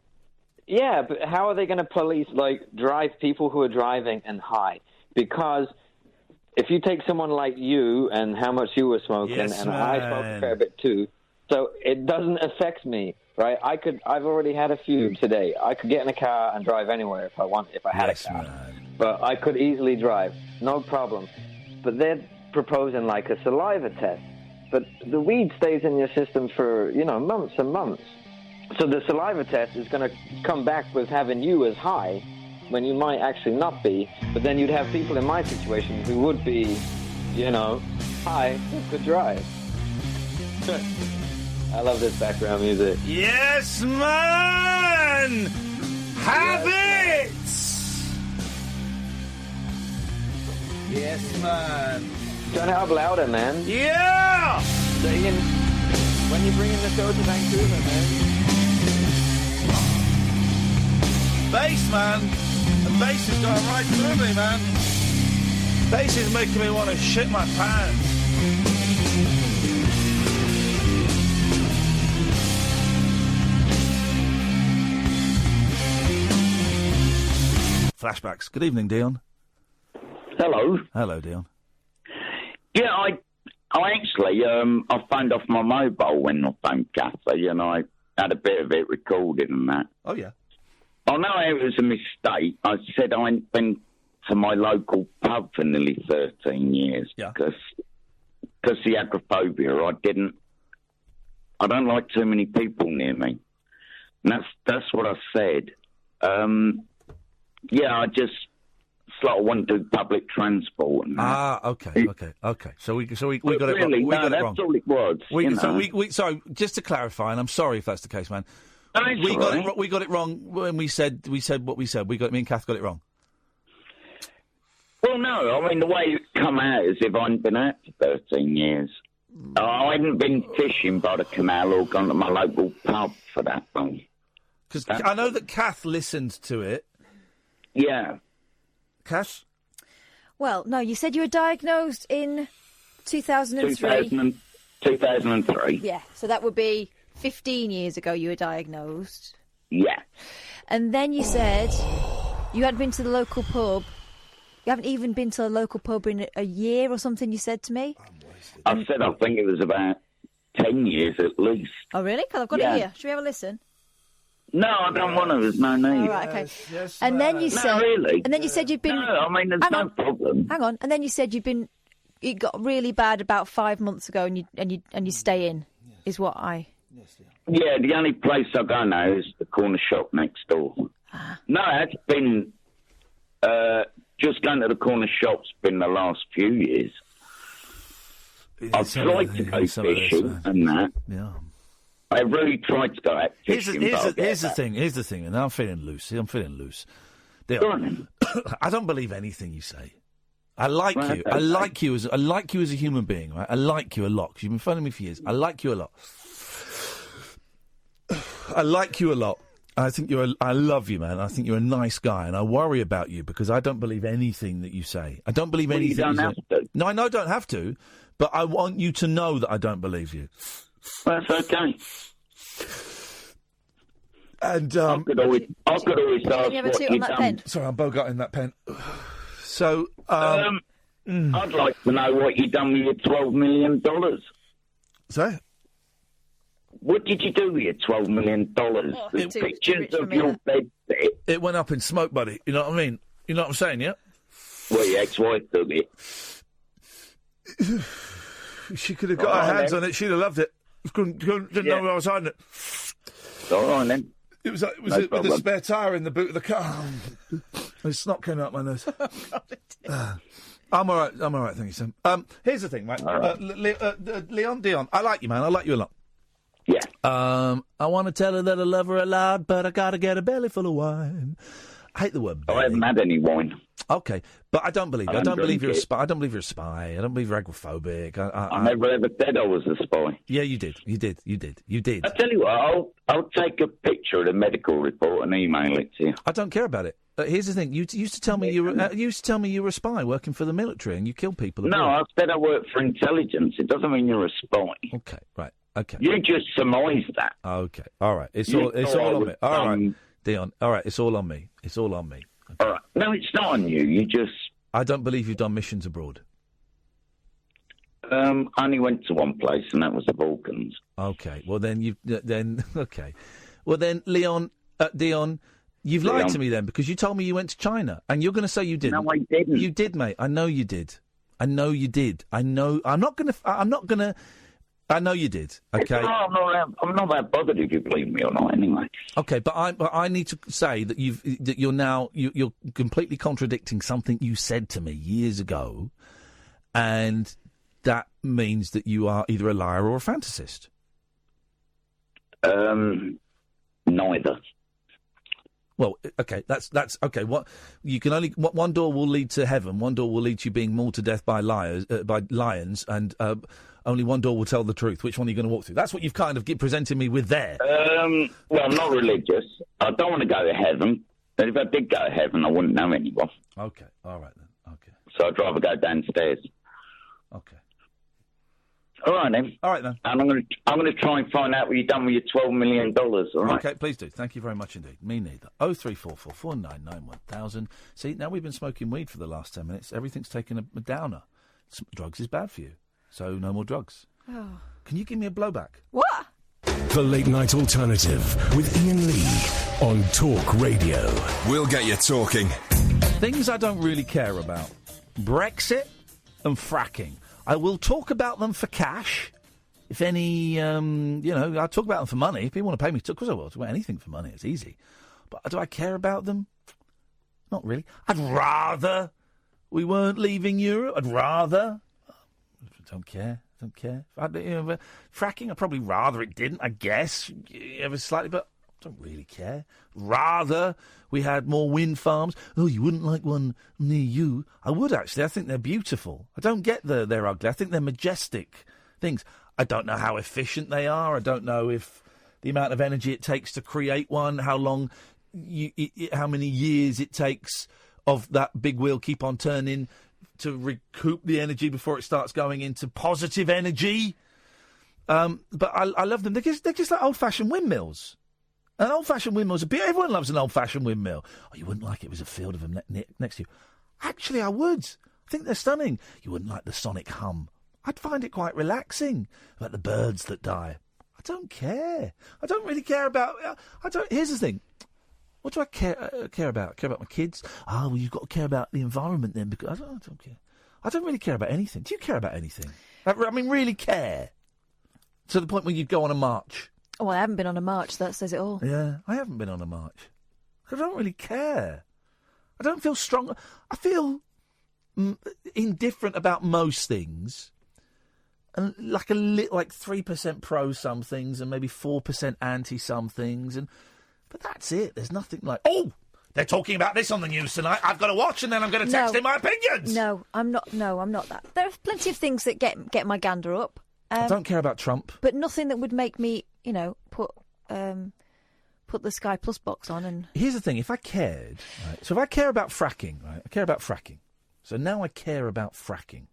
Speaker 16: yeah, but how are they going to police, drive people who are driving and high? Because if you take someone like you and how much you were smoking, I smoke a fair bit too, so it doesn't affect me, right? I've already had a few today. I could get in a car and drive anywhere if I had a car. But I could easily drive, no problem. But they're proposing a saliva test. But the weed stays in your system for, months and months. So the saliva test is going to come back with having you as high when you might actually not be. But then you'd have people in my situation who would be, high who could drive. I love this background music.
Speaker 3: Yes, man! Have it! Yes, man.
Speaker 16: Turn it up louder, man.
Speaker 3: Yeah!
Speaker 16: So Ian, when you bring in the show to Vancouver, man.
Speaker 3: Bass, man. The bass is going right through me, man. Bass is making me want to shit my pants. Flashbacks. Good evening, Dion.
Speaker 17: Hello.
Speaker 3: Hello, Dion.
Speaker 17: Yeah, I actually, I phoned off my mobile when I phoned Kathy, and I had a bit of it recorded and that.
Speaker 3: Oh, yeah.
Speaker 17: I know it was a mistake. I said I hadn't been to my local pub for nearly 13 years.
Speaker 3: Yeah.
Speaker 17: Because the agoraphobia, I don't like too many people near me. And that's what I said. Yeah, I just want to do public transport. And
Speaker 3: okay. So we got it wrong. We got it wrong.
Speaker 17: That's all it was.
Speaker 3: So just to clarify, and I'm sorry if that's the case, man. We got it wrong when we said what we said. Me and Kath got it wrong.
Speaker 17: Well, no, I mean the way it come out is if I hadn't been out for 13 years. I hadn't been fishing by the canal or gone to my local pub for that long.
Speaker 3: Because I know that Kath listened to it.
Speaker 17: Yeah.
Speaker 3: Kath?
Speaker 4: Well, no, you said you were diagnosed in 2003.
Speaker 17: 2003.
Speaker 4: Yeah, so that would be 15 years ago you were diagnosed.
Speaker 17: Yeah.
Speaker 4: And then you said you hadn't been to the local pub You haven't even been to a local pub in a year or something, you said to me?
Speaker 17: I said I think it was about 10 years at least.
Speaker 4: Oh, really? Because I've got it here. Should we have a listen?
Speaker 17: No, I don't want to. There's no need.
Speaker 4: All right, okay. And then you said...
Speaker 17: really.
Speaker 4: And then you said you'd been...
Speaker 17: No, I mean, there's no problem.
Speaker 4: Hang on. And then you said it got really bad about 5 months ago and you stay in, is what I...
Speaker 17: Yeah, the only place I go now is the corner shop next door. No, it's been... just going to the corner shop's been the last few years. I've tried to go fishing and that.
Speaker 3: Yeah.
Speaker 17: I really tried to go out fishing.
Speaker 3: Here's the thing, and I'm feeling loose. I don't believe anything you say. I like you. I like you as a human being. Right? I like you a lot because you've been phoning me for years. I like you a lot. I love you, man. I think you're a nice guy, and I worry about you because I don't believe anything that you say. I don't believe anything.
Speaker 17: You don't have to.
Speaker 3: No, I know I don't have to, but I want you to know that I don't believe you.
Speaker 17: That's okay.
Speaker 3: And
Speaker 17: I could always ask what you've done.
Speaker 3: Sorry, I'm bogarting that pen. So,
Speaker 17: I'd like to know what you've done with your $12 million.
Speaker 3: Sorry?
Speaker 17: What did you do with your $12 million? There's pictures of your bed there.
Speaker 3: It went up in smoke, buddy. You know what I mean? You know what I'm saying, yeah?
Speaker 17: Well, your ex-wife took it.
Speaker 3: She could have got her hands on it. She'd have loved it. Didn't know where I was hiding it.
Speaker 17: All right, then.
Speaker 3: It was with a spare tyre in the boot of the car. The snot came out my nose. I'm all right, thank you, Sam. Here's the thing, right? Leon Dion, I like you, man. I like you a lot.
Speaker 17: Yeah.
Speaker 3: I want to tell her that I love her a lot, but I got to get a belly full of wine. I hate the word belly.
Speaker 17: I haven't had any wine.
Speaker 3: Okay, but I don't believe you. I don't believe you're a spy. I don't believe you're a spy. I don't believe you're agoraphobic.
Speaker 17: I never ever said I was a spy.
Speaker 3: Yeah, you did. You did.
Speaker 17: I tell you what, I'll take a picture of the medical report and email it to you.
Speaker 3: I don't care about it. Here's the thing: you used to tell me you were a spy working for the military and you killed people.
Speaker 17: No, I said I work for intelligence. It doesn't mean you're a spy.
Speaker 3: Okay, right. Okay.
Speaker 17: You just surmised that.
Speaker 3: Okay, all right. It's all on me. All right, Dion. All right, it's all on me. It's all on me. Okay.
Speaker 17: All right. No, it's not on you. You just...
Speaker 3: I don't believe you've done missions abroad.
Speaker 17: I only went to one place, and that was the Balkans.
Speaker 3: Okay. Well, then okay. Well, then, Dion, you've lied to me then because you told me you went to China, and you're going to say you didn't.
Speaker 17: No, I didn't.
Speaker 3: You did, mate. I know you did. I'm not gonna. I know you did. Okay.
Speaker 17: I'm not that bothered if you believe me or not. Anyway.
Speaker 3: Okay, but I need to say that you're completely contradicting something you said to me years ago, and that means that you are either a liar or a fantasist.
Speaker 17: Neither.
Speaker 3: Well, okay, that's okay. One door will lead to heaven. One door will lead to you being mauled to death by lions, and only one door will tell the truth. Which one are you going to walk through? That's what you've kind of presented me with there.
Speaker 17: Well, I'm not religious. I don't want to go to heaven. But if I did go to heaven, I wouldn't know anyone.
Speaker 3: Okay, all right then. Okay.
Speaker 17: So I'd rather go downstairs.
Speaker 3: Okay.
Speaker 17: All right then.
Speaker 3: All right then.
Speaker 17: And I'm going to try and find out what you've done with your $12 million. All right.
Speaker 3: Okay, please do. Thank you very much indeed. Me neither. 0344 499 1000. See, now we've been smoking weed for the last 10 minutes. Everything's taken a downer. Drugs is bad for you, so no more drugs.
Speaker 4: Oh.
Speaker 3: Can you give me a blowback?
Speaker 4: What?
Speaker 1: The Late Night Alternative with Iain Lee on Talk Radio. We'll get you talking.
Speaker 3: Things I don't really care about. Brexit and fracking. I will talk about them for cash. If any, I'll talk about them for money. If people want to pay me, of course I will. Talk about anything for money. It's easy. But do I care about them? Not really. I'd rather we weren't leaving Europe. I'd rather. Don't care. Fracking, I'd probably rather it didn't, I guess. Ever slightly, but I don't really care. Rather we had more wind farms. Oh, you wouldn't like one near you? I would, actually. I think they're beautiful. I don't get they're ugly. I think they're majestic things. I don't know how efficient they are. I don't know if the amount of energy it takes to create one, how many years it takes of that big wheel keep on turning to recoup the energy before it starts going into positive energy. But I love them. They're just like old-fashioned windmills. An old-fashioned windmill's everyone loves an old-fashioned windmill. Oh, you wouldn't like it was a field of them next to you. Actually, I would. I think they're stunning. You wouldn't like the sonic hum. I'd find it quite relaxing about the birds that die. I don't care. I don't really care about... Here's the thing. What do I care about? I care about my kids? Ah, well, you've got to care about the environment then, because I don't care. I don't really care about anything. Do you care about anything? I mean, really care? To the point where you'd go on a march?
Speaker 4: Oh, I haven't been on a march. That says it all.
Speaker 3: Yeah, I haven't been on a march. I don't really care. I don't feel strong. I feel indifferent about most things. And like 3% pro some things and maybe 4% anti some things. But that's it. There's nothing like, oh, they're talking about this on the news tonight. I've got to watch and then I'm going to text in my opinions.
Speaker 4: No, I'm not that. There are plenty of things that get my gander up.
Speaker 3: I don't care about Trump.
Speaker 4: But nothing that would make me, put the Sky Plus box on. And
Speaker 3: here's the thing: if I cared, right, so if I care about fracking, right, I care about fracking. So now I care about fracking.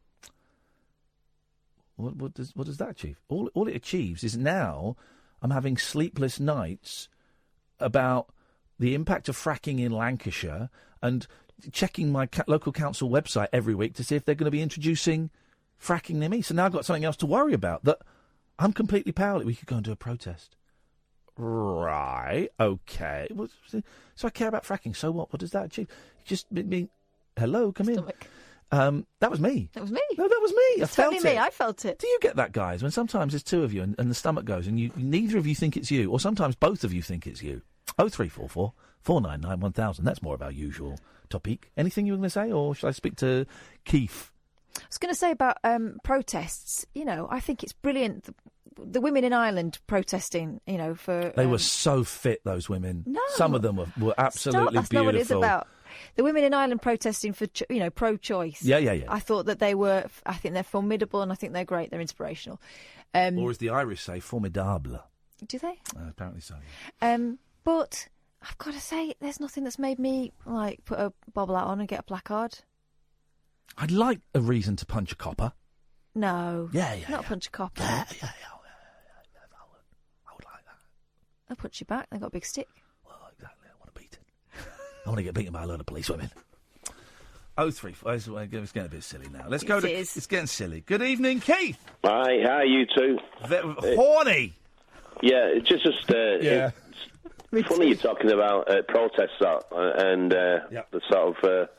Speaker 3: What does that achieve? All it achieves is now I'm having sleepless nights about the impact of fracking in Lancashire and checking my local council website every week to see if they're going to be introducing fracking near me. So now I've got something else to worry about, that I'm completely powerless. We could go and do a protest. Right, okay. So I care about fracking. So what? What does that achieve? Just me. Hello, come
Speaker 4: Stomach.
Speaker 3: in. That was me.
Speaker 4: That was me.
Speaker 3: No, that was me. I felt
Speaker 4: totally
Speaker 3: it.
Speaker 4: me. I felt it.
Speaker 3: Do you get that, guys? When sometimes there's two of you and the stomach goes and neither of you think it's you, or sometimes both of you think it's you. 0344 499 1000. That's more of our usual topic. Anything you were going to say, or should I speak to Keith?
Speaker 4: I was going to say about protests. I think it's brilliant. The women in Ireland protesting, for...
Speaker 3: They were so fit, those women.
Speaker 4: No.
Speaker 3: Some of them were absolutely
Speaker 4: that's
Speaker 3: beautiful.
Speaker 4: Not what it's about. The women in Ireland protesting for, pro-choice.
Speaker 3: Yeah.
Speaker 4: I thought that they were... I think they're formidable and I think they're great. They're inspirational.
Speaker 3: Or as the Irish say, formidable.
Speaker 4: Do they?
Speaker 3: Apparently so, yeah.
Speaker 4: But I've got to say, there's nothing that's made me, put a bobble out on and get a placard.
Speaker 3: I'd like a reason to punch a copper.
Speaker 4: No.
Speaker 3: Yeah.
Speaker 4: Not punch a copper.
Speaker 3: Yeah.
Speaker 4: They'll punch you back. They've got a big stick.
Speaker 3: Well, exactly. I want to beat it. I want to get beaten by a load of police women. 03. It's getting a bit silly now. Let's go to... It's getting silly. Good evening, Keith.
Speaker 18: Hi, how are you two?
Speaker 3: Horny.
Speaker 18: Yeah, it's just it's funny you're talking about protests and the sort of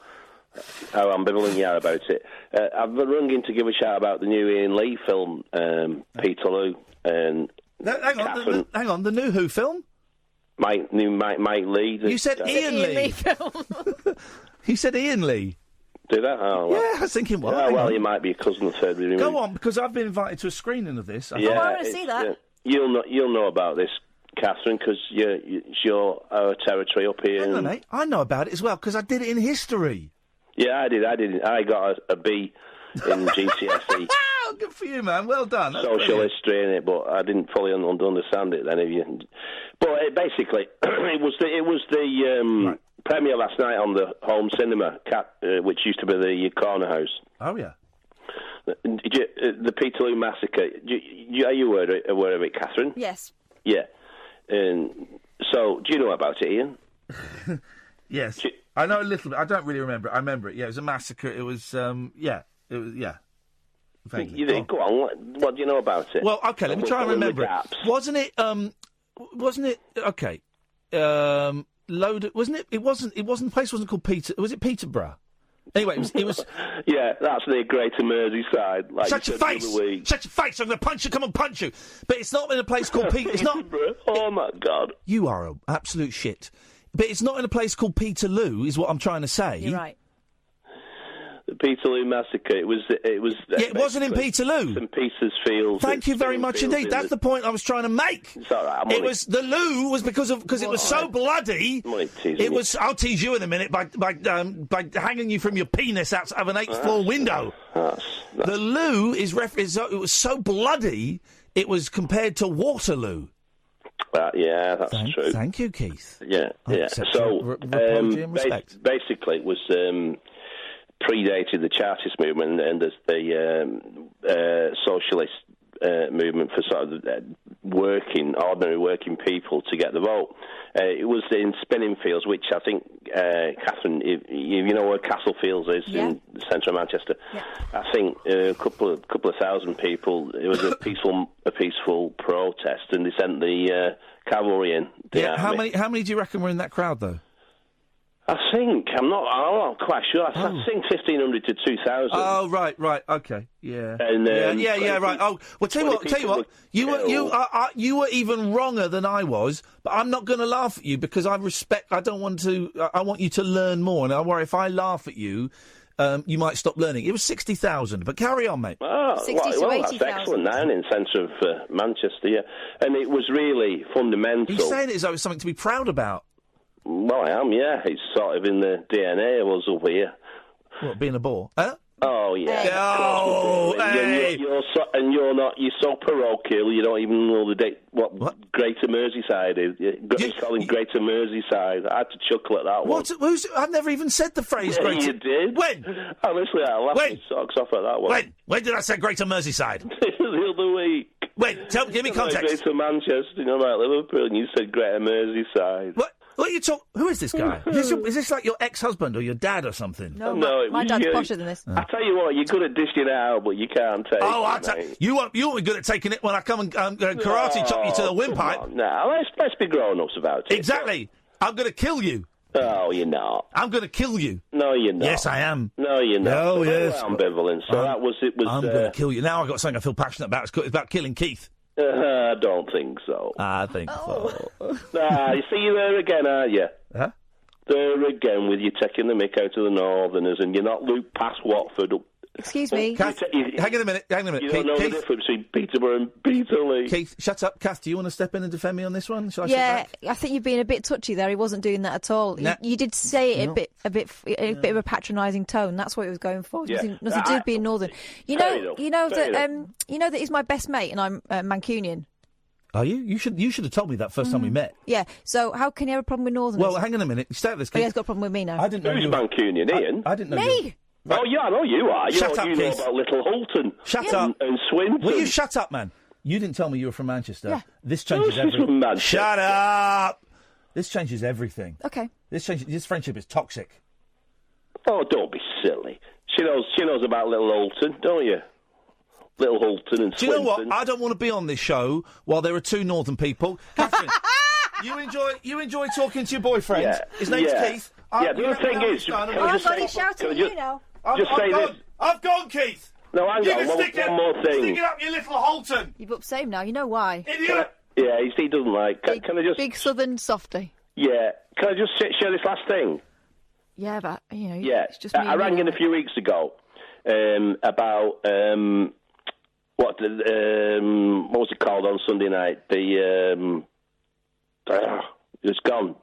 Speaker 18: how ambivalent you are about it. I've rung in to give a shout about the new Ian Lee film, Peterloo and Katherine.
Speaker 3: Hang on, the new Who film?
Speaker 18: Mike Lee.
Speaker 3: You said Ian Lee. You said Ian Lee.
Speaker 18: Did I? Oh, well.
Speaker 3: Yeah, I was thinking,
Speaker 18: well, you might be a cousin of third degree.
Speaker 3: Go on, because I've been invited to a screening of this.
Speaker 18: I
Speaker 4: want to see that.
Speaker 18: You'll know about this, Catherine, because you're our territory up here.
Speaker 3: Hang on, mate. I know about it as well, because I did it in history.
Speaker 18: Yeah, I did. I got a B in GCSE.
Speaker 3: Good for you, man. Well done. That's
Speaker 18: social
Speaker 3: brilliant.
Speaker 18: history in it, but I didn't fully understand it then. But basically, it was the premiere last night on the home cinema, which used to be the Corner House.
Speaker 3: Oh yeah.
Speaker 18: The Peterloo massacre. Are you aware of it, Catherine?
Speaker 4: Yes.
Speaker 18: Yeah. So, do you know about it, Ian?
Speaker 3: Yes. I know a little bit. I don't really remember it. I remember it. Yeah, it was a massacre. It was, It was, Vaguely.
Speaker 18: Go on. What do you know about it?
Speaker 3: Well, okay, let me try and remember it. Wasn't it, okay, loaded, wasn't it, it wasn't, the place wasn't called was it Peterborough? Anyway, it was...
Speaker 18: Yeah, that's near Greater Merseyside. Like
Speaker 3: Shut your face! Shut your face! I'm going to punch you, come and punch you! But it's not in a place called It's not...
Speaker 18: Oh, my God.
Speaker 3: You are an absolute shit. But it's not in a place called Peterloo, is what I'm trying to say.
Speaker 4: You're right.
Speaker 18: The Peterloo massacre. It was.
Speaker 3: It wasn't in Peterloo.
Speaker 18: St Peter's Fields.
Speaker 3: Thank you very much indeed. That's the point I was trying to make.
Speaker 18: It's all right.
Speaker 3: It was the loo was because it was so bloody. It was. I'll tease you in a minute by hanging you from your penis out of an 8th floor window. The loo is it was so bloody. It was compared to Waterloo.
Speaker 18: Yeah, that's true.
Speaker 3: Thank you, Keith.
Speaker 18: Yeah. So, basically, it was predated the Chartist movement and the socialist movement for sort of ordinary working people to get the vote. It was in Spinningfields, which I think, Catherine, you know where Castlefields is in the centre of Manchester. Yeah. I think a couple of thousand people. It was a peaceful protest, and they sent the cavalry in.
Speaker 3: How many do you reckon were in that crowd, though?
Speaker 18: I'm not quite sure. I think 1,500 to 2,000.
Speaker 3: Oh, right, okay, yeah.
Speaker 18: And,
Speaker 3: right. Oh, well, tell you what, you were even wronger than I was, but I'm not going to laugh at you because I want you to learn more, and I worry if I laugh at you, you might stop learning. It was 60,000, but carry on, mate.
Speaker 18: Oh,
Speaker 4: 60 to 80,000.
Speaker 18: That's excellent now in the centre of Manchester, yeah. And it was really fundamental.
Speaker 3: He's saying it as though it's something to be proud about.
Speaker 18: Well, I am, yeah. It's sort of in the DNA of us up here.
Speaker 3: What, being a bore? Huh?
Speaker 18: Oh, yeah.
Speaker 3: Hey. Oh, hey.
Speaker 18: You're so parochial, you don't even know what Greater Merseyside is. You're calling Greater Merseyside. I had to chuckle at that one.
Speaker 3: What? I've never even said the phrase Greater...
Speaker 18: You did?
Speaker 3: When?
Speaker 18: Honestly, I laughed my socks off at that one.
Speaker 3: When did I say Greater Merseyside?
Speaker 18: The other week.
Speaker 3: Give me context.
Speaker 18: Greater Manchester, like Liverpool, and you said Greater Merseyside.
Speaker 3: What? What you talk? Who is this guy? Is this like your ex-husband or your dad or something?
Speaker 4: No, my dad's posher than this.
Speaker 18: I tell you what, you're good at dishing it out, but you can't take.
Speaker 3: You won't be good at taking it when I come and karate chop you to the windpipe.
Speaker 18: No, let's be grown-ups about it.
Speaker 3: Exactly. I'm going to kill you.
Speaker 18: Oh, you're not.
Speaker 3: I'm going to kill you.
Speaker 18: No, you're not.
Speaker 3: Yes, I am.
Speaker 18: No, you're not.
Speaker 3: Oh, yes.
Speaker 18: Ambivalent. So that was it.
Speaker 3: I'm going to kill you. Now I've got something I feel passionate about. It's about killing Keith.
Speaker 18: I don't think so.
Speaker 3: I think so.
Speaker 18: You see, you're there again, aren't you?
Speaker 3: Huh?
Speaker 18: There again with you taking the mick out of the Northerners, and you're not looped past Watford.
Speaker 4: Excuse me.
Speaker 3: Hang on a minute.
Speaker 18: You don't know the difference between Peterborough and Peterlee.
Speaker 3: Keith, shut up. Kath, do you want to step in and defend me on this one? Shall I
Speaker 4: I think you've been a bit touchy there. He wasn't doing that at all.
Speaker 3: Nah.
Speaker 4: You did say it a bit of a patronising tone. That's what he was going for. Nothing to do with being Northern. You know that he's my best mate, and I'm Mancunian.
Speaker 3: Are you? You should have told me that first time we met.
Speaker 4: Yeah. So how can you have a problem with Northerners?
Speaker 3: Well, hang on a minute. Stay with this.
Speaker 4: He has got a problem with me now.
Speaker 3: I didn't know.
Speaker 18: Who's Mancunian, Ian?
Speaker 3: I didn't know.
Speaker 4: Me.
Speaker 18: Right. Oh, yeah, I know you are.
Speaker 3: Shut up,
Speaker 18: you
Speaker 3: Keith.
Speaker 18: know about Little Holton.
Speaker 3: Shut up.
Speaker 18: And Swinton.
Speaker 3: Will you shut up, man? You didn't tell me you were from Manchester.
Speaker 4: Yeah.
Speaker 3: This changes everything. Shut up. This changes everything.
Speaker 4: Okay.
Speaker 3: This friendship is toxic.
Speaker 18: Oh, don't be silly. She knows about Little Holton, don't you? Little Holton and Swinton.
Speaker 3: Do you know what? I don't want to be on this show while there are two Northern people. Catherine, you enjoy talking to your boyfriend.
Speaker 18: Yeah.
Speaker 3: His name's Keith.
Speaker 18: Yeah, the other thing is...
Speaker 4: He's shouting at you now.
Speaker 18: Just say this.
Speaker 3: I've gone, Keith.
Speaker 18: No, hang on, one more thing.
Speaker 3: Stick it up, you little Holton.
Speaker 4: You've upset him now. You know why.
Speaker 3: Idiot.
Speaker 18: Yeah, he doesn't like... Can I just...
Speaker 4: Big southern softy.
Speaker 18: Yeah. Can I just share this last thing?
Speaker 4: Yeah, but,
Speaker 18: Yeah.
Speaker 4: it's just me
Speaker 18: I rang in a few weeks ago about... what was it called on Sunday night? It's gone.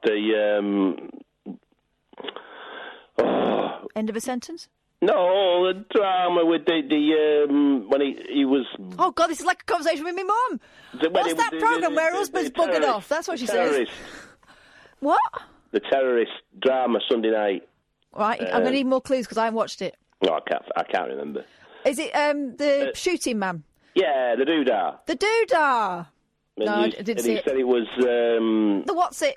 Speaker 4: End of a sentence?
Speaker 18: No, the drama with when he was...
Speaker 4: Oh, God, this is like a conversation with my mum. What's that programme where husband's buggered off? That's what she says. What?
Speaker 18: The terrorist drama Sunday night.
Speaker 4: Right, I'm going to need more clues because I haven't watched it.
Speaker 18: No, I can't remember.
Speaker 4: Is it the shooting man?
Speaker 18: Yeah, the doodah.
Speaker 4: The doodah! No, I didn't see it.
Speaker 18: He said it was...
Speaker 4: The what's it?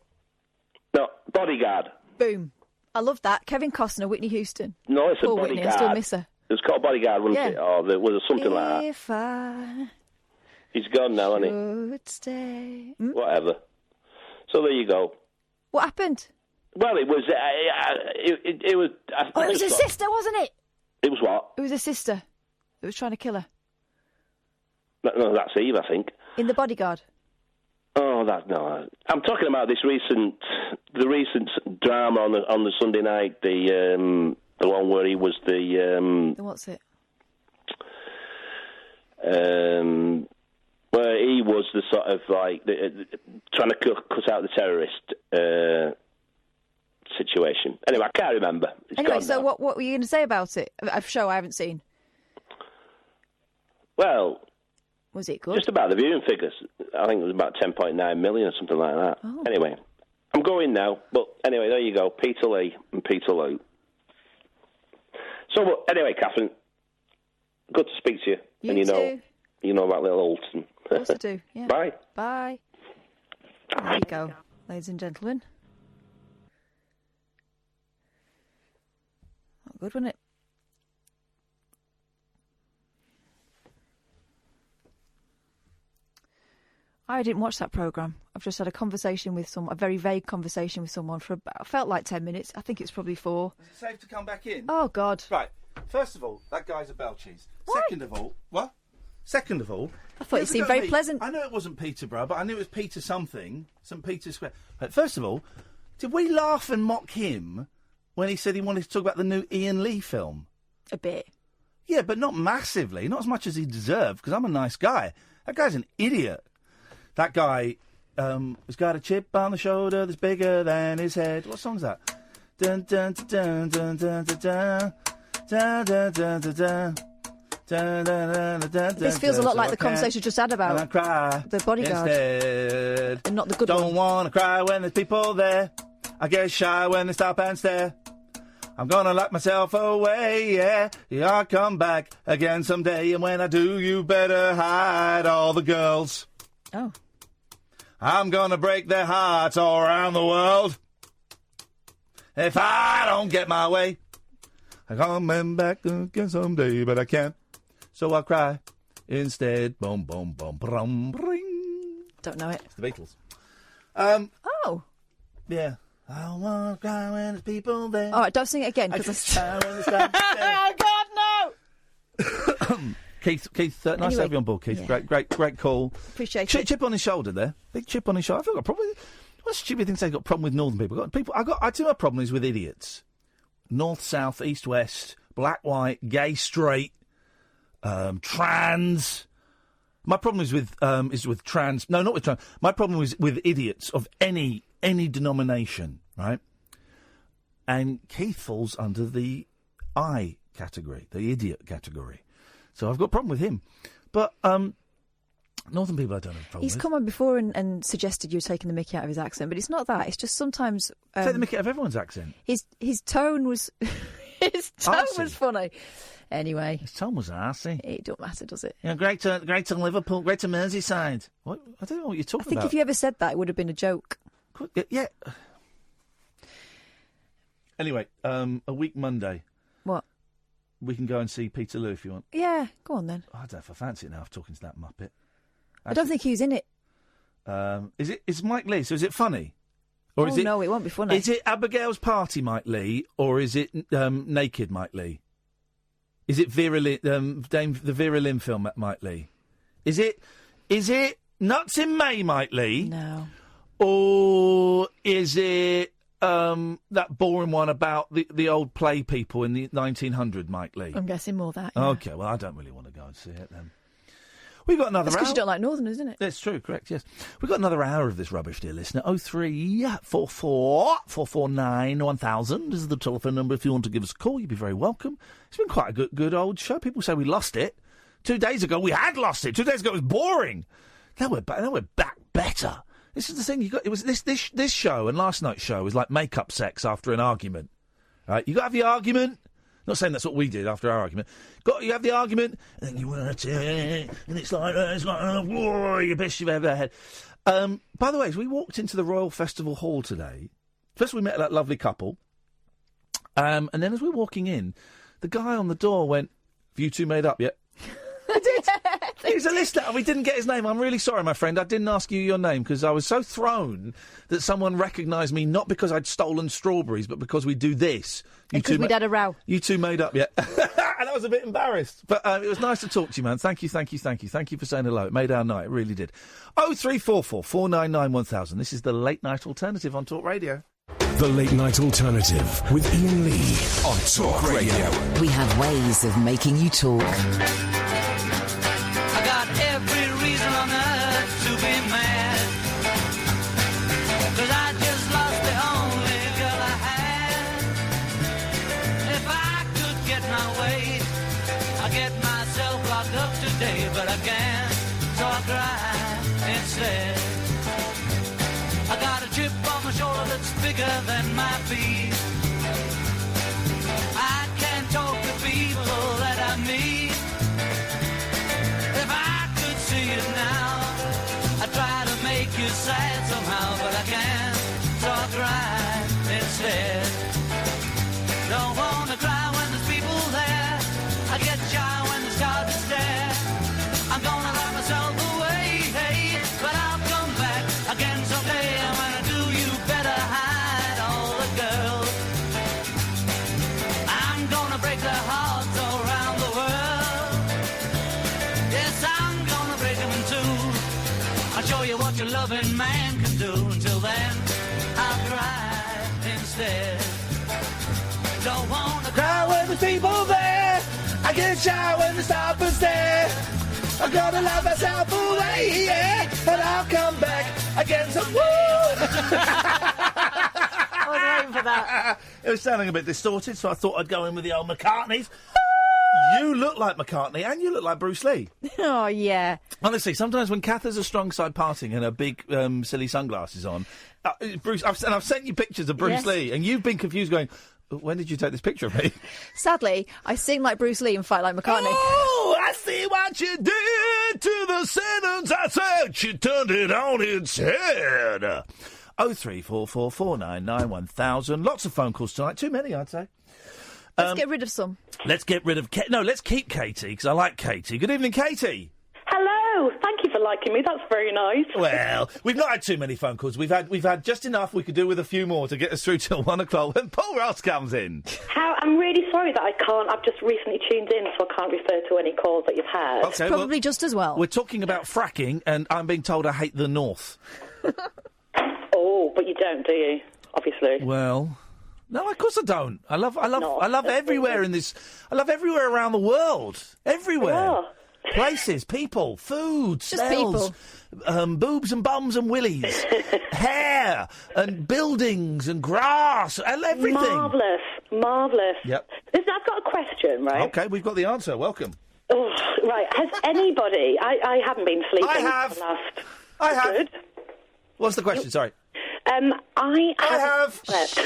Speaker 18: No, Bodyguard.
Speaker 4: Boom. I love that. Kevin Costner, Whitney Houston.
Speaker 18: No, it's a
Speaker 4: Poor
Speaker 18: Bodyguard.
Speaker 4: Whitney, I still miss her.
Speaker 18: It was called Bodyguard, wasn't it? Or was it something like that?
Speaker 4: If I...
Speaker 18: He's gone now, hasn't
Speaker 4: he? Stay.
Speaker 18: Whatever. So there you go.
Speaker 4: What happened?
Speaker 18: Well, it was... it was...
Speaker 4: it was a sister, wasn't it?
Speaker 18: It was what?
Speaker 4: It was a sister that was trying to kill her.
Speaker 18: No, that's Eve, I think.
Speaker 4: In The Bodyguard.
Speaker 18: Oh, no. I'm talking about the recent drama on the Sunday night, the one where he was the
Speaker 4: what's it?
Speaker 18: Where he was the sort of like trying to cut out the terrorist situation. Anyway, I can't remember.
Speaker 4: So what were you going to say about it? A show I haven't seen.
Speaker 18: Well,
Speaker 4: was it good?
Speaker 18: Just about the viewing figures. I think it was about 10.9 million or something like that.
Speaker 4: Oh.
Speaker 18: Anyway, I'm going now. But anyway, there you go. Peterlee and Peterloo. So, anyway, Catherine, good to speak to you.
Speaker 4: You too.
Speaker 18: You know about Little Holton.
Speaker 4: course I do. Yeah.
Speaker 18: Bye.
Speaker 4: Bye. There you go, ladies and gentlemen. Not good, wasn't it? I didn't watch that programme. I've just had a conversation with a very vague conversation with someone for about, felt like 10 minutes. I think it's probably 4.
Speaker 3: Is it safe to come back in?
Speaker 4: Oh, God.
Speaker 3: Right. First of all, that guy's a bell cheese.
Speaker 4: Why?
Speaker 3: Second of all, what? Second of all,
Speaker 4: I thought you seemed very pleasant.
Speaker 3: I know it wasn't Peterborough, but I knew it was Peter something, St Peter's Square. But first of all, did we laugh and mock him when he said he wanted to talk about the new Ian Lee film?
Speaker 4: A bit.
Speaker 3: Yeah, but not massively, not as much as he deserved, because I'm a nice guy. That guy's an idiot. That guy has got a chip on the shoulder that's bigger than his head. What song's that? Dun dun dun dun dun dun dun dun dun dun dun dun.
Speaker 4: This feels a lot like the conversation we just had about the bodyguard.
Speaker 3: Instead.
Speaker 4: And not the good
Speaker 3: Don't
Speaker 4: one.
Speaker 3: want to cry when there's people there. I get shy when they stop and stare. I'm gonna lock myself away, yeah. I'll come back again someday. And when I do, you better hide all the girls.
Speaker 4: Oh.
Speaker 3: I'm gonna break their hearts all around the world. If I don't get my way, I'm coming back again someday, but I can't. So I'll cry instead. Boom, boom, boom, brum, ring.
Speaker 4: Don't know it.
Speaker 3: It's the Beatles.
Speaker 4: Oh.
Speaker 3: Yeah. I don't want to cry when there's people there.
Speaker 4: All right, don't sing it again. Oh, God, no!
Speaker 3: Keith, nice
Speaker 4: Anyway,
Speaker 3: to have you on board, Keith.
Speaker 4: yeah.
Speaker 3: Great call.
Speaker 4: Appreciate it.
Speaker 3: Chip on his shoulder there. Big chip on his shoulder. I think I've got a problem with... What stupid thing to say I've got a problem with northern people? I think my problem is with idiots. North, south, east, west, black, white, gay, straight, trans. My problem is with trans... No, not with trans. My problem is with idiots of any denomination, right? And Keith falls under the I category, the idiot category. So I've got a problem with him. But northern people I don't have a problem
Speaker 4: He's
Speaker 3: with.
Speaker 4: come on before and suggested you're taking the mickey out of his accent, but it's not that. It's just sometimes...
Speaker 3: Take the mickey out of everyone's accent.
Speaker 4: His tone was... his tone
Speaker 3: Arsey.
Speaker 4: was funny. Anyway.
Speaker 3: His tone was arsey.
Speaker 4: It don't matter, does it?
Speaker 3: Yeah, great to Liverpool, great to Merseyside. What? I don't know what you're talking
Speaker 4: I think
Speaker 3: about.
Speaker 4: if you ever said that, it would have been a joke.
Speaker 3: Yeah. Anyway, a week Monday.
Speaker 4: What?
Speaker 3: We can go and see Peterloo if you want.
Speaker 4: Yeah, go on then.
Speaker 3: I don't know if I fancy it now, talking to that muppet.
Speaker 4: I don't think he was in it.
Speaker 3: Is Mike Lee? So is it funny? Or is it,
Speaker 4: no, it won't be funny.
Speaker 3: Is it Abigail's Party Mike Lee, or is it Naked Mike Lee? Is it the Vera Lynn film Mike Lee? Is it Nuts in May Mike Lee?
Speaker 4: No.
Speaker 3: Or is it that boring one about the old play people in the 1900 Mike Lee?
Speaker 4: I'm guessing more that. Yeah.
Speaker 3: Okay, well, I don't really want to go and see it then. We've got another
Speaker 4: That's
Speaker 3: hour.
Speaker 4: because you don't like Northerners, isn't it?
Speaker 3: That's true, correct, yes. We've got another hour of this rubbish, dear listener. 0344 449 1000 is the telephone number if you want to give us a call. You'd be very welcome. It's been quite a good old show. People say we lost it. 2 days ago, we had lost it. 2 days ago, it was boring. Now we're back better. This is the thing. It was this show and last night's show was like make-up sex after an argument. Right? You got to have the argument. Not saying that's what we did after our argument. You have the argument, and then you want it, and it's like the best you've ever had. By the way, as we walked into the Royal Festival Hall today, first we met that lovely couple, and then as we were walking in, the guy on the door went, "Have you two made up yet?" I did. He was a listener. We didn't get his name. I'm really sorry, my friend. I didn't ask you your name because I was so thrown that someone recognised me, not because I'd stolen strawberries, but because we do this.
Speaker 4: Because we'd had a row.
Speaker 3: You two made up yet? And I was a bit embarrassed. But it was nice to talk to you, man. Thank you. Thank you for saying hello. It made our night. It really did. 0344 499 1000. This is the Late Night Alternative on Talk Radio.
Speaker 1: The Late Night Alternative with Iain Lee on Talk Radio.
Speaker 2: We have ways of making you talk.
Speaker 14: I got every reason on earth to be mad, 'cause I just lost the only girl I had. If I could get my way, I'd get myself locked up today, but I can't, so I cry instead. I got a chip on my shoulder that's bigger than my feet. I can't talk to people that I meet. your loving man can do. Until then, I'll cry instead. Don't wanna
Speaker 3: Cry when there's people there. I get shy when the stoppers there. I gotta love myself away, yeah, and I'll come back again some woo.
Speaker 4: I was waiting for that.
Speaker 3: It was sounding a bit distorted, so I thought I'd go in with the old McCartneys. You look like McCartney, and you look like Bruce Lee.
Speaker 4: Oh, yeah.
Speaker 3: Honestly, sometimes when Kath has a strong side parting and her big silly sunglasses on, Bruce, I've sent you pictures of Bruce
Speaker 4: Yes.
Speaker 3: Lee, and you've been confused going, when did you take this picture of me?
Speaker 4: Sadly, I sing like Bruce Lee and fight like McCartney.
Speaker 3: Oh, I see what you did to the sentence I said. You turned it on its head. 03444991000. Lots of phone calls tonight. Too many, I'd say.
Speaker 4: Let's get rid of some.
Speaker 3: Let's get rid of... let's keep Katie, because I like Katie. Good evening, Katie.
Speaker 19: Hello. Thank you for liking me. That's very nice.
Speaker 3: Well, we've not had too many phone calls. We've had just enough. We could do with a few more to get us through till 1 o'clock when Paul Ross comes in.
Speaker 19: I'm really sorry that I can't. I've just recently tuned in, so I can't refer to any calls that you've had.
Speaker 3: Okay,
Speaker 4: Probably just as well.
Speaker 3: We're talking about fracking, and I'm being told I hate the North.
Speaker 19: Oh, but you don't, do you? Obviously.
Speaker 3: Well... No, of course I don't. I love everywhere in this. I love everywhere around the world. Everywhere.
Speaker 19: Yeah.
Speaker 3: Places, people, food,
Speaker 4: Just
Speaker 3: smells, boobs and bums and willies, hair and buildings and grass and everything.
Speaker 19: Marvellous.
Speaker 3: Yep.
Speaker 19: Listen, I've got a question, right?
Speaker 3: Okay, we've got the answer. Welcome.
Speaker 19: Oh, right. Has anybody... I haven't been sleeping.
Speaker 3: I have.
Speaker 19: For the last...
Speaker 3: I have.
Speaker 19: Good.
Speaker 3: What's the question? Sorry.
Speaker 19: I
Speaker 3: have
Speaker 19: slept.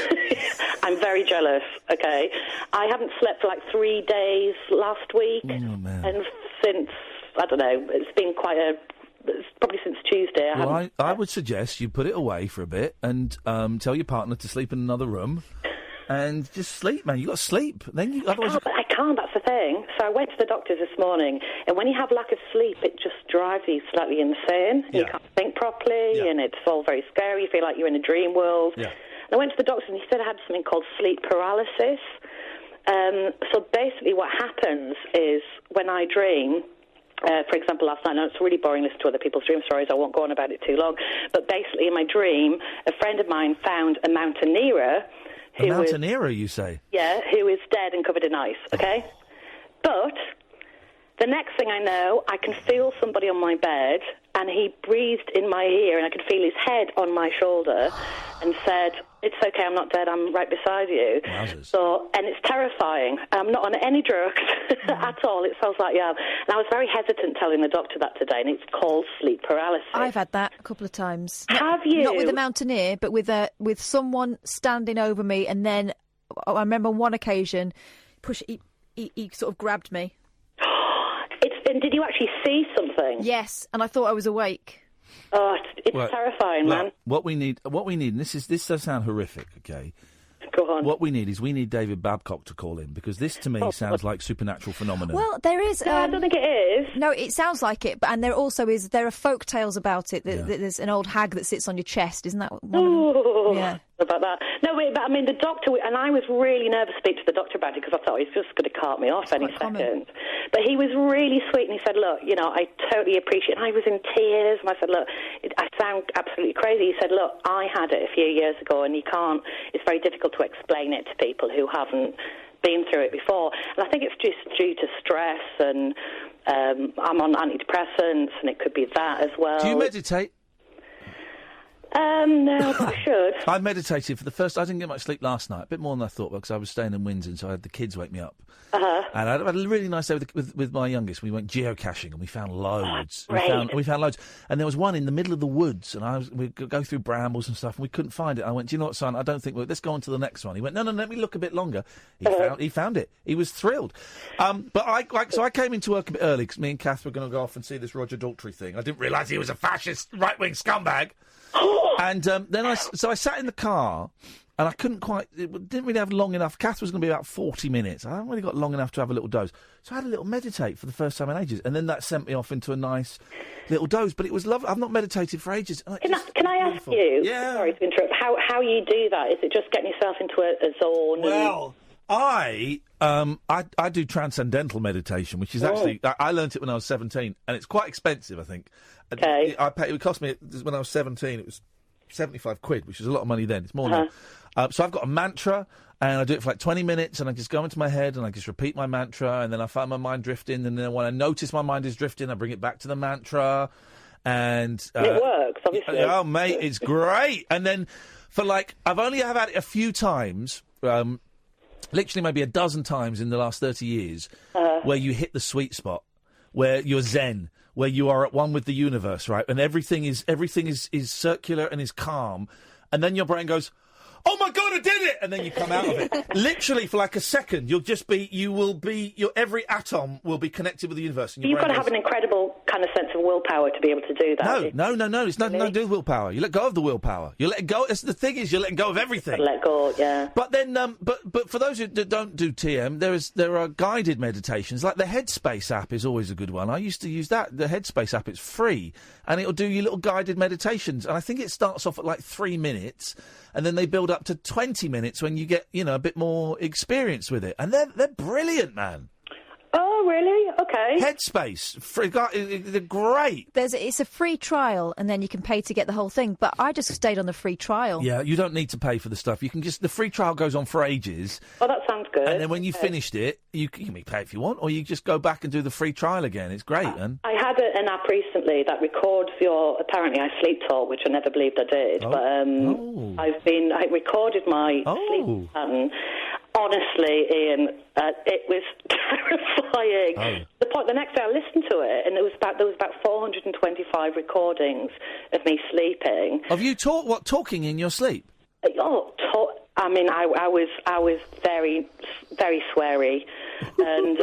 Speaker 19: I'm very jealous, okay? I haven't slept for like 3 days last week.
Speaker 3: Oh, man.
Speaker 19: And since, I don't know, it's been probably since Tuesday.
Speaker 3: I would suggest you put it away for a bit and tell your partner to sleep in another room and just sleep, man. You got to sleep. Then otherwise.
Speaker 19: I can't, that's the thing. So I went to the doctors this morning, and when you have lack of sleep, it just drives you slightly insane.
Speaker 3: Yeah.
Speaker 19: You can't think properly, and it's all very scary. You feel like you're in a dream world.
Speaker 3: Yeah.
Speaker 19: And I went to the doctor, and he said I had something called sleep paralysis. So basically what happens is when I dream... for example, last night, I know it's a really boring list to other people's dream stories, I won't go on about it too long, but basically in my dream, a friend of mine found a mountaineerer...
Speaker 3: A mountaineerer, you say?
Speaker 19: Yeah, who is dead and covered in ice, okay? But the next thing I know, I can feel somebody on my bed, and he breathed in my ear, and I could feel his head on my shoulder, and said, "It's okay, I'm not dead, I'm right beside you."
Speaker 3: Wowzers.
Speaker 19: So, and it's terrifying. I'm not on any drugs at all. It sounds like, yeah. And I was very hesitant telling the doctor that today, and it's called sleep paralysis.
Speaker 4: I've had that a couple of times.
Speaker 19: Have you?
Speaker 4: Not with a mountaineer, but with someone standing over me, and then I remember on one occasion, he sort of grabbed me.
Speaker 19: And did you actually see something?
Speaker 4: Yes, and I thought I was awake.
Speaker 19: Oh, it's terrifying, man.
Speaker 3: What we need, and this does sound horrific, okay?
Speaker 19: Go on.
Speaker 3: What we need is David Babcock to call in, because this to me sounds like supernatural phenomenon.
Speaker 4: Well, there is...
Speaker 19: No, I don't think it is.
Speaker 4: No, it sounds like it, and there also is... There are folk tales about it. There's an old hag that sits on your chest, isn't that one of them? Yeah.
Speaker 19: About that. No, wait, but I mean, the doctor... And I was really nervous to speak to the doctor about it, because I thought he's just going to cart me off any second. But he was really sweet, and he said, look, I totally appreciate it. And I was in tears, and I said, look, I sound absolutely crazy. He said, look, I had it a few years ago, and you can't... It's very difficult to explain it to people who haven't been through it before. And I think it's just due to stress, and I'm on antidepressants, and it could be that as well.
Speaker 3: Do you meditate?
Speaker 19: No, but I should.
Speaker 3: I meditated for the first... I didn't get much sleep last night, a bit more than I thought, because I was staying in Windsor, so I had the kids wake me up.
Speaker 19: Uh-huh.
Speaker 3: And I had a really nice day with my youngest. We went geocaching, and we found loads.
Speaker 19: Great.
Speaker 3: We found loads. And there was one in the middle of the woods, and we'd go through brambles and stuff, and we couldn't find it. I went, do you know what, son, I don't think... let's go on to the next one. He went, no, let me look a bit longer. He found it. He was thrilled. But I came into work a bit early, because me and Kath were going to go off and see this Roger Daltrey thing. I didn't realise he was a fascist, right-wing scumbag. And then I sat in the car, and I didn't really have long enough. Kath was going to be about 40 minutes. I haven't really got long enough to have a little doze. So I had a little meditate for the first time in ages, and then that sent me off into a nice little doze. But it was lovely. I've not meditated for ages.
Speaker 19: Can I ask you, sorry to interrupt, how you do that? Is it just getting yourself into a zone?
Speaker 3: Well, I do transcendental meditation, which is actually I learnt it when I was 17, and it's quite expensive. I think.
Speaker 19: Okay.
Speaker 3: It cost me when I was 17. It was £75, which is a lot of money then. It's more now. So I've got a mantra, and I do it for like 20 minutes, and I just go into my head, and I just repeat my mantra, and then I find my mind drifting, and then when I notice my mind is drifting, I bring it back to the mantra, and
Speaker 19: it works, obviously.
Speaker 3: Oh, mate, it's great. And then I've only had it a few times. Literally maybe a dozen times in the last 30 years, where you hit the sweet spot, where you're zen, where you are at one with the universe, right? And everything is circular and is calm. And then your brain goes, oh my God, I did it! And then you come out of it. Literally for like a second, your every atom will be connected with the universe. And
Speaker 19: You've got to have an incredible kind of sense of willpower to be able to do that.
Speaker 3: No. It's nothing to do with willpower. You let go of the willpower. You let go. The thing is, you're letting go of everything.
Speaker 19: Let go, yeah.
Speaker 3: But then, but for those who don't do TM, there are guided meditations. Like the Headspace app is always a good one. I used to use that. The Headspace app, it's free, and it'll do you little guided meditations. And I think it starts off at like 3 minutes, and then they build up to 20 minutes when you get, a bit more experience with it. And they're brilliant, man.
Speaker 19: Oh, really? Okay.
Speaker 3: Headspace. They're great.
Speaker 4: It's a free trial, and then you can pay to get the whole thing. But I just stayed on the free trial.
Speaker 3: Yeah, you don't need to pay for the stuff. You can the free trial goes on for ages.
Speaker 19: Oh, that sounds good.
Speaker 3: And then when you finished it, you can pay if you want, or you just go back and do the free trial again. It's great, man.
Speaker 19: I had an app recently that records apparently I sleep talk, which I never believed I did.
Speaker 3: Oh.
Speaker 19: But I recorded my sleep pattern. Honestly, Ian, it was terrifying. The next day I listened to it, and there was about 425 recordings of me sleeping.
Speaker 3: Have you talking in your sleep?
Speaker 19: I mean, I was very, very sweary, and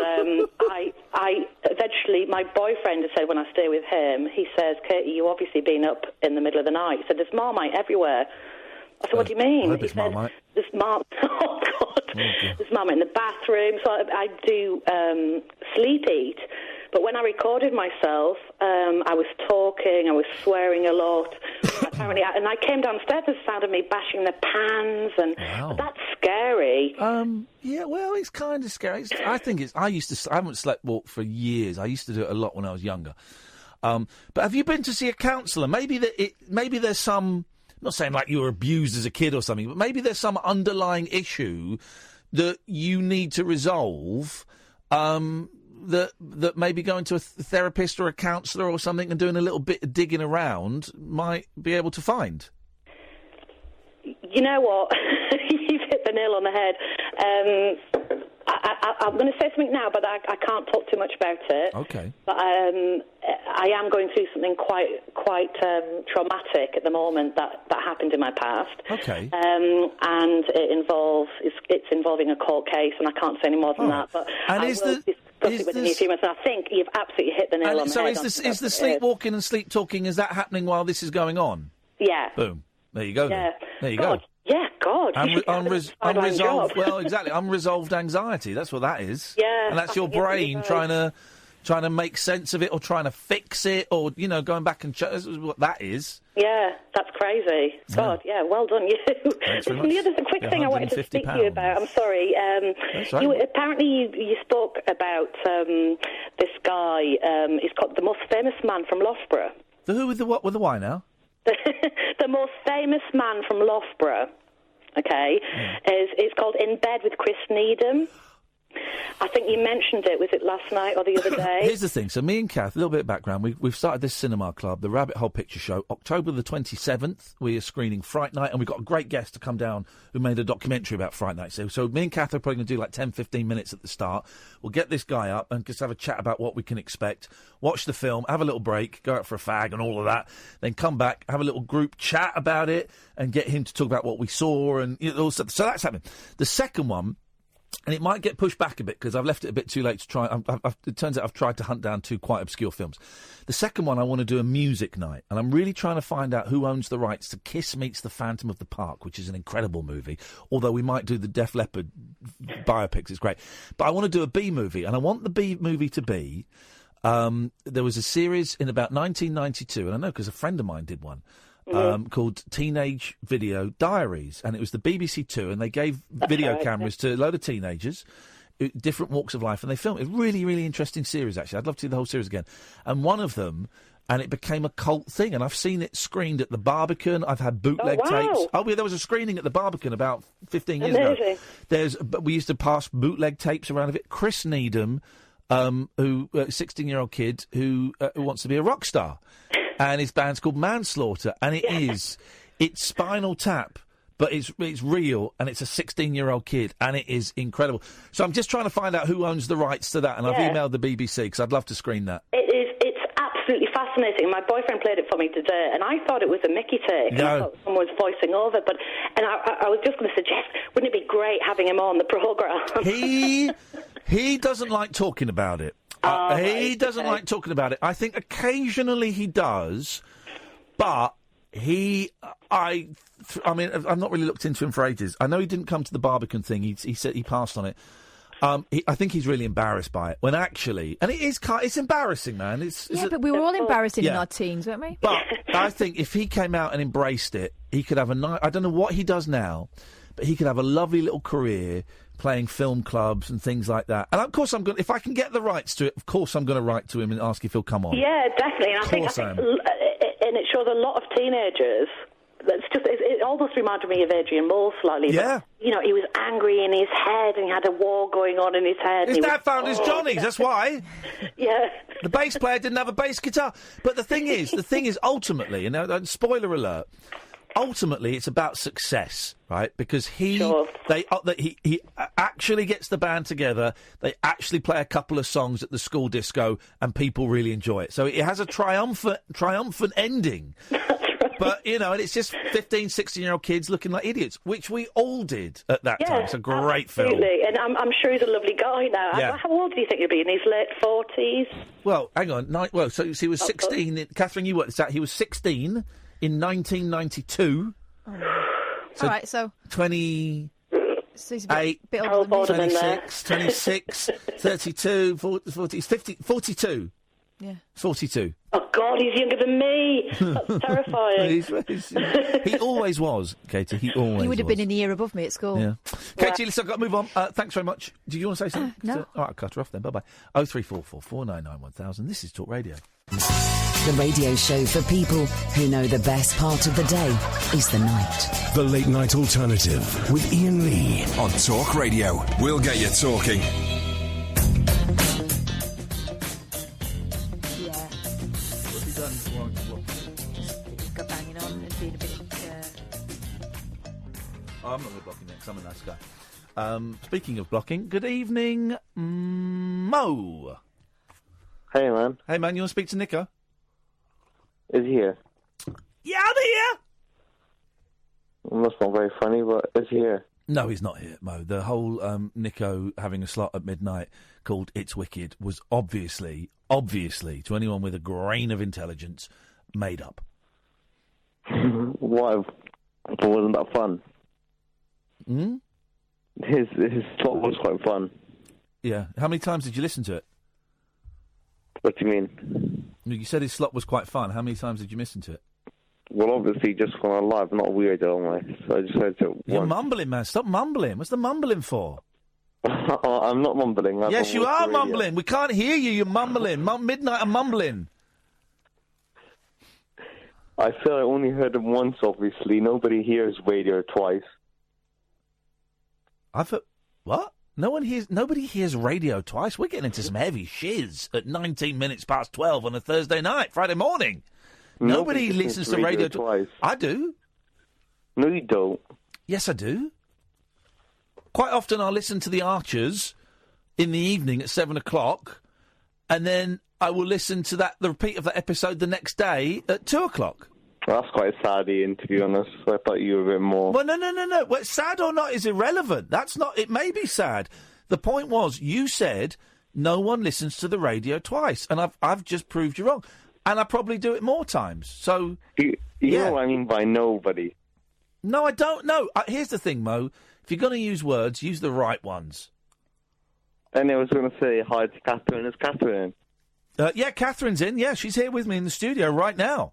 Speaker 19: I eventually, my boyfriend said when I stay with him, he says, Katie, you've obviously been up in the middle of the night. He said, there's Marmite everywhere. I said, what do you mean?
Speaker 3: I hope it's Marmite.
Speaker 19: There's Marmite. Oh, God. There's Marmite in the bathroom. So I do sleep eat. But when I recorded myself, I was talking, I was swearing a lot. Apparently, and I came downstairs and sounded me bashing the pans, and that's scary.
Speaker 3: Yeah, well, it's kind of scary. I haven't slept walk for years. I used to do it a lot when I was younger. But have you been to see a counsellor? Maybe there's some. I'm not saying like you were abused as a kid or something, but maybe there's some underlying issue that you need to resolve. That maybe going to a therapist or a counsellor or something and doing a little bit of digging around might be able to find.
Speaker 19: You know what? You've hit the nail on the head. I'm going to say something now, but I can't talk too much about it.
Speaker 3: Okay.
Speaker 19: But I am going through something quite traumatic at the moment that happened in my past.
Speaker 3: Okay.
Speaker 19: And it's involving a court case, and I can't say any more than that. But
Speaker 3: and
Speaker 19: discuss it within a few months. And I think you've absolutely hit the nail on the head.
Speaker 3: So is the sleepwalking and sleep talking, is that happening while this is going on?
Speaker 19: Yeah.
Speaker 3: Boom. There you go.
Speaker 19: Yeah.
Speaker 3: There you
Speaker 19: God.
Speaker 3: go.
Speaker 19: Yeah, God.
Speaker 3: Unresolved. Well, exactly. Unresolved anxiety. That's what that is.
Speaker 19: Yeah.
Speaker 3: And that's your brain trying to make sense of it, or trying to fix it, or going back and that's what that is.
Speaker 19: Yeah, that's crazy. God, yeah, well done you. Listen, the other quick thing I wanted to speak to you about. I'm sorry. Apparently you spoke about this guy. He's called the most famous man from Loughborough.
Speaker 3: The who with the what with the why now?
Speaker 19: The most famous man from Loughborough, okay, is called In Bed with Chris Needham. I think you mentioned it. Was it last night or the other day?
Speaker 3: Here's the thing. So me and Kath, a little bit of background. We've started this cinema club, the Rabbit Hole Picture Show, October the 27th. We are screening Fright Night, and we've got a great guest to come down who made a documentary about Fright Night. So me and Kath are probably going to do like 10, 15 minutes at the start. We'll get this guy up and just have a chat about what we can expect. Watch the film, have a little break, go out for a fag and all of that. Then come back, have a little group chat about it, and get him to talk about what we saw. And so that's happening. The second one, and it might get pushed back a bit because I've left it a bit too late to try. It turns out I've tried to hunt down two quite obscure films. The second one, I want to do a music night, and I'm really trying to find out who owns the rights to Kiss Meets the Phantom of the Park, which is an incredible movie, although we might do the Def Leppard biopics. It's great. But I want to do a B movie, and I want the B movie to be... there was a series in about 1992, and I know because a friend of mine did one, called Teenage Video Diaries, and it was the BBC Two, and they gave video cameras to a load of teenagers, different walks of life, and they filmed it. Really, really interesting series, actually. I'd love to see the whole series again. And one of them, and it became a cult thing, and I've seen it screened at the Barbican. I've had bootleg tapes. Oh, yeah, there was a screening at the Barbican about 15 years ago. But we used to pass bootleg tapes around of it. Chris Needham, who 16-year-old kid who wants to be a rock star, and his band's called Manslaughter, and it's Spinal Tap, but it's real, and it's a 16-year-old kid, and it is incredible. So I'm just trying to find out who owns the rights to that, and I've emailed the BBC because I'd love to screen that.
Speaker 19: It's absolutely fascinating. My boyfriend played it for me today, and I thought it was a Mickey take.
Speaker 3: No.
Speaker 19: I thought someone was voicing over, and I was just going to suggest, wouldn't it be great having him on the programme?
Speaker 3: He doesn't like talking about it. He doesn't like talking about it. I think occasionally he does, but I mean, I've not really looked into him for ages. I know he didn't come to the Barbican thing. He said he passed on it. I think he's really embarrassed by it. When actually, and it's embarrassing, man.
Speaker 4: But we were all embarrassed in our teens, weren't we?
Speaker 3: But I think if he came out and embraced it, he could have I don't know what he does now, but he could have a lovely little career playing film clubs and things like that. And of course, if I can get the rights to it, of course I'm going to write to him and ask if he'll come on.
Speaker 19: Yeah, definitely. And I think and it shows a lot of teenagers. It almost reminded me of Adrian Mole slightly.
Speaker 3: Yeah.
Speaker 19: But, he was angry in his head, and he had a war going on in his head.
Speaker 3: His dad found his Johnnies, that's why.
Speaker 19: Yeah.
Speaker 3: The bass player didn't have a bass guitar. But the thing is ultimately, spoiler alert, ultimately it's about success, right? Because he actually gets the band together, they actually play a couple of songs at the school disco, and people really enjoy it. So it has a triumphant ending. But, and it's just 15, 16-year-old kids looking like idiots, which we all did at that time. It's a great film.
Speaker 19: And I'm sure he's a lovely guy now.
Speaker 3: Yeah.
Speaker 19: How old do you think he'll be? In his late 40s?
Speaker 3: Well, hang on. So he was 16. Catherine, you worked this out. He was 16 in 1992.
Speaker 4: All right, so
Speaker 3: 20...
Speaker 4: So he's a bit older than me.
Speaker 3: 26, 32, 40, 50, 42.
Speaker 4: Yeah.
Speaker 3: 42.
Speaker 19: Oh, God, he's younger than me. That's terrifying.
Speaker 3: He always was, Katie. He would
Speaker 4: have been in the year above me at school.
Speaker 3: Yeah. Katie, listen, I've got to move on. Thanks very much. Do you want to say something?
Speaker 4: No.
Speaker 3: All right, I'll cut her off then. Bye-bye. 0344 499 1000. This is Talk Radio.
Speaker 2: The radio show for people who know the best part of the day is the night.
Speaker 1: The Late Night Alternative with Iain Lee on Talk Radio. We'll get you talking. I'm not going to block him next. I'm a nice guy. Speaking of blocking, good evening, Mo.
Speaker 20: Hey, man.
Speaker 3: Hey, man, you want to speak to Nico?
Speaker 20: Is he here?
Speaker 3: Yeah, I'm here!
Speaker 20: Well, that's not very funny, but is he here?
Speaker 3: No, he's not here, Mo. The whole Nico having a slot at midnight called It's Wicked was obviously, to anyone with a grain of intelligence, made up.
Speaker 20: Why? But wasn't that fun?
Speaker 3: Hmm?
Speaker 20: His slot was quite fun.
Speaker 3: Yeah. How many times did you listen to it?
Speaker 20: What do you mean?
Speaker 3: You said his slot was quite fun. How many times did you listen to it?
Speaker 20: Well, obviously, just when I'm live, I'm not a weirdo, am I? So I just heard it
Speaker 3: You're
Speaker 20: once.
Speaker 3: mumbling, man. Stop mumbling. What's the mumbling for?
Speaker 20: I'm not mumbling.
Speaker 3: Yes, you are mumbling. We can't hear you. You're mumbling. Midnight and mumbling.
Speaker 20: I feel I only heard him once, obviously. Nobody hears radio twice.
Speaker 3: What? Nobody hears radio twice. We're getting into some heavy shiz at 19 minutes past 12 on a Thursday night, Friday morning. Nobody listens to radio
Speaker 20: twice.
Speaker 3: I do.
Speaker 20: No, you don't.
Speaker 3: Yes, I do. Quite often I'll listen to The Archers in the evening at 7 o'clock, and then I will listen to the repeat of that episode the next day at 2 o'clock.
Speaker 20: Well, that's quite sad, Ian, to be honest. I thought you were a bit more...
Speaker 3: Well, no. Well, sad or not is irrelevant. That's not... It may be sad. The point was, you said no one listens to the radio twice, and I've just proved you wrong. And I probably do it more times. So... You
Speaker 20: know what I mean by nobody.
Speaker 3: No, I don't know. Here's the thing, Mo. If you're going to use words, use the right ones.
Speaker 20: And I was going to say hi to Catherine. Is Catherine in?
Speaker 3: Yeah, Catherine's in. Yeah, she's here with me in the studio right now.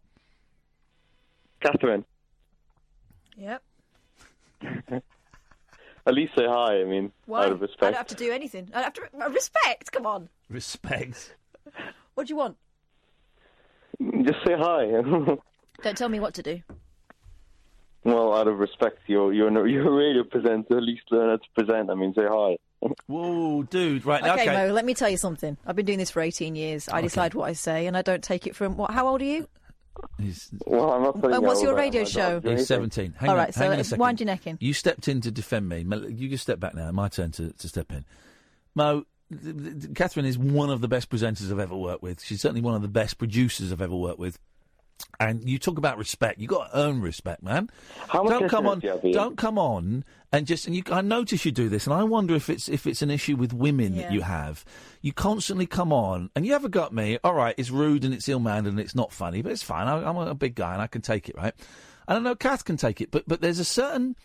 Speaker 20: Catherine.
Speaker 4: Yep.
Speaker 20: At least say hi, I mean,
Speaker 4: Why?
Speaker 20: out of respect.
Speaker 4: I don't have to do anything. I have to respect. Come on.
Speaker 3: Respect.
Speaker 4: What do you want?
Speaker 20: Just say hi.
Speaker 4: Don't tell me what to do.
Speaker 20: Well, out of respect, you're a radio presenter. At least learn how to present. I mean, say hi.
Speaker 3: Whoa, dude! Right,
Speaker 4: Okay,
Speaker 3: okay.
Speaker 4: Mo, let me tell you something. I've been doing this for 18 years. I decide what I say, and I don't take it from what. How old are you?
Speaker 20: Well, I'm not saying
Speaker 4: And what's
Speaker 20: how
Speaker 4: your
Speaker 20: old I am.
Speaker 4: radio show?
Speaker 3: He's 17. Hang
Speaker 4: All
Speaker 3: on,
Speaker 4: right, so
Speaker 3: hang on a second.
Speaker 4: wind your neck in.
Speaker 3: You stepped in to defend me. You just step back now. My turn to step in. Mo, Catherine is one of the best presenters I've ever worked with. She's certainly one of the best producers I've ever worked with. And you talk about respect. You got to earn respect, man. Don't come on and just. And I notice you do this, and I wonder if it's an issue with women that you have. You constantly come on, and you have a go at me. All right, it's rude and it's ill-mannered and it's not funny, but it's fine. I'm a big guy and I can take it, right? And I know Kath can take it, but there's a certain.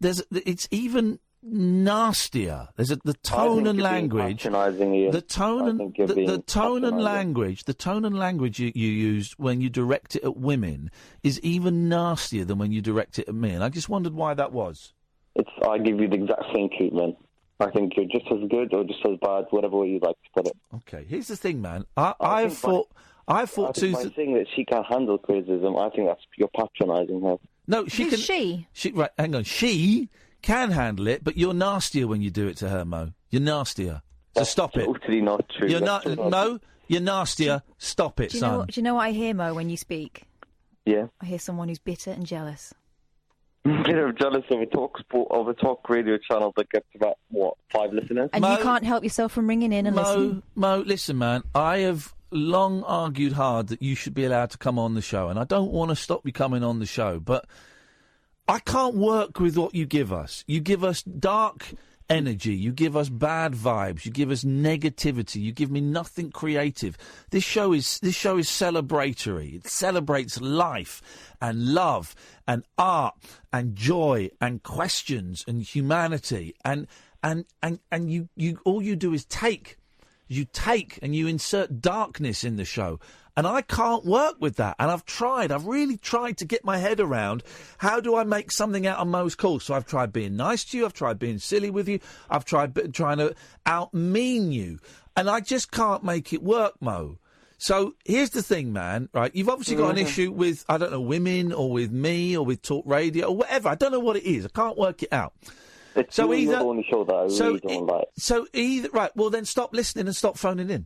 Speaker 3: It's even nastier. There's the tone and language. The tone and language you use when you direct it at women is even nastier than when you direct it at me. And I just wondered why that was.
Speaker 20: I give you the exact same treatment. I think you're just as good or just as bad, whatever way you like to put it.
Speaker 3: Okay, here's the thing, man. I thought
Speaker 20: by saying that she can't handle criticism, I think you're patronising her.
Speaker 3: No, she can.
Speaker 4: She?
Speaker 3: Right, hang on. She can handle it, but you're nastier when you do it to her, Mo. You're nastier. So stop it.
Speaker 20: Totally not true.
Speaker 3: Mo, you're nastier. Stop it, son.
Speaker 4: Do you know what I hear, Mo, when you speak?
Speaker 20: Yeah.
Speaker 4: I hear someone who's bitter and jealous.
Speaker 20: Bitter and jealous of a talk radio channel that gets about, 5 listeners?
Speaker 4: And you can't help yourself from ringing in and listening.
Speaker 3: Mo, listen, man. I have long argued hard that you should be allowed to come on the show, and I don't want to stop you coming on the show, but I can't work with what you give us. You give us dark energy. You give us bad vibes. You give us negativity. You give me nothing creative. This show is celebratory. It celebrates life and love and art and joy and questions and humanity. And you all you do is take. You take and you insert darkness in the show. And I can't work with that. And I've really tried to get my head around how do I make something out of Mo's call. So I've tried being nice to you. I've tried being silly with you. I've tried trying to out-mean you. And I just can't make it work, Mo. So here's the thing, man, right? You've obviously got an issue with, I don't know, women or with me or with talk radio or whatever. I don't know what it is. I can't work it out.
Speaker 20: It's the only show that I really don't like.
Speaker 3: So either, right, well then stop listening and stop phoning in.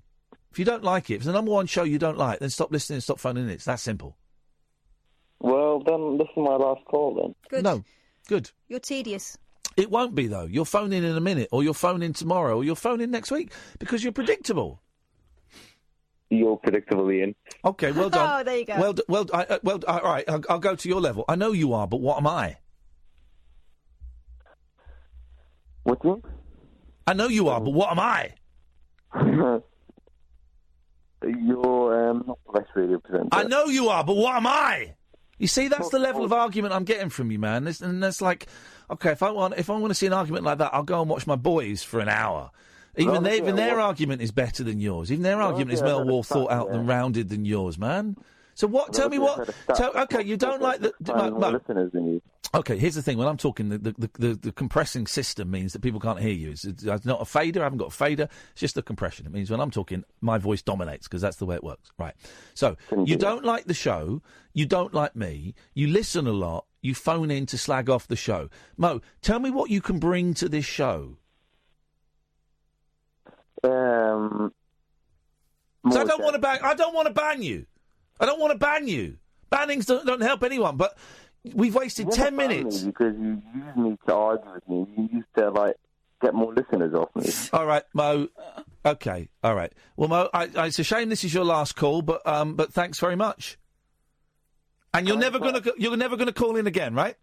Speaker 3: If you don't like it, if it's the number one show you don't like, then stop listening and stop phoning in. It's that simple.
Speaker 20: Well, then listen to my last call, then.
Speaker 4: Good.
Speaker 3: No. Good.
Speaker 4: You're tedious.
Speaker 3: It won't be, though. You'll phone in a minute, or you'll phone in tomorrow, or you'll phone in next week, because you're predictable.
Speaker 20: You're predictable, Ian.
Speaker 3: Okay, well done.
Speaker 4: Oh, there you go.
Speaker 3: All right, I'll go to your level. I know you are, but what am I?
Speaker 20: What do you mean?
Speaker 3: I know you are, but what am I?
Speaker 20: You're not the best radio presenter.
Speaker 3: I know you are, but what am I? You see, that's the level of argument I'm getting from you, man. And that's like, okay, if I want to see an argument like that, I'll go and watch My Boys for an hour. Even their argument is better than yours. Even their argument is more thought out and rounded than yours, man. So what? Tell me what. Okay, you don't like the.
Speaker 20: Listeners than you.
Speaker 3: Okay, here's the thing. When I'm talking, the compressing system means that people can't hear you. It's not a fader. I haven't got a fader. It's just the compression. It means when I'm talking, my voice dominates because that's the way it works. Right. So you don't like the show. You don't like me. You listen a lot. You phone in to slag off the show. Mo, tell me what you can bring to this show. So I don't want to ban. I don't want to ban you. I don't want to ban you. Bannings don't help anyone. But we've wasted 10 minutes.
Speaker 20: Because you use me to argue with me. You used to get more listeners off me.
Speaker 3: All right, Mo. Okay, all right. Well, Mo, it's a shame this is your last call, but thanks very much. And you're never gonna call in again, right?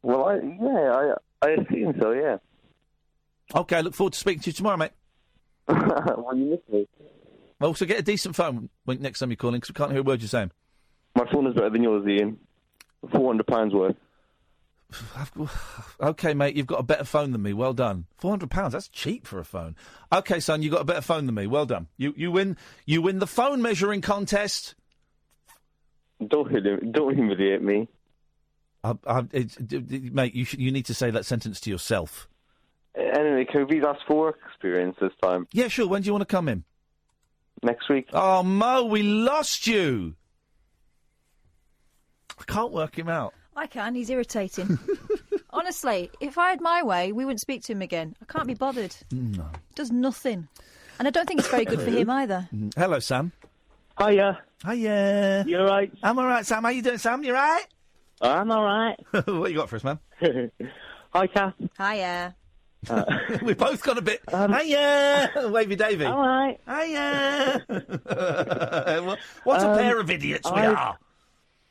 Speaker 20: Well, I assume so. Yeah.
Speaker 3: Okay, I look forward to speaking to you tomorrow, mate.
Speaker 20: Well, you miss me.
Speaker 3: Also, get a decent phone when next time you call in, because we can't hear a word you're saying.
Speaker 20: My phone is better than yours, Ian. £400 worth.
Speaker 3: Okay, mate, you've got a better phone than me. Well done. £400, that's cheap for a phone. Okay, son, you've got a better phone than me. Well done. You win the phone measuring contest.
Speaker 20: Don't humiliate me.
Speaker 3: Mate, you need to say that sentence to yourself.
Speaker 20: Anyway, can we last for work experience this time?
Speaker 3: Yeah, sure. When do you want to come in?
Speaker 20: Next week.
Speaker 3: Oh, Mo, we lost you. I can't work him out.
Speaker 4: I can. He's irritating. Honestly, if I had my way, we wouldn't speak to him again. I can't be bothered.
Speaker 3: No.
Speaker 4: Does nothing. And I don't think it's very good for him either.
Speaker 3: Hello, Sam.
Speaker 21: Hiya.
Speaker 3: Hiya.
Speaker 21: You all right?
Speaker 3: I'm all right, Sam. How you doing, Sam? You all right?
Speaker 21: I'm all right.
Speaker 3: What you got for us, man?
Speaker 21: Hi, Kath.
Speaker 4: Hiya.
Speaker 3: We've both got a bit. Hiya! Wavy Davy.
Speaker 21: All right.
Speaker 3: Hiya! What a pair of idiots we are.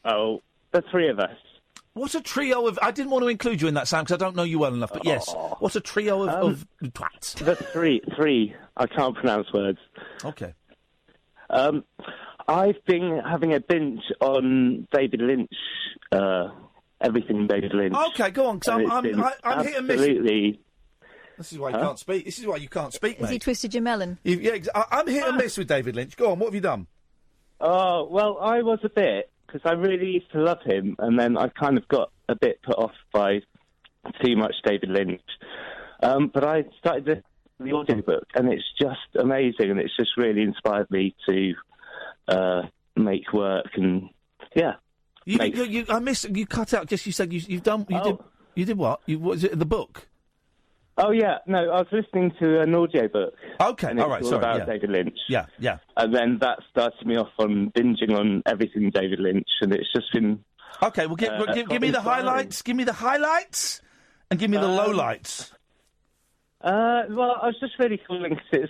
Speaker 21: Oh, the three of us.
Speaker 3: What a trio of... I didn't want to include you in that, Sam, because I don't know you well enough, but yes. What a trio of twats.
Speaker 21: The three. I can't pronounce words.
Speaker 3: Okay.
Speaker 21: I've been having a binge on David Lynch, everything David Lynch.
Speaker 3: Okay, go on, because I'm hit and miss.
Speaker 21: Absolutely.
Speaker 3: This is why you can't speak. This is why you can't speak, mate.
Speaker 4: Has he twisted your melon?
Speaker 3: I'm hit and miss with David Lynch. Go on, what have you done?
Speaker 21: Oh, well, I was a bit, because I really used to love him, and then I kind of got a bit put off by too much David Lynch. But I started the audiobook, and it's just amazing, and it's just really inspired me to make work, and yeah.
Speaker 3: I missed. You cut out. Just you said you've done. You did what? Was it the book?
Speaker 21: Oh yeah, no, I was listening to an audiobook.
Speaker 3: Okay,
Speaker 21: and
Speaker 3: all right, sorry.
Speaker 21: About David Lynch.
Speaker 3: Yeah.
Speaker 21: And then that started me off on binging on everything David Lynch, and it's just been.
Speaker 3: Okay, well, give me the highlights. Give me the highlights, and give me the lowlights.
Speaker 21: Well, I was just really calling because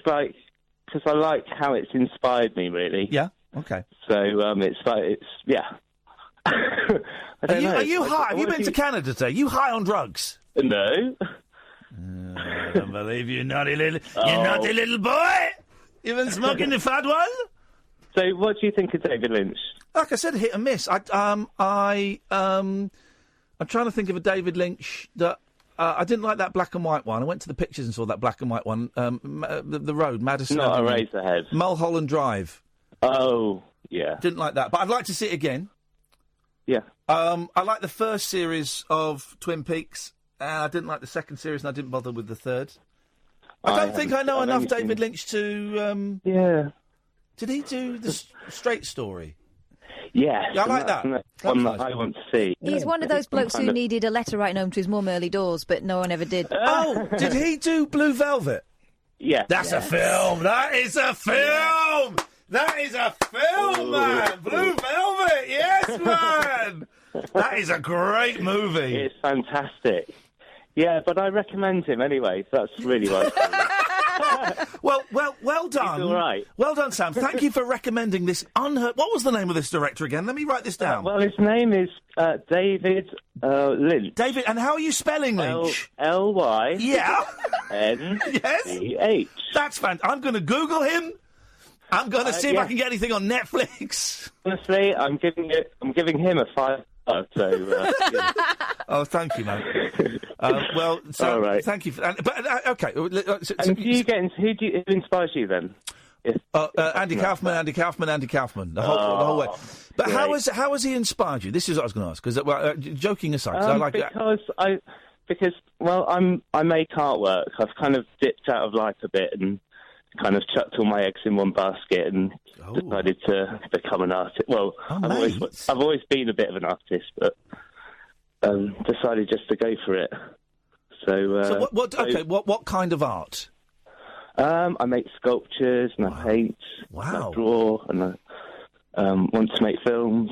Speaker 21: I like how it's inspired me, really.
Speaker 3: Yeah. Okay.
Speaker 21: So it's yeah.
Speaker 3: Are you high? Have you been to Canada today? You high on drugs?
Speaker 21: No.
Speaker 3: I don't believe you, naughty little boy. You've been smoking the fat one.
Speaker 21: So, what do you think of David Lynch?
Speaker 3: Like I said, hit and miss. I'm trying to think of a David Lynch that I didn't like that black and white one. I went to the pictures and saw that black and white one. The road, Madison.
Speaker 21: Not
Speaker 3: Avenue,
Speaker 21: Eraserhead.
Speaker 3: Mulholland Drive.
Speaker 21: Oh, yeah.
Speaker 3: Didn't like that, but I'd like to see it again.
Speaker 21: Yeah.
Speaker 3: I like the first series of Twin Peaks. I didn't like the second series, and I didn't bother with the third. I don't think I know enough David Lynch to...
Speaker 21: Yeah.
Speaker 3: Did he do the Straight Story?
Speaker 21: Yeah.
Speaker 3: I like that.
Speaker 21: One that I want to see.
Speaker 4: He's one of those blokes who needed a letter writing home to his mum early doors, but no one ever did.
Speaker 3: Oh, did he do Blue Velvet?
Speaker 21: Yeah.
Speaker 3: That's a film. That is a film. That is a film, man. Blue Velvet. Yes, man. That is a great movie.
Speaker 21: It's fantastic. Yeah, but I recommend him anyway. So that's really right.
Speaker 3: Well done.
Speaker 21: He's all right.
Speaker 3: Well done, Sam. Thank you for recommending this unheard... What was the name of this director again? Let me write this down.
Speaker 21: Well, his name is David Lynch.
Speaker 3: David, and how are you spelling Lynch?
Speaker 21: L-Y...
Speaker 3: Yeah.
Speaker 21: N-C-H.
Speaker 3: That's fantastic. I'm going to Google him. I'm going to see if I can get anything on Netflix.
Speaker 21: Honestly, I'm giving him a 5. So, yeah.
Speaker 3: Oh, thank you, mate. Well, so,
Speaker 21: all right.
Speaker 3: Thank you for that. But, okay.
Speaker 21: And who inspires you then?
Speaker 3: Andy Kaufman, the whole way. But
Speaker 21: great.
Speaker 3: how has he inspired you? This is what I was going to ask. Because, joking aside, I like
Speaker 21: because I make artwork. I've kind of dipped out of life a bit and kind of chucked all my eggs in one basket and decided to become an artist. Well, I've always been a bit of an artist, but decided just to go for it. So
Speaker 3: what kind of art?
Speaker 21: I make sculptures and I paint.
Speaker 3: Wow.
Speaker 21: I draw and I want to make films.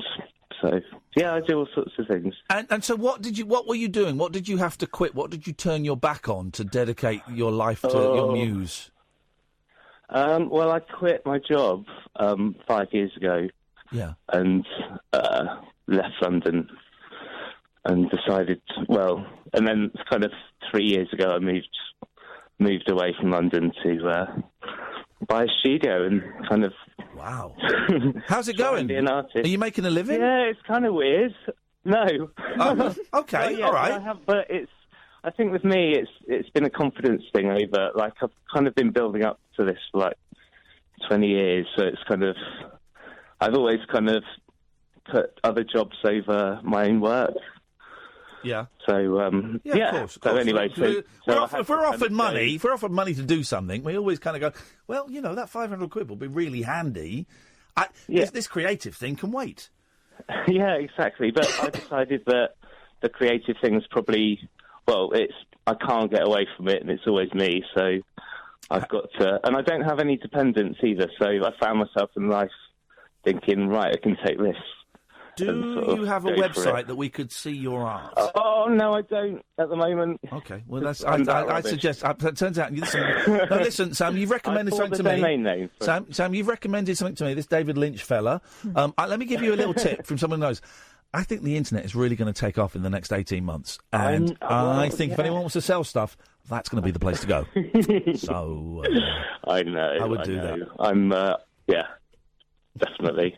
Speaker 21: So yeah, I do all sorts of things.
Speaker 3: And so what were you doing? What did you have to quit? What did you turn your back on to dedicate your life to your muse?
Speaker 21: Well, I quit my job 5 years ago.
Speaker 3: Yeah.
Speaker 21: And left London and decided, and then kind of 3 years ago I moved away from London to buy a studio and kind of...
Speaker 3: Wow. How's it going?
Speaker 21: Be an artist.
Speaker 3: Are you making a living?
Speaker 21: Yeah, it's kind of weird. No.
Speaker 3: Okay,
Speaker 21: all right. But I think with me, it's been a confidence thing over. Like I've kind of been building up to this for 20 years, so it's kind of I've always kind of put other jobs over my own work.
Speaker 3: Yeah.
Speaker 21: So
Speaker 3: Of course.
Speaker 21: So anyway, if
Speaker 3: we're offered money to do something, we always kind of go, well, that 500 quid will be really handy. This creative thing can wait.
Speaker 21: Yeah, exactly. But I decided that the creative thing's probably, I can't get away from it, and it's always me. So I've got to, and I don't have any dependents either. So I found myself in life thinking, right, I can take this.
Speaker 3: Do you have a website that we could see your art?
Speaker 21: Oh no, I don't at the moment.
Speaker 3: Okay, well that's. I suggest. It turns out. Listen, Sam, you've recommended something to me. Sam, you've recommended something to me. This David Lynch fella. Let me give you a little tip from someone who knows. I think the internet is really going to take off in the next 18 months, and I think if anyone wants to sell stuff, that's going to be the place to go. So
Speaker 21: I know.
Speaker 3: I would do that.
Speaker 21: I'm. Definitely.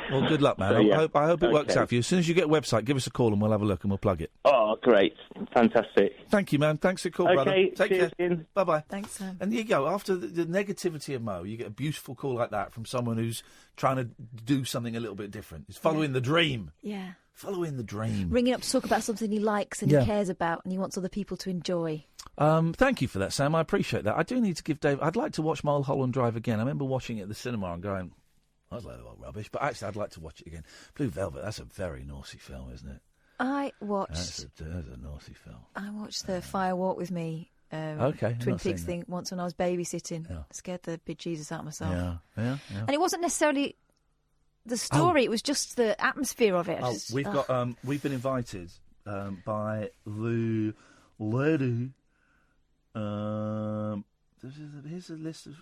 Speaker 3: Well, good luck, man.
Speaker 21: So,
Speaker 3: I hope it works out for you. As soon as you get a website, give us a call and we'll have a look and we'll plug it.
Speaker 21: Oh, great. Fantastic.
Speaker 3: Thank you, man. Thanks for your call, brother. Take care. Bye-bye.
Speaker 4: Thanks, Sam.
Speaker 3: And there you go. After the negativity of Mo, you get a beautiful call like that from someone who's trying to do something a little bit different. He's following the dream.
Speaker 4: Yeah.
Speaker 3: Following the dream.
Speaker 4: Ringing up to talk about something he likes and he cares about and he wants other people to enjoy.
Speaker 3: Thank you for that, Sam. I appreciate that. I do need to give Dave... I'd like to watch Mulholland Drive again. I remember watching it at the cinema and going... That was a load of rubbish, but actually I'd like to watch it again. Blue Velvet, that's a very naughty film, isn't it?
Speaker 4: I watched...
Speaker 3: That's a naughty film.
Speaker 4: I watched the Fire Walk with Me Twin Peaks thing once when I was babysitting. Yeah. Scared the bejesus out of myself.
Speaker 3: Yeah.
Speaker 4: And it wasn't necessarily the story, it was just the atmosphere of it.
Speaker 3: We've been invited by the lady... here's a list of...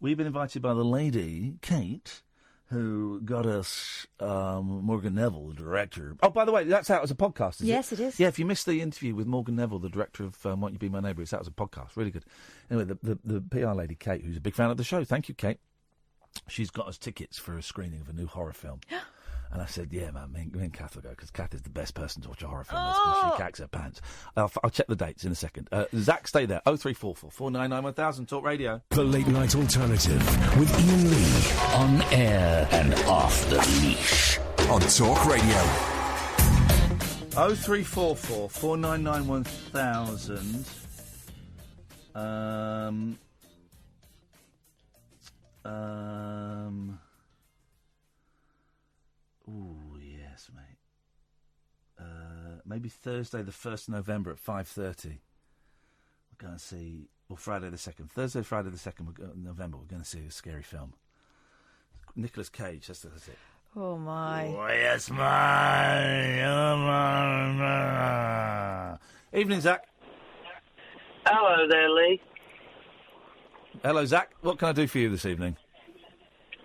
Speaker 3: We've been invited by the lady, Kate, who got us Morgan Neville, the director. Oh, by the way, that's out as a podcast, is it?
Speaker 4: Yes, it is.
Speaker 3: Yeah, if you missed the interview with Morgan Neville, the director of Won't You Be My Neighbour, it's out as a podcast. Really good. Anyway, the PR lady, Kate, who's a big fan of the show. Thank you, Kate. She's got us tickets for a screening of a new horror film. And I said, yeah, man, me and Kath will go, because Kath is the best person to watch a horror film because she cacks her pants. I'll check the dates in a second. Zach, stay there. 0344 499 1000 Talk Radio.
Speaker 1: The Late Night Alternative with Iain Lee. On air and off the leash. On Talk Radio.
Speaker 3: 0344 499 1000. Ooh, yes, mate. Maybe Thursday, the 1st of November at 5:30. We're going to see, or Friday the 2nd. Thursday, Friday the 2nd of November, we're going to see a scary film. Nicolas Cage, that's it.
Speaker 4: Oh, my.
Speaker 3: Oh, yes, my. Evening, Zach.
Speaker 9: Hello there, Lee.
Speaker 3: Hello, Zach. What can I do for you this evening?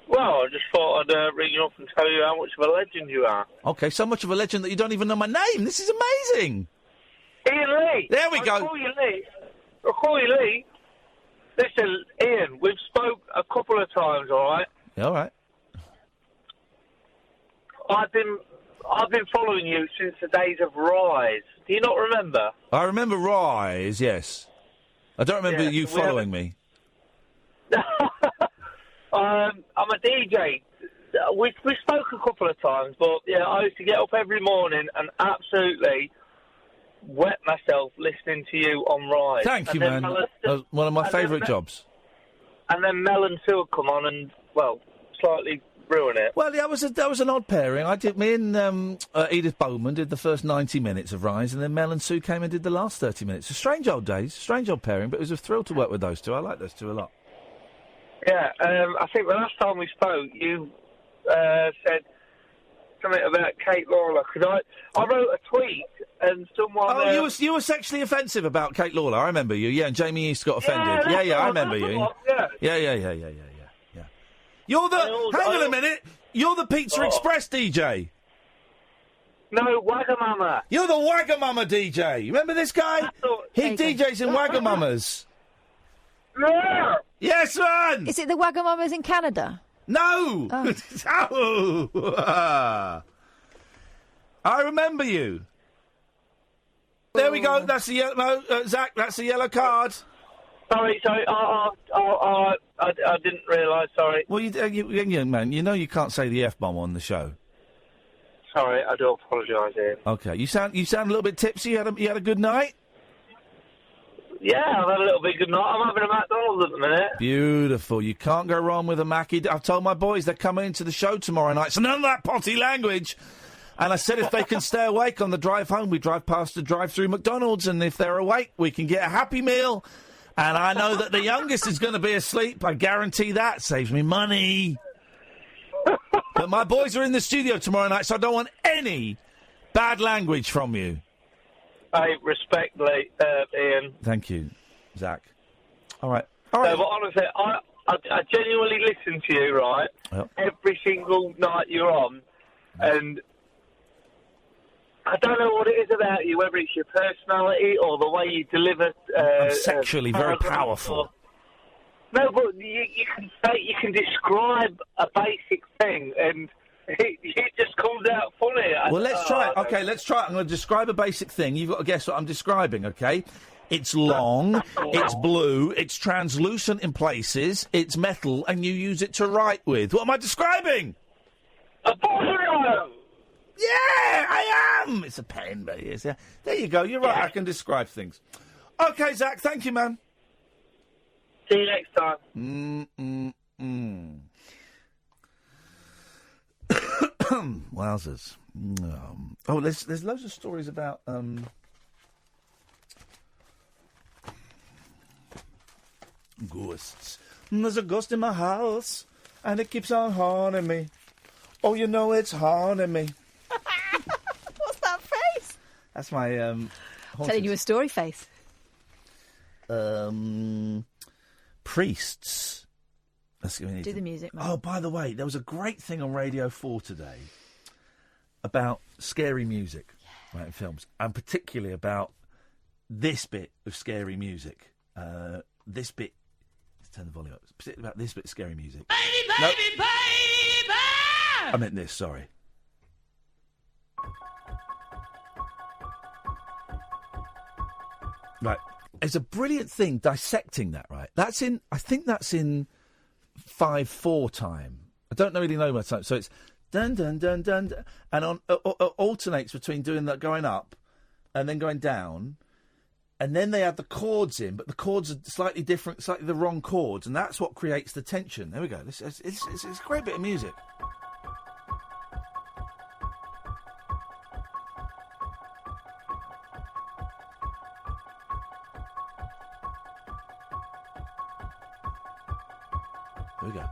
Speaker 9: Well, I just thought I'd ring you up and tell you how much of a legend you are.
Speaker 3: Okay, so much of a legend that you don't even know my name. This is amazing.
Speaker 9: Iain Lee.
Speaker 3: There we go.
Speaker 9: I'll call you Lee. Listen, Iain, we've spoke a couple of times, all right?
Speaker 3: Yeah, all right.
Speaker 9: I've been following you since the days of Rise. Do you not remember?
Speaker 3: I remember Rise, yes. I don't remember you following me.
Speaker 9: I'm a DJ. We spoke a couple of times, but yeah, I used to get up every morning and absolutely wet myself listening to you on Rise.
Speaker 3: Thank you, man. That was one of my favourite jobs.
Speaker 9: And then Mel and Sue would come on and, well, slightly ruin it.
Speaker 3: Well, that was an odd pairing. Me and Edith Bowman did the first 90 minutes of Rise, and then Mel and Sue came and did the last 30 minutes. Strange old days, strange old pairing, but it was a thrill to work with those two. I like those two a lot.
Speaker 9: Yeah, I think the last time we spoke, you said something about Kate Lawler. I wrote a tweet and someone...
Speaker 3: Oh, you were sexually offensive about Kate Lawler. I remember you. Yeah, and Jamie East got offended. Yeah, I remember you. Yeah. You're the... Hang on a minute. You're the Pizza Express DJ.
Speaker 9: No, Wagamama.
Speaker 3: You're the Wagamama DJ. Remember this guy? He DJs in Wagamamas.
Speaker 9: Yeah.
Speaker 3: Yes, man!
Speaker 4: Is it the Wagamamas in Canada?
Speaker 3: No! Oh. I remember you. There we go. That's the yellow... Zach, that's the yellow card.
Speaker 9: Sorry. I didn't realise. Sorry.
Speaker 3: Well, young man, you know you can't say the F-bomb on the show.
Speaker 9: Sorry, I do apologise, Ian.
Speaker 3: Okay, you sound a little bit tipsy. You had a good night.
Speaker 9: Yeah, I've had a little bit good night. I'm having a McDonald's at the minute.
Speaker 3: Beautiful. You can't go wrong with a Mackie. I've told my boys they're coming into the show tomorrow night, so none of that potty language. And I said if they can stay awake on the drive home, we drive past the drive-through McDonald's, and if they're awake, we can get a Happy Meal. And I know that the youngest is going to be asleep. I guarantee that. Saves me money. But my boys are in the studio tomorrow night, so I don't want any bad language from you.
Speaker 9: Hey, respectfully, Ian.
Speaker 3: Thank you, Zach. All right.
Speaker 9: But honestly, I genuinely listen to you, right?
Speaker 3: Yep.
Speaker 9: Every single night you're on, and I don't know what it is about you, whether it's your personality or the way you deliver.
Speaker 3: I'm sexually very powerful.
Speaker 9: No, but you can describe a basic thing, and it just comes out funny.
Speaker 3: Well, let's try it. Okay, let's try it. I'm going to describe a basic thing. You've got to guess what I'm describing, okay? It's long, it's blue, it's translucent in places, it's metal, and you use it to write with. What am I describing?
Speaker 9: A borderline!
Speaker 3: Yeah, I am! It's a pen, but it is. Yeah. There you go. You're right. I can describe things. Okay, Zach, thank you, man.
Speaker 9: See you next time.
Speaker 3: Wowzers. Oh, there's loads of stories about ghosts. There's a ghost in my house, and it keeps on haunting me. Oh, you know it's haunting me.
Speaker 4: What's that face?
Speaker 3: That's my
Speaker 4: Telling you a story face.
Speaker 3: Priests.
Speaker 4: Do the music, man.
Speaker 3: Oh, by the way, there was a great thing on Radio 4 today about scary music, right, in films, and particularly about this bit of scary music. This bit. Let's turn the volume up. Particularly about this bit of scary music.
Speaker 14: Baby, baby!
Speaker 3: I meant this. Sorry. Right. It's a brilliant thing dissecting that, right? I think that's in 5/4 time. I don't really know what time. So it's dun dun dun dun, dun and alternates between doing that going up and then going down, and then they add the chords in, but the chords are slightly different, slightly the wrong chords, and that's what creates the tension. There we go. It's a great bit of music. Here we go.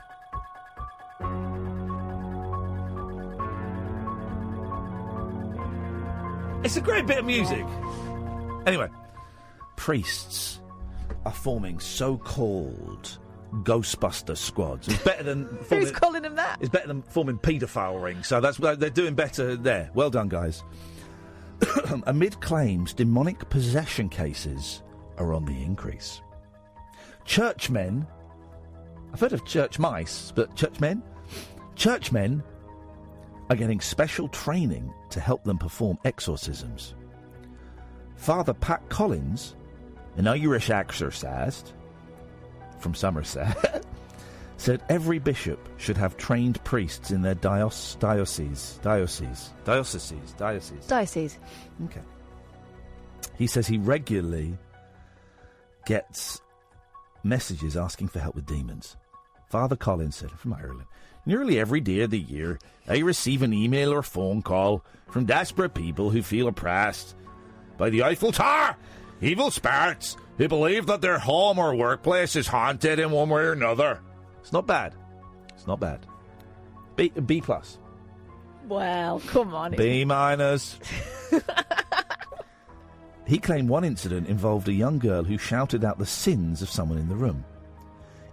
Speaker 3: It's a great bit of music. Anyway, priests are forming so-called Ghostbuster squads. It's better than
Speaker 4: Who's calling them that?
Speaker 3: It's better than forming paedophile rings. So they're doing better there. Well done, guys. Amid claims demonic possession cases are on the increase. Churchmen. I've heard of church mice, but churchmen? Churchmen are getting special training to help them perform exorcisms. Father Pat Collins, an Irish exorcist from Somerset, said every bishop should have trained priests in their diocese. Okay. He says he regularly gets messages asking for help with demons. Father Collins said, from Ireland, nearly every day of the year, I receive an email or phone call from desperate people who feel oppressed by the Eiffel Tower, evil spirits who believe that their home or workplace is haunted in one way or another. It's not bad. It's not bad. B plus.
Speaker 4: Well, come on.
Speaker 3: B minus. He claimed one incident involved a young girl who shouted out the sins of someone in the room,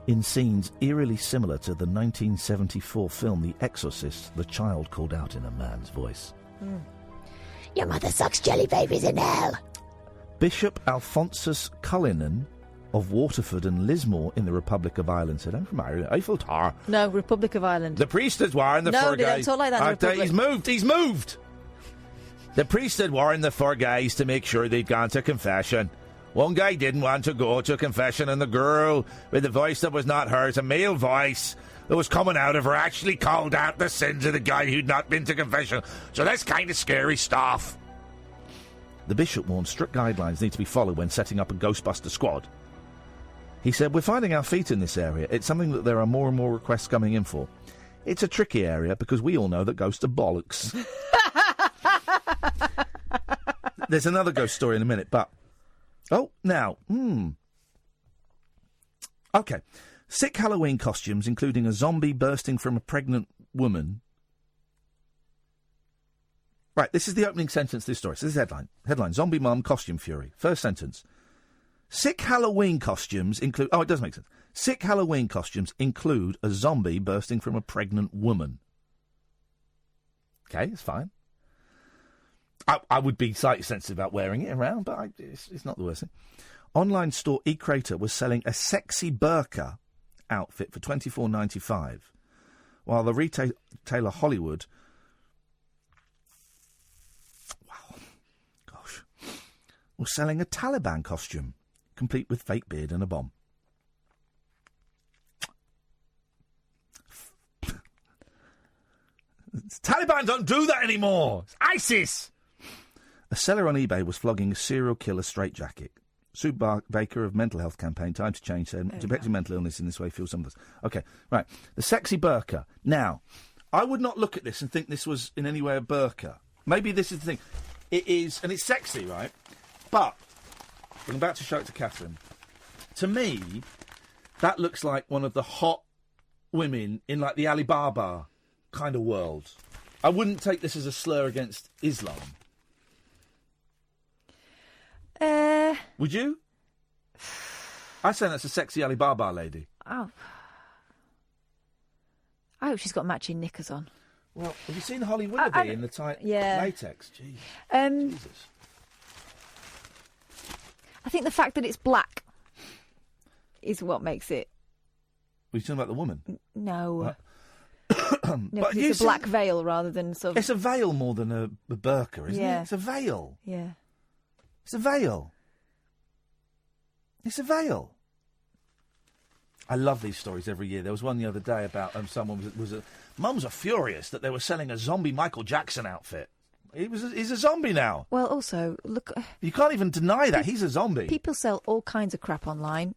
Speaker 3: in scenes eerily similar to the 1974 film The Exorcist. The child called out in a man's voice.
Speaker 7: Your mother sucks jelly babies in hell.
Speaker 3: Bishop Alphonsus Cullinan of Waterford and Lismore in the Republic of Ireland said, I'm from Ireland, Eiffel Tower.
Speaker 4: No, Republic of Ireland.
Speaker 3: The priest is wearing the fur
Speaker 4: guys. No, they don't talk like that in the Republic.
Speaker 3: He's moved. The priest had worn the fur guys to make sure they'd gone to confession. One guy didn't want to go to confession, and the girl with the voice that was not hers, a male voice that was coming out of her, actually called out the sins of the guy who'd not been to confession. So that's kind of scary stuff. The bishop warned strict guidelines need to be followed when setting up a Ghostbuster squad. He said, we're finding our feet in this area. It's something that there are more and more requests coming in for. It's a tricky area because we all know that ghosts are bollocks. There's another ghost story in a minute, but... Oh, now, OK. Sick Halloween costumes, including a zombie bursting from a pregnant woman. Right, this is the opening sentence of this story. So this is the headline. Headline, Zombie Mum, Costume Fury. First sentence. Sick Halloween costumes include... Oh, it does make sense. Sick Halloween costumes include a zombie bursting from a pregnant woman. OK, it's fine. I would be slightly sensitive about wearing it around, but it's not the worst thing. Online store eCrater was selling a sexy burqa outfit for $24.95, while the retailer Hollywood... was selling a Taliban costume, complete with fake beard and a bomb. Taliban don't do that anymore! It's ISIS! A seller on eBay was flogging a serial killer straitjacket. Sue Baker of Mental Health Campaign, Time to Change, said, depicting mental illness in this way feels some of us. OK, right. The sexy burqa. Now, I would not look at this and think this was in any way a burqa. Maybe this is the thing. It is, and it's sexy, right? But, I'm about to show it to Catherine. To me, that looks like one of the hot women in, like, the Alibaba kind of world. I wouldn't take this as a slur against Islam. Would you? I say that's a sexy Alibaba lady.
Speaker 4: Oh. I hope she's got matching knickers on.
Speaker 3: Well, have you seen Holly Willoughby in the tight latex? Jeez. Jesus.
Speaker 4: I think the fact that it's black is what makes it...
Speaker 3: Were you talking about the woman?
Speaker 4: No. No,
Speaker 3: but
Speaker 4: it's a black veil rather than sort of...
Speaker 3: It's a veil more than a burqa, isn't it? It's a veil.
Speaker 4: Yeah.
Speaker 3: It's a veil. It's a veil. I love these stories every year. There was one the other day about someone mums are furious that they were selling a zombie Michael Jackson outfit. He's a zombie now.
Speaker 4: Well, also, look...
Speaker 3: You can't even deny that. He's a zombie.
Speaker 4: People sell all kinds of crap online.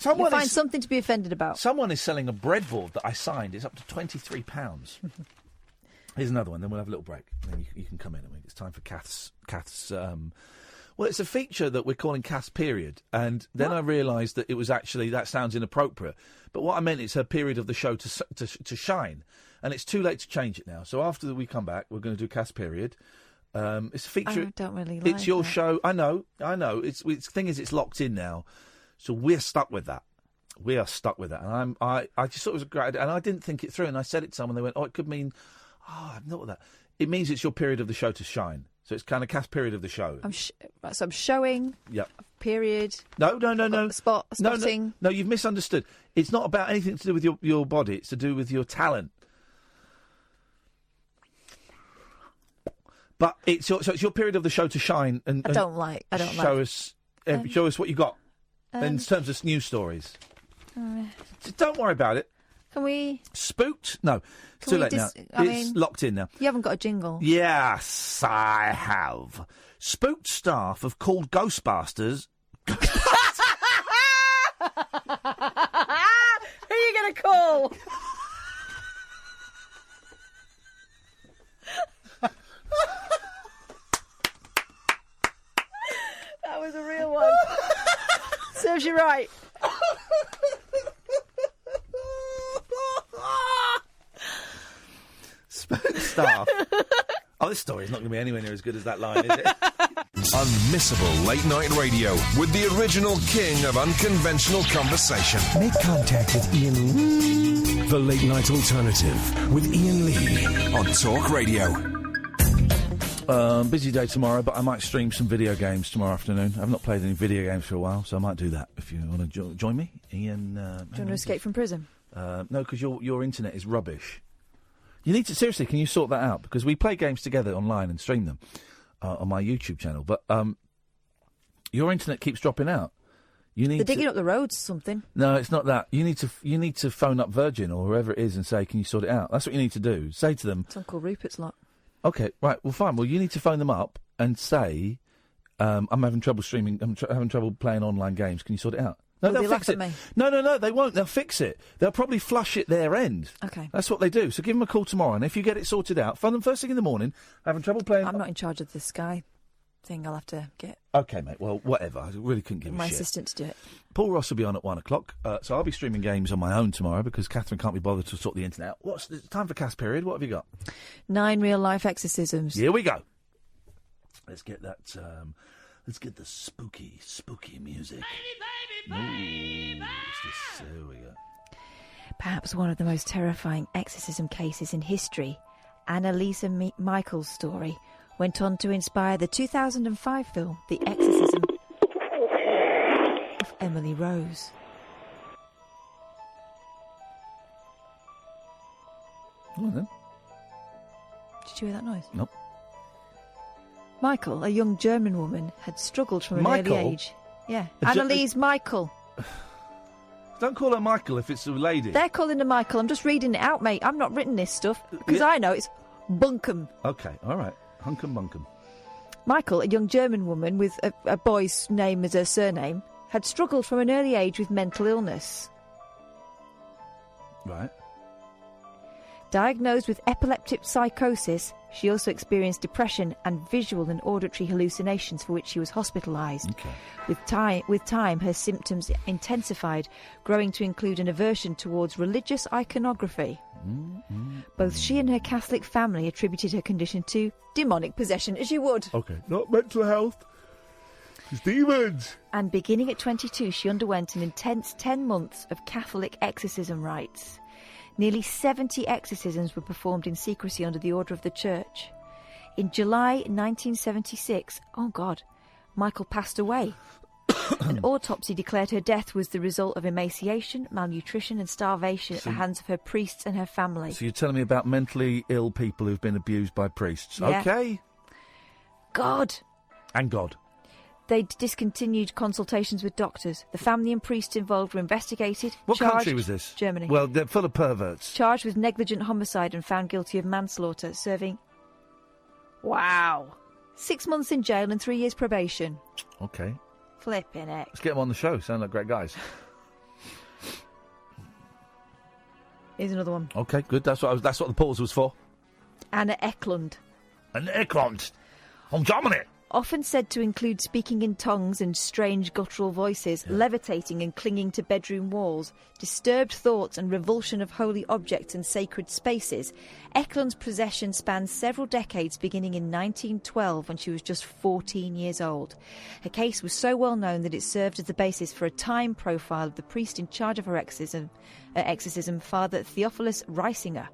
Speaker 4: You find something to be offended about.
Speaker 3: Someone is selling a breadboard that I signed. It's up to £23. Here's another one. Then we'll have a little break. Then you can come in. It's time for Kath's well, it's a feature that we're calling Kath's period. And then I realised that it was actually... That sounds inappropriate. But what I meant is her period of the show to shine. And it's too late to change it now. So after we come back, we're going to do Kath's period. It's a feature...
Speaker 4: I don't really like
Speaker 3: It's your
Speaker 4: that.
Speaker 3: show. I know. The thing is, it's locked in now. So we're stuck with that. We are stuck with that. And I just thought it was a great... And I didn't think it through. And I said it to someone. They went, it could mean... I've not with that. It means it's your period of the show to shine. So it's kind of Kath's period of the show.
Speaker 4: I'm showing.
Speaker 3: Yep.
Speaker 4: Period.
Speaker 3: No.
Speaker 4: Spotting.
Speaker 3: No, you've misunderstood. It's not about anything to do with your body. It's to do with your talent. But it's your period of the show to shine and show us what you got in terms of news stories. Don't worry about it.
Speaker 4: Can we...
Speaker 3: Spooked? No. It's too late now. It's locked in now.
Speaker 4: You haven't got a jingle.
Speaker 3: Yes, I have. Spooked staff have called Ghostbusters...
Speaker 4: Who are you going to call? That was a real one. Serves you right.
Speaker 3: Spooked staff. Oh, this story is not going to be anywhere near as good as that line, is it?
Speaker 1: Unmissable late night radio with the original king of unconventional conversation.
Speaker 6: Make contact with Iain Lee. The Late Night Alternative with Iain Lee
Speaker 1: on Talk Radio.
Speaker 3: Busy day tomorrow, but I might stream some video games tomorrow afternoon. I've not played any video games for a while, so I might do that if you want to join me. Iain,
Speaker 4: do you want to escape from prison?
Speaker 3: No, because your internet is rubbish. You need to, seriously, can you sort that out? Because we play games together online and stream them on my YouTube channel. But Your internet keeps dropping out. You need
Speaker 4: They're digging up the roads or something.
Speaker 3: No, it's not that. You need to phone up Virgin or whoever it is and say, can you sort it out? That's what you need to do. Say to them...
Speaker 4: It's Uncle Rupert's lot.
Speaker 3: OK, right, well, fine. Well, you need to phone them up and say, I'm having trouble streaming, I'm having trouble playing online games. Can you sort it out? No,
Speaker 4: Will
Speaker 3: they'll
Speaker 4: they
Speaker 3: fix
Speaker 4: laugh
Speaker 3: it.
Speaker 4: at me?
Speaker 3: No, they won't. They'll fix it. They'll probably flush it their end.
Speaker 4: OK.
Speaker 3: That's what they do. So give them a call tomorrow, and if you get it sorted out, phone them first thing in the morning, having trouble playing...
Speaker 4: I'm not in charge of the Sky thing. I'll have to get...
Speaker 3: OK, mate, well, whatever. I really couldn't give a shit.
Speaker 4: My assistant to do it.
Speaker 3: Paul Ross will be on at 1 o'clock, so I'll be streaming games on my own tomorrow because Catherine can't be bothered to sort the internet out. What's the time for cast period? What have you got?
Speaker 4: 9 real-life exorcisms.
Speaker 3: Here we go. Let's get that... let's get the spooky music. Baby, there we go.
Speaker 4: Perhaps one of the most terrifying exorcism cases in history, Annalisa Michael's story went on to inspire the 2005 film The Exorcism of Emily Rose.
Speaker 3: Go on then.
Speaker 4: Did you hear that noise?
Speaker 3: Nope.
Speaker 4: Michael, a young German woman, had struggled from an early age. Yeah, Annalise Michael.
Speaker 3: Don't call her Michael if it's a lady.
Speaker 4: They're calling her Michael. I'm just reading it out, mate. I've not written this stuff because I know it's bunkum.
Speaker 3: OK, all right. Hunkum bunkum.
Speaker 4: Michael, a young German woman with a boy's name as her surname, had struggled from an early age with mental illness.
Speaker 3: Right.
Speaker 4: Diagnosed with epileptic psychosis, she also experienced depression and visual and auditory hallucinations for which she was hospitalised.
Speaker 3: Okay.
Speaker 4: With time, her symptoms intensified, growing to include an aversion towards religious iconography. Both she and her Catholic family attributed her condition to demonic possession, as you would.
Speaker 3: OK, not mental health. It's demons.
Speaker 4: And beginning at 22, she underwent an intense 10 months of Catholic exorcism rites. Nearly 70 exorcisms were performed in secrecy under the order of the Church. In July 1976, Michael passed away. An autopsy declared her death was the result of emaciation, malnutrition and starvation at the hands of her priests and her family.
Speaker 3: So you're telling me about mentally ill people who've been abused by priests.
Speaker 4: Yeah.
Speaker 3: OK.
Speaker 4: God.
Speaker 3: And God.
Speaker 4: They discontinued consultations with doctors. The family and priests involved were investigated.
Speaker 3: What
Speaker 4: charged,
Speaker 3: country was this?
Speaker 4: Germany.
Speaker 3: Well, they're full of perverts.
Speaker 4: Charged with negligent homicide and found guilty of manslaughter, serving... Wow. 6 months in jail and 3 years probation.
Speaker 3: OK.
Speaker 4: Flipping it.
Speaker 3: Let's get them on the show. Sound like great guys.
Speaker 4: Here's another one.
Speaker 3: OK, good. That's what the pause was for.
Speaker 4: Anna Eklund.
Speaker 3: Anna Eklund. From Germany.
Speaker 4: Often said to include speaking in tongues and strange guttural voices, levitating and clinging to bedroom walls, disturbed thoughts and revulsion of holy objects and sacred spaces, Eklund's possession spans several decades, beginning in 1912 when she was just 14 years old. Her case was so well known that it served as the basis for a time profile of the priest in charge of her exorcism, Father Theophilus Reisinger.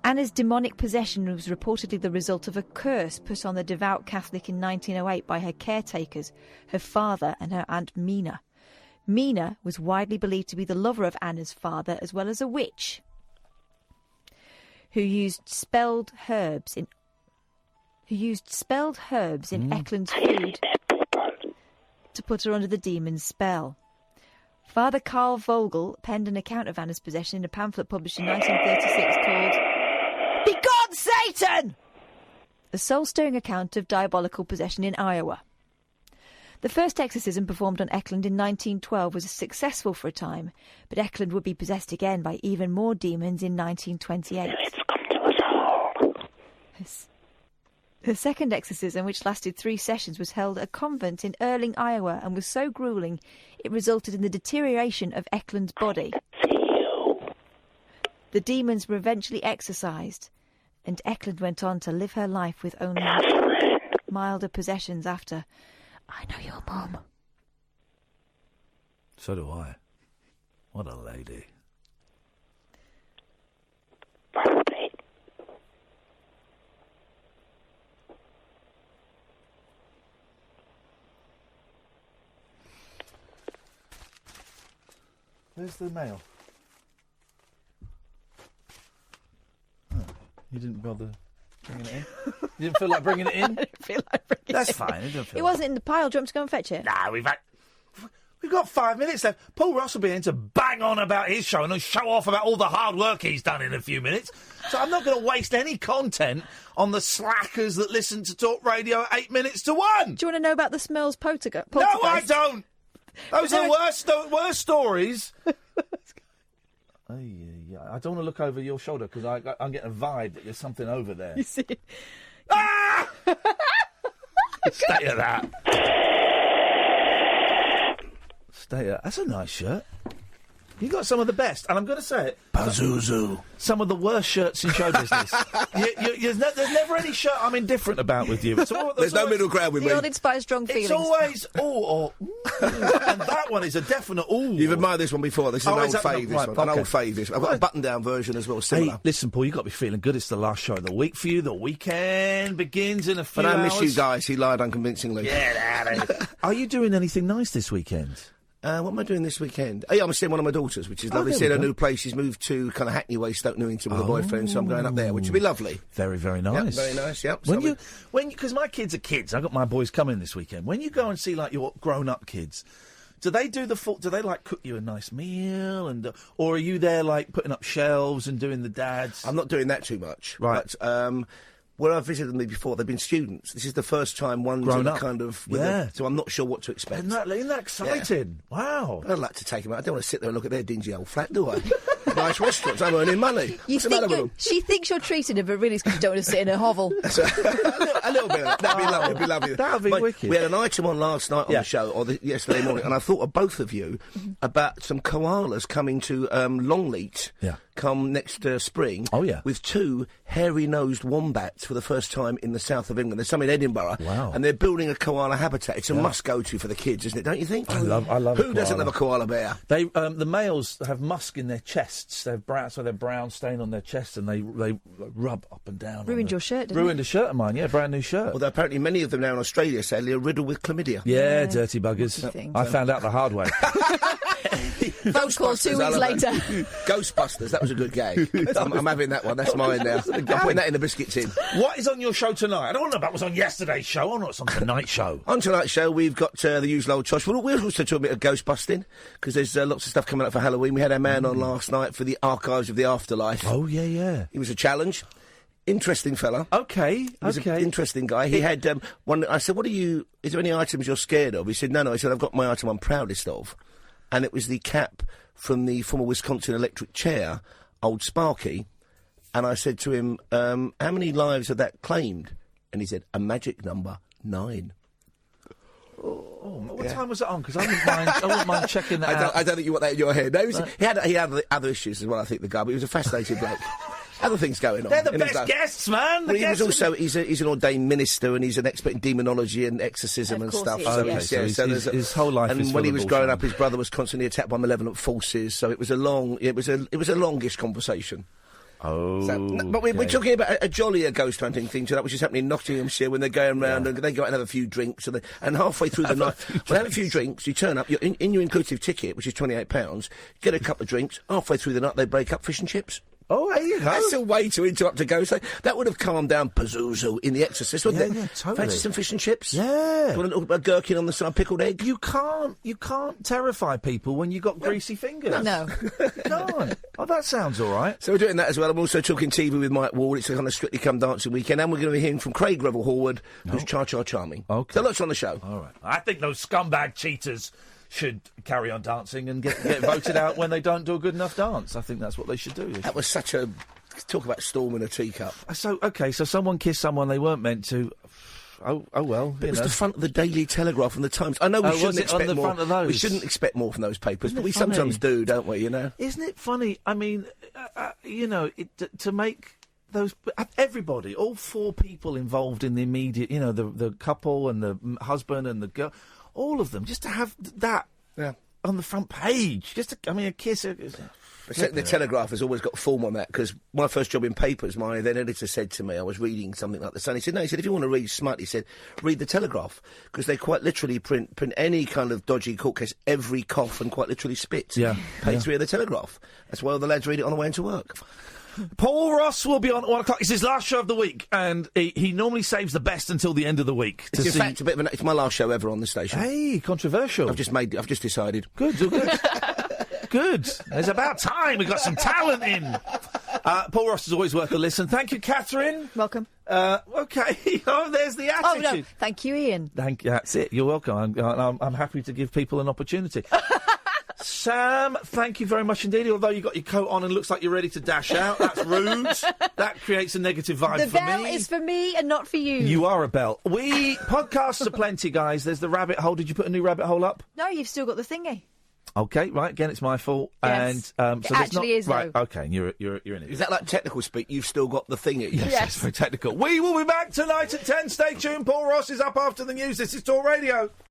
Speaker 4: Anna's demonic possession was reportedly the result of a curse put on the devout Catholic in 1908 by her caretakers, her father and her Aunt Mina. Mina was widely believed to be the lover of Anna's father, as well as a witch, who used spelled herbs in Eklund's food to put her under the demon's spell. Father Karl Vogel penned an account of Anna's possession in a pamphlet published in 1936 called "Begone, Satan!" A soul-stirring account of diabolical possession in Iowa. The first exorcism performed on Eklund in 1912 was successful for a time, but Eklund would be possessed again by even more demons in 1928. Her second exorcism, which lasted 3 sessions, was held at a convent in Erling, Iowa, and was so grueling it resulted in the deterioration of Eklund's body. The demons were eventually exorcised, and Eklund went on to live her life with only milder possessions after. I know your mum.
Speaker 3: So do I. What a lady. Where's the mail? Oh, you didn't bother. Bringing it in. You didn't feel like bringing it in?
Speaker 4: I didn't feel like bringing
Speaker 3: That's
Speaker 4: it in.
Speaker 3: fine. It doesn't feel
Speaker 4: It wasn't in the pile. Do you want me to go and fetch it?
Speaker 3: Nah, we've got 5 minutes left. Paul Ross will be in to bang on about his show and show off about all the hard work he's done in a few minutes. So I'm not going to waste any content on the slackers that listen to Talk Radio at 8 minutes to 1.
Speaker 4: Do you want to know about the Smells poltergeist?
Speaker 3: No, I don't. Those are the worst stories. I don't want to look over your shoulder because I'm getting a vibe that there's something over there.
Speaker 4: You see?
Speaker 3: Ah! Stay at that. That's a nice shirt. You got some of the best, and I'm going to say it.
Speaker 6: Pazuzu.
Speaker 3: Some of the worst shirts in show business. There's never any shirt I'm indifferent about with you.
Speaker 6: There's no middle ground with me.
Speaker 4: The uninspired strong feelings.
Speaker 3: It's always and that one is a definite ooh.
Speaker 6: You've admired this one before. This is an old fave. This one. An old fave. This. I've got a button-down version as well, similar.
Speaker 3: Hey, listen, Paul, you've got to be feeling good. It's the last show of the week for you. The weekend begins in a few hours.
Speaker 6: But I miss you guys. He lied unconvincingly.
Speaker 3: Get out of here. Are you doing anything nice this weekend?
Speaker 6: What am I doing this weekend? Oh, yeah, I'm seeing one of my daughters, which is lovely. Seeing her new place. She's moved to kind of Hackney Way, Stoke Newington with a boyfriend, so I'm going up there, which will be lovely.
Speaker 3: Very, very nice.
Speaker 6: Yep, very nice, yep.
Speaker 3: Because my kids are kids, I've got my boys coming this weekend. When you go and see, like, your grown-up kids, do they do like, cook you a nice meal, or are you there, like, putting up shelves and doing the dads?
Speaker 6: I'm not doing that too much.
Speaker 3: Right.
Speaker 6: But, where I've visited them before, they've been students. This is the first time one's
Speaker 3: grown up,
Speaker 6: kind of... so I'm not sure what to expect.
Speaker 3: Isn't that exciting? Yeah. Wow.
Speaker 6: I'd like to take them out. I don't want to sit there and look at their dingy old flat, do I? Nice restaurants. I'm earning money. What's the matter with them?
Speaker 4: She thinks you're treating her, but really it's because you don't want to sit in a hovel.
Speaker 6: a little bit of that. That'd be lovely. It'd be lovely.
Speaker 3: That'd be wicked.
Speaker 6: We had an item on last night on the show, or yesterday morning, and I thought of both of you about some koalas coming to Longleat.
Speaker 3: Yeah.
Speaker 6: Come next spring.
Speaker 3: Oh, yeah.
Speaker 6: With 2 hairy-nosed wombats for the first time in the south of England. There's some in Edinburgh.
Speaker 3: Wow.
Speaker 6: And they're building a koala habitat. It's a must-go-to for the kids, isn't it? Don't you think?
Speaker 3: I love
Speaker 6: Who doesn't love a koala bear?
Speaker 3: They, the males have musk in their chests. They're brown, so they're brown stain on their chest, and they rub up and down.
Speaker 4: Ruined your shirt, didn't it?
Speaker 3: Ruined a shirt of mine, brand new shirt.
Speaker 6: Although apparently many of them now in Australia, sadly, are riddled with chlamydia.
Speaker 3: Yeah, dirty buggers. I found out the hard way.
Speaker 4: Phone call 2 weeks later.
Speaker 6: Ghostbusters, that was a good gag. I'm having that one. That's mine now. I'm putting that in the biscuit tin.
Speaker 3: What is on your show tonight? I don't want to know about what's on yesterday's show. I want to know what's on tonight's show.
Speaker 6: On tonight's show, we've got the usual old chosh. We'll also do a bit of ghost busting, because there's lots of stuff coming up for Halloween. We had our man on last night for the Archives of the Afterlife.
Speaker 3: Oh, yeah.
Speaker 6: It was a challenge. Interesting fella.
Speaker 3: Okay.
Speaker 6: He was an interesting guy. He had one. I said, is there any items you're scared of? He said, no. He said, I've got my item I'm proudest of. And it was the cap from the former Wisconsin electric chair, old Sparky. And I said to him, how many lives are that claimed? And he said, a magic number 9.
Speaker 3: What time was it on? Because I wouldn't mind checking that out.
Speaker 6: I don't think you want that in your head. No, he had other issues as well, I think, the guy, but he was a fascinating bloke. Other things going on.
Speaker 3: They're the best guests, man.
Speaker 6: He's an ordained minister, and he's an expert in demonology and exorcism and stuff.
Speaker 3: His whole life.
Speaker 6: And when he was growing up, his brother was constantly attacked by malevolent forces. So it was a longish conversation.
Speaker 3: Oh,
Speaker 6: but we're talking about a jollier ghost hunting thing to that, which is happening in Nottinghamshire when they're going round and they go out and have a few drinks, and halfway through the night, have a few drinks, you turn up, you're in your inclusive ticket, which is £28, get a couple of drinks, halfway through the night they break up fish and chips.
Speaker 3: Oh, there you go.
Speaker 6: That's a way to interrupt a ghost. That would have calmed down Pazuzu in The Exorcist, wouldn't it?
Speaker 3: Yeah, totally.
Speaker 6: Fancy some fish and chips?
Speaker 3: Yeah.
Speaker 6: Want a little gherkin on the side, pickled egg?
Speaker 3: You can't terrify people when you've got greasy fingers.
Speaker 4: No.
Speaker 3: You can't. Oh, that sounds all right.
Speaker 6: So we're doing that as well. I'm also talking TV with Mike Ward. It's a kind of Strictly Come Dancing weekend. And we're going to be hearing from Craig Revel Horwood, who's Cha-Cha Charming.
Speaker 3: Okay.
Speaker 6: So lots on the show.
Speaker 3: All right. I think those scumbag cheaters should carry on dancing and get voted out when they don't do a good enough dance. I think that's what they should do.
Speaker 6: That was such a... Talk about storm in a teacup.
Speaker 3: So someone kissed someone they weren't meant to. Oh well.
Speaker 6: It was the front of the Daily Telegraph and the Times. I know we shouldn't expect
Speaker 3: on the
Speaker 6: more.
Speaker 3: Front of those?
Speaker 6: We shouldn't expect more from those papers,
Speaker 3: Isn't
Speaker 6: but we
Speaker 3: funny?
Speaker 6: sometimes do, don't we? You know.
Speaker 3: Isn't it funny? I mean, to make those everybody, all 4 people involved in the immediate, the couple and the husband and the girl, all of them, just to have that on the front page, a kiss.
Speaker 6: The Telegraph has always got form on that, because my first job in papers, my then editor said to me, I was reading something like The Sun, he said, if you want to read smart, he said, read the Telegraph, because they quite literally print any kind of dodgy court case, every cough, and quite literally spits.
Speaker 3: Yeah.
Speaker 6: Page 3 of the Telegraph. That's why all the lads read it on the way into work.
Speaker 3: Paul Ross will be on at 1 o'clock. It's his last show of the week, and he normally saves the best until the end of the week.
Speaker 6: It's, in fact, it's my last show ever on the station.
Speaker 3: Hey, controversial.
Speaker 6: I've just decided.
Speaker 3: Good. Good. It's about time we got some talent in. Paul Ross is always worth a listen. Thank you, Katherine.
Speaker 4: Welcome.
Speaker 3: Okay. Oh, there's the attitude.
Speaker 4: Oh, no. Thank you, Ian.
Speaker 3: That's it. You're welcome. I'm happy to give people an opportunity. Sam, thank you very much indeed. Although you got your coat on and looks like you're ready to dash out, that's rude. That creates a negative vibe
Speaker 4: the
Speaker 3: for me.
Speaker 4: bell is for me and not for you.
Speaker 3: You are a bell. Podcasts are plenty, guys. There's the rabbit hole. Did you put a new rabbit hole up?
Speaker 4: No, you've still got the thingy.
Speaker 3: Okay, right. Again, it's my fault.
Speaker 4: Yes.
Speaker 3: And so
Speaker 4: it actually is,
Speaker 3: right.
Speaker 4: though.
Speaker 3: Okay, and you're in it.
Speaker 6: Is that like technical speak? You've still got the thing.
Speaker 3: Yes, it's very technical. We will be back tonight at 10. Stay tuned. Paul Ross is up after the news. This is Talk Radio.